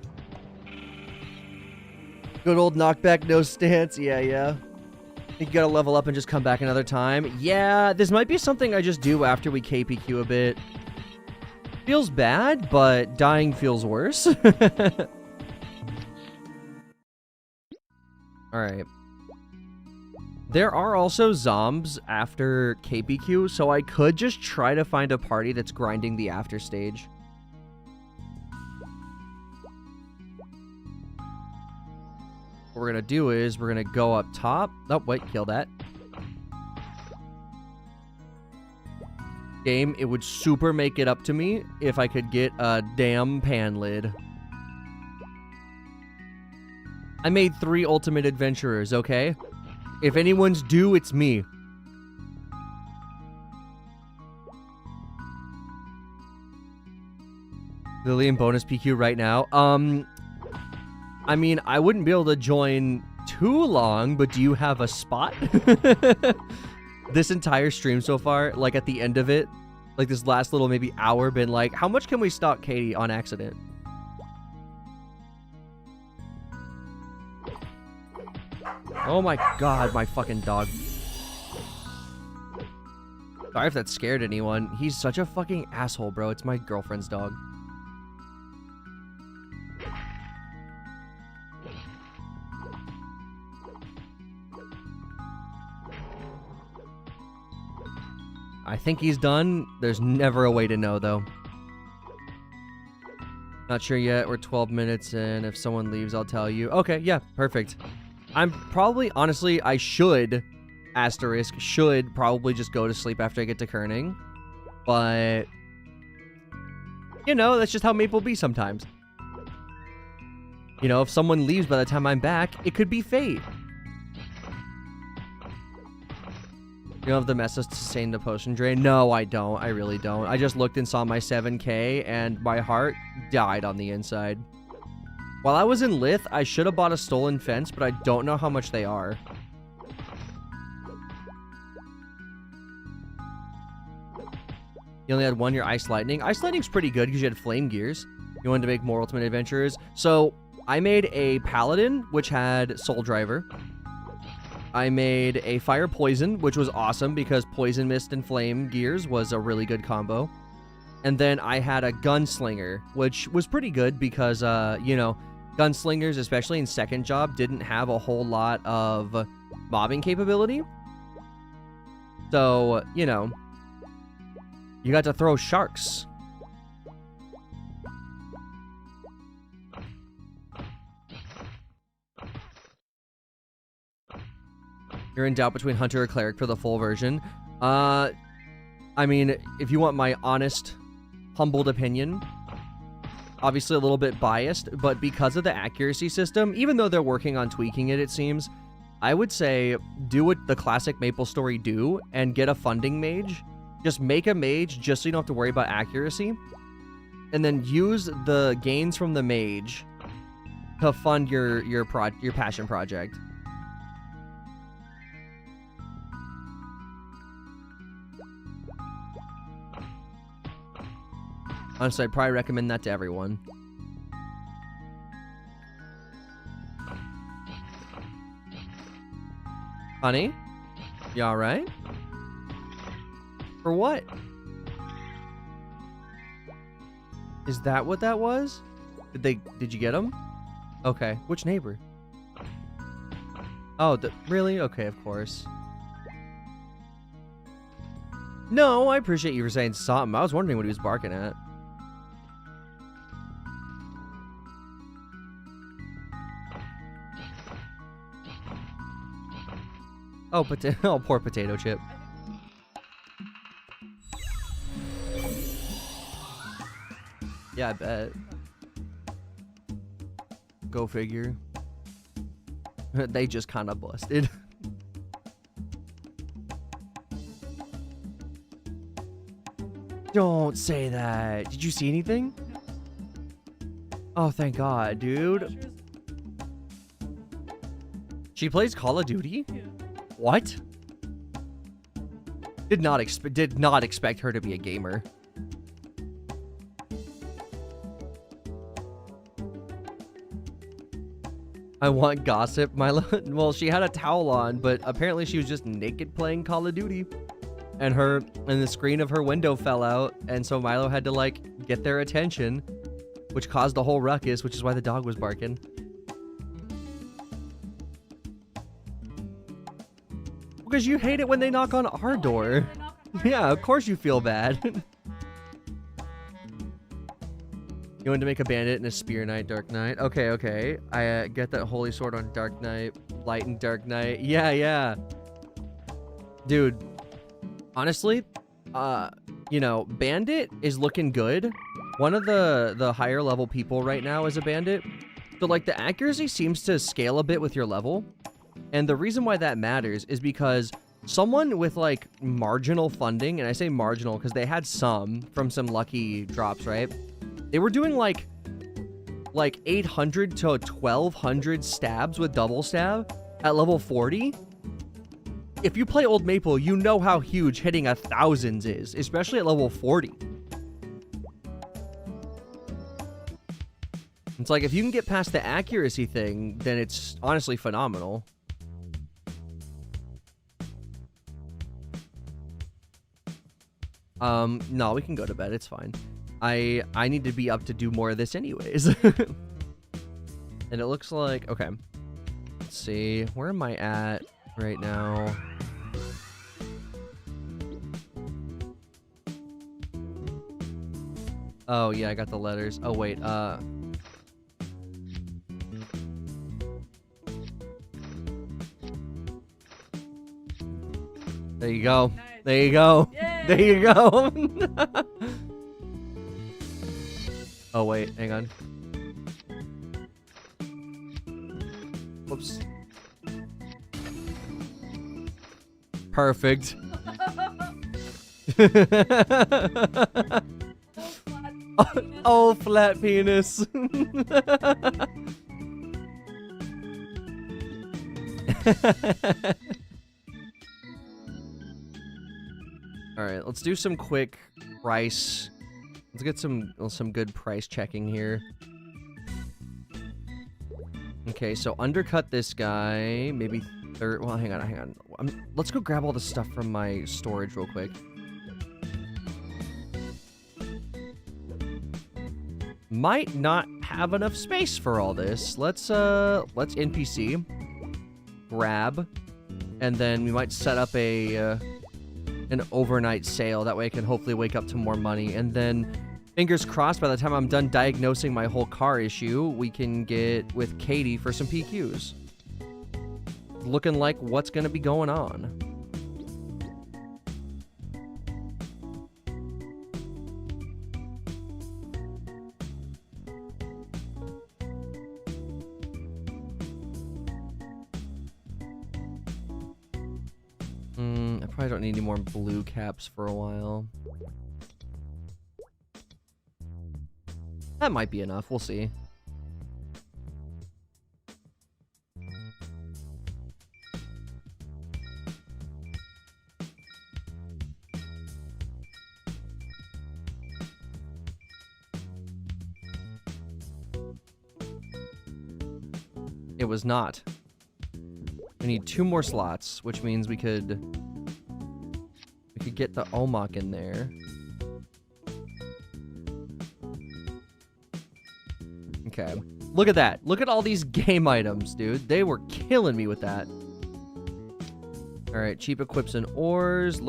Good old knockback, no stance. Yeah. You gotta level up and just come back another time. Yeah, this might be something I just do after we KPQ a bit. Feels bad, but dying feels worse. Alright. There are also zombs after KPQ, so I could just try to find a party that's grinding the after stage. What we're gonna do is we're gonna go up top. Oh, wait, kill that. Game, it would super make it up to me if I could get a damn pan lid. I made 3 ultimate adventurers, okay? If anyone's due, it's me. Lillian bonus PQ right now. I mean, I wouldn't be able to join too long, but do you have a spot? This entire stream so far, like at the end of it, like this last little maybe hour, been like, how much can we stalk Katie on accident? Oh my god, my fucking dog. Sorry if that scared anyone. He's such a fucking asshole, bro. It's my girlfriend's dog. I think he's done. There's never a way to know, though. Not sure yet. We're 12 minutes in. If someone leaves, I'll tell you. Okay, yeah, perfect. I'm probably, honestly, I should, asterisk, should probably just go to sleep after I get to Kerning. But, you know, that's just how Maple be sometimes. You know, if someone leaves by the time I'm back, it could be fate. You don't have the message to sustain the potion drain? No, I don't. I really don't. I just looked and saw my 7K, and my heart died on the inside. While I was in Lith, I should have bought a stolen fence, but I don't know how much they are. You only had 1 year Ice Lightning. Ice Lightning's pretty good because you had Flame Gears. You wanted to make more Ultimate Adventurers. So, I made a Paladin, which had Soul Driver. I made a Fire Poison, which was awesome because Poison Mist and Flame Gears was a really good combo. And then I had a Gunslinger, which was pretty good because, you know, Gunslingers, especially in second job, didn't have a whole lot of mobbing capability. So, you know, you got to throw sharks. You're in doubt between Hunter or Cleric for the full version. I mean, if you want my honest, humbled opinion, obviously a little bit biased, but because of the accuracy system, even though they're working on tweaking it, it seems, I would say do what the classic MapleStory do and get a funding mage. Just make a mage just so you don't have to worry about accuracy. And then use the gains from the mage to fund your passion project. Honestly, I'd probably recommend that to everyone. Honey? You alright? For what? Is that what that was? Did you get him? Okay. Which neighbor? Oh, really? Okay, of course. No, I appreciate you for saying something. I was wondering what he was barking at. Oh, oh, poor potato chip. Yeah, I bet. Go figure. They just kind of busted. Don't say that. Did you see anything? Oh, thank God, dude. She plays Call of Duty? What? Did not expect her to be a gamer. I want gossip, Milo. Well, she had a towel on, but apparently she was just naked playing Call of Duty. And the screen of her window fell out, and so Milo had to, like, get their attention, which caused the whole ruckus, which is why the dog was barking. Because you hate it when they knock on our door. Yeah, of course you feel bad. You wanted to make a bandit and a spear knight, Dark Knight. Okay, okay. I get that holy sword on Dark Knight, light and Dark Knight. Yeah, yeah. Dude, honestly, you know, bandit is looking good. One of the higher level people right now is a bandit. So, like, the accuracy seems to scale a bit with your level. And the reason why that matters is because someone with, like, marginal funding, and I say marginal because they had some from some lucky drops, right? They were doing, like 800 to 1,200 stabs with double stab at level 40. If you play Old Maple, you know how huge hitting 1,000s is, especially at level 40. It's like, if you can get past the accuracy thing, then it's honestly phenomenal. No, we can go to bed. It's fine. I need to be up to do more of this anyways. And it looks like, okay. Let's see. Where am I at right now? Oh, yeah, I got the letters. Oh, wait, there you go. Nice. There you go. Yay. There you go. Oh, wait. Hang on. Whoops. Perfect. Oh, flat penis. All right, let's do some quick price. Let's get some good price checking here. Okay, so undercut this guy, maybe third. Well, hang on. Let's go grab all the stuff from my storage real quick. Might not have enough space for all this. Let's NPC grab, and then we might set up an overnight sale. That way I can hopefully wake up to more money. And then, fingers crossed, by the time I'm done diagnosing my whole car issue, we can get with Katie for some PQs. Looking like what's going to be going on. I probably don't need any more blue caps for a while. That might be enough. We'll see. It was not. We need 2 more slots, which means we could get the Omok in there. Okay. Look at that. Look at all these game items, dude. They were killing me with that. Alright, cheap equips and ores.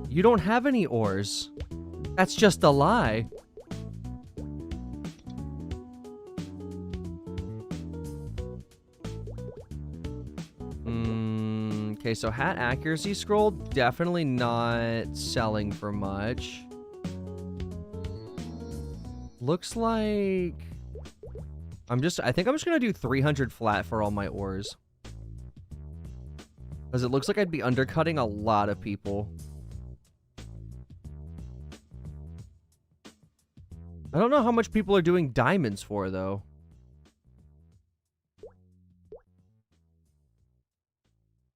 You don't have any ores. That's just a lie. Okay, so hat accuracy scroll, definitely not selling for much. Looks like... I think I'm just gonna do 300 flat for all my ores. Because it looks like I'd be undercutting a lot of people. I don't know how much people are doing diamonds for, though.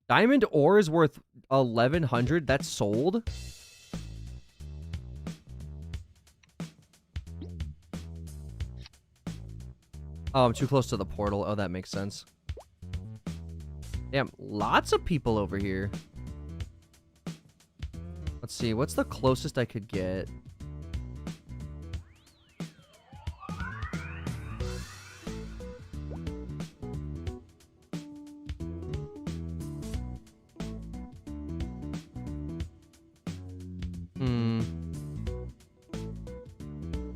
Diamond ore is worth 1,100. That's sold. Oh, I'm too close to the portal. Oh, that makes sense. Damn, lots of people over here. Let's see. What's the closest I could get?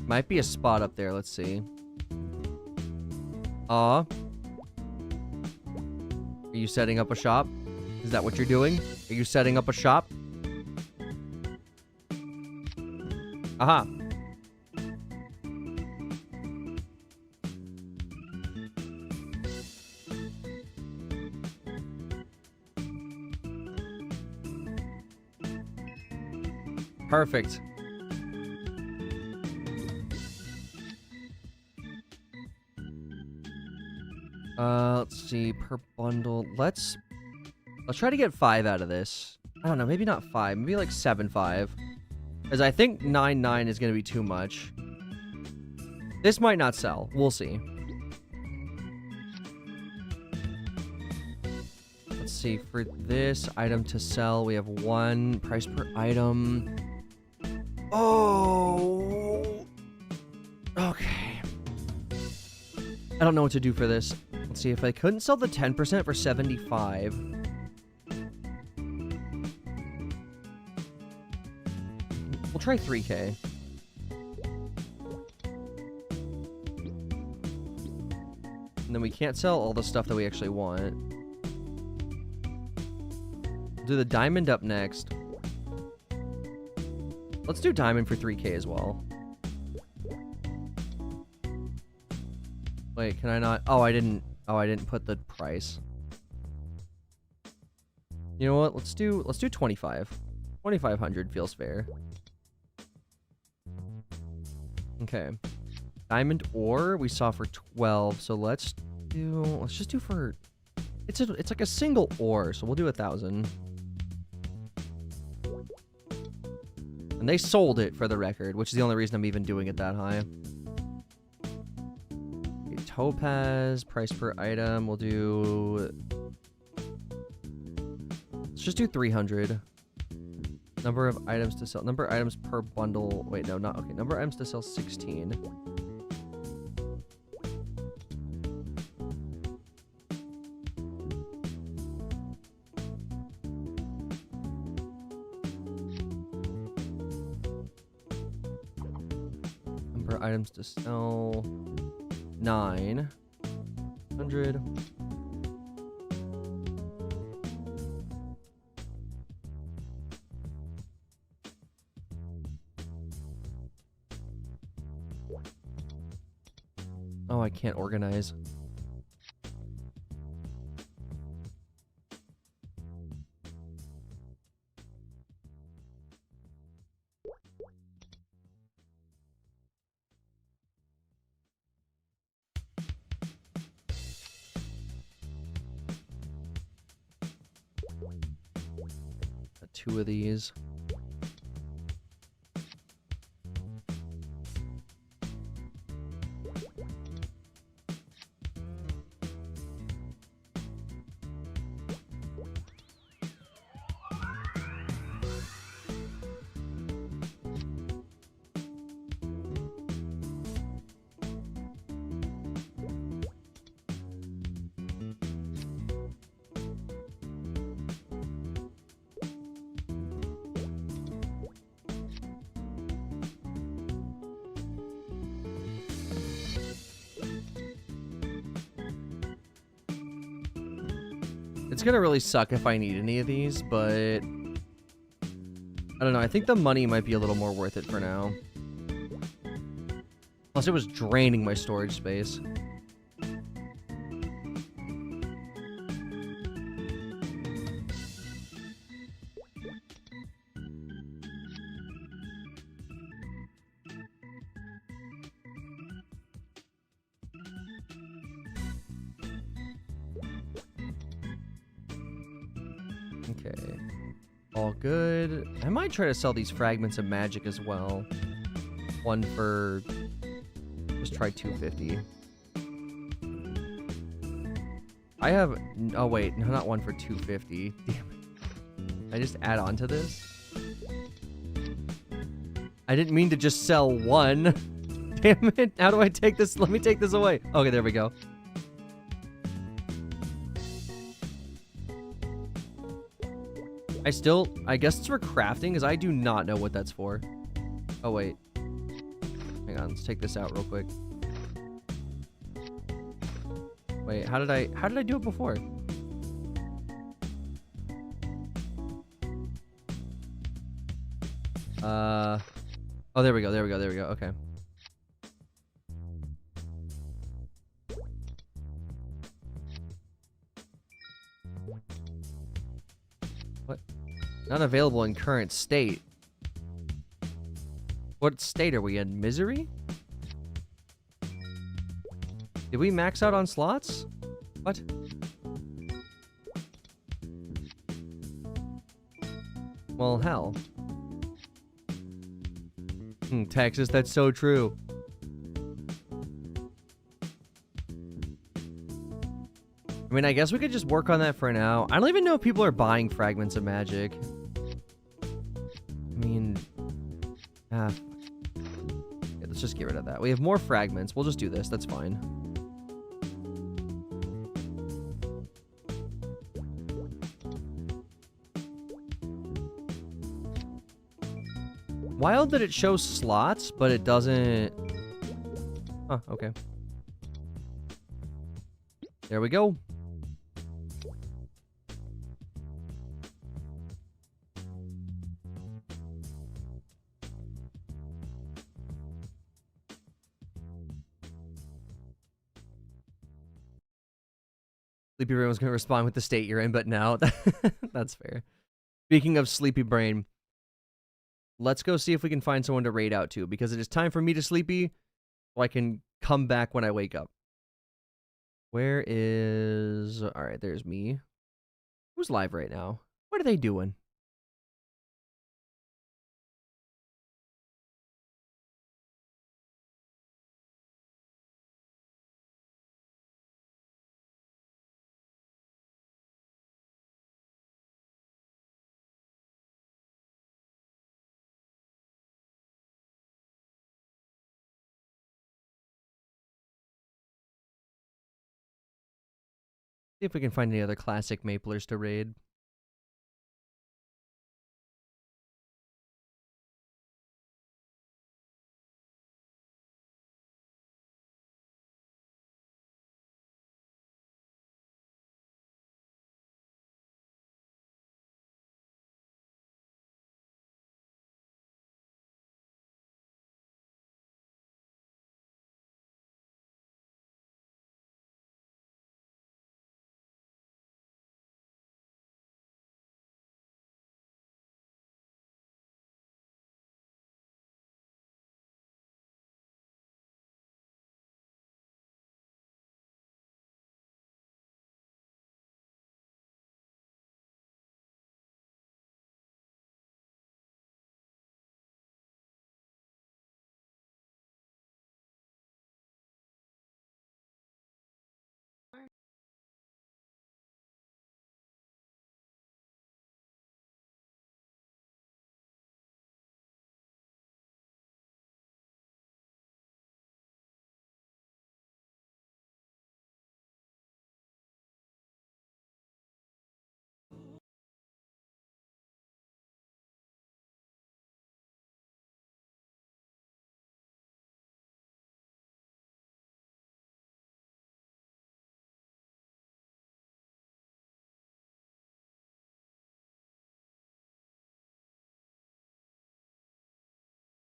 Might be a spot up there. Let's see. Are you setting up a shop? Is that what you're doing? Are you setting up a shop? Aha. Perfect. Let's see, per bundle. Let's try to get 5 out of this. I don't know, maybe not 5, maybe like 7.5. Because I think 9.9 is going to be too much. This might not sell. We'll see. Let's see, for this item to sell, we have 1 price per item. Oh! Okay. I don't know what to do for this. Let's see, if I couldn't sell the 10% for 75. We'll try 3K. And then we can't sell all the stuff that we actually want. We'll do the diamond up next. Let's do diamond for 3K as well. Wait, can I not? Oh, I didn't put the price. You know what? Let's do 25. 2,500 feels fair. Okay. Diamond ore we saw for 12, so let's just do for it's like a single ore, so we'll do 1,000. And they sold it, for the record, which is the only reason I'm even doing it that high. Topaz, price per item, we'll do... Let's just do 300. Number of items to sell. Number of items per bundle. Wait, no, not... Okay, number of items to sell, 16. Number of items to sell... 900. Oh, I can't organize. Two of these. It's gonna really suck if I need any of these, but... I don't know, I think the money might be a little more worth it for now. Plus it was draining my storage space. Okay. All good. I might try to sell these fragments of magic as well. One for... Just try 250. I have... Oh, wait. No, not one for 250. Damn it. I just add on to this? I didn't mean to just sell one. Damn it. How do I take this? Let me take this away. Okay, there we go. I guess it's for crafting, because I do not know what that's for. Oh, wait. Hang on, let's take this out real quick. Wait, how did I do it before? Oh, there we go, okay. What? Not available in current state. What state are we in? Misery? Did we max out on slots? What? Well, hell. Texas, that's so true. I mean, I guess we could just work on that for now. I don't even know if people are buying fragments of magic. I mean... yeah, let's just get rid of that. We have more fragments. We'll just do this. That's fine. Wild that it shows slots, but it doesn't... Huh, okay. There we go. Sleepy Brain was going to respond with the state you're in, but no. That's fair. Speaking of Sleepy Brain, let's go see if we can find someone to raid out to, because it is time for me to sleepy, so I can come back when I wake up. Where is... Alright, there's me. Who's live right now? What are they doing? See if we can find any other classic Maplers to raid.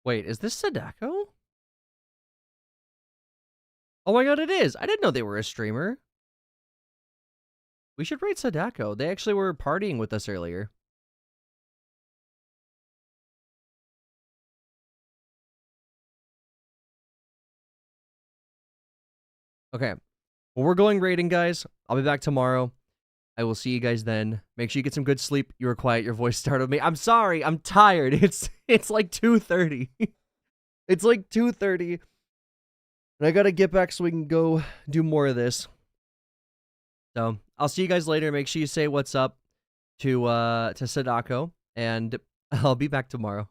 Wait, is this Sadako? Oh my god, it is! I didn't know they were a streamer. We should raid Sadako. They actually were partying with us earlier. Okay. Well, we're going raiding, guys. I'll be back tomorrow. I will see you guys then. Make sure you get some good sleep. You were quiet. Your voice startled me. I'm sorry. I'm tired. It's like 2:30. It's like 2:30. And I gotta get back so we can go do more of this. So I'll see you guys later. Make sure you say what's up to Sadako, and I'll be back tomorrow.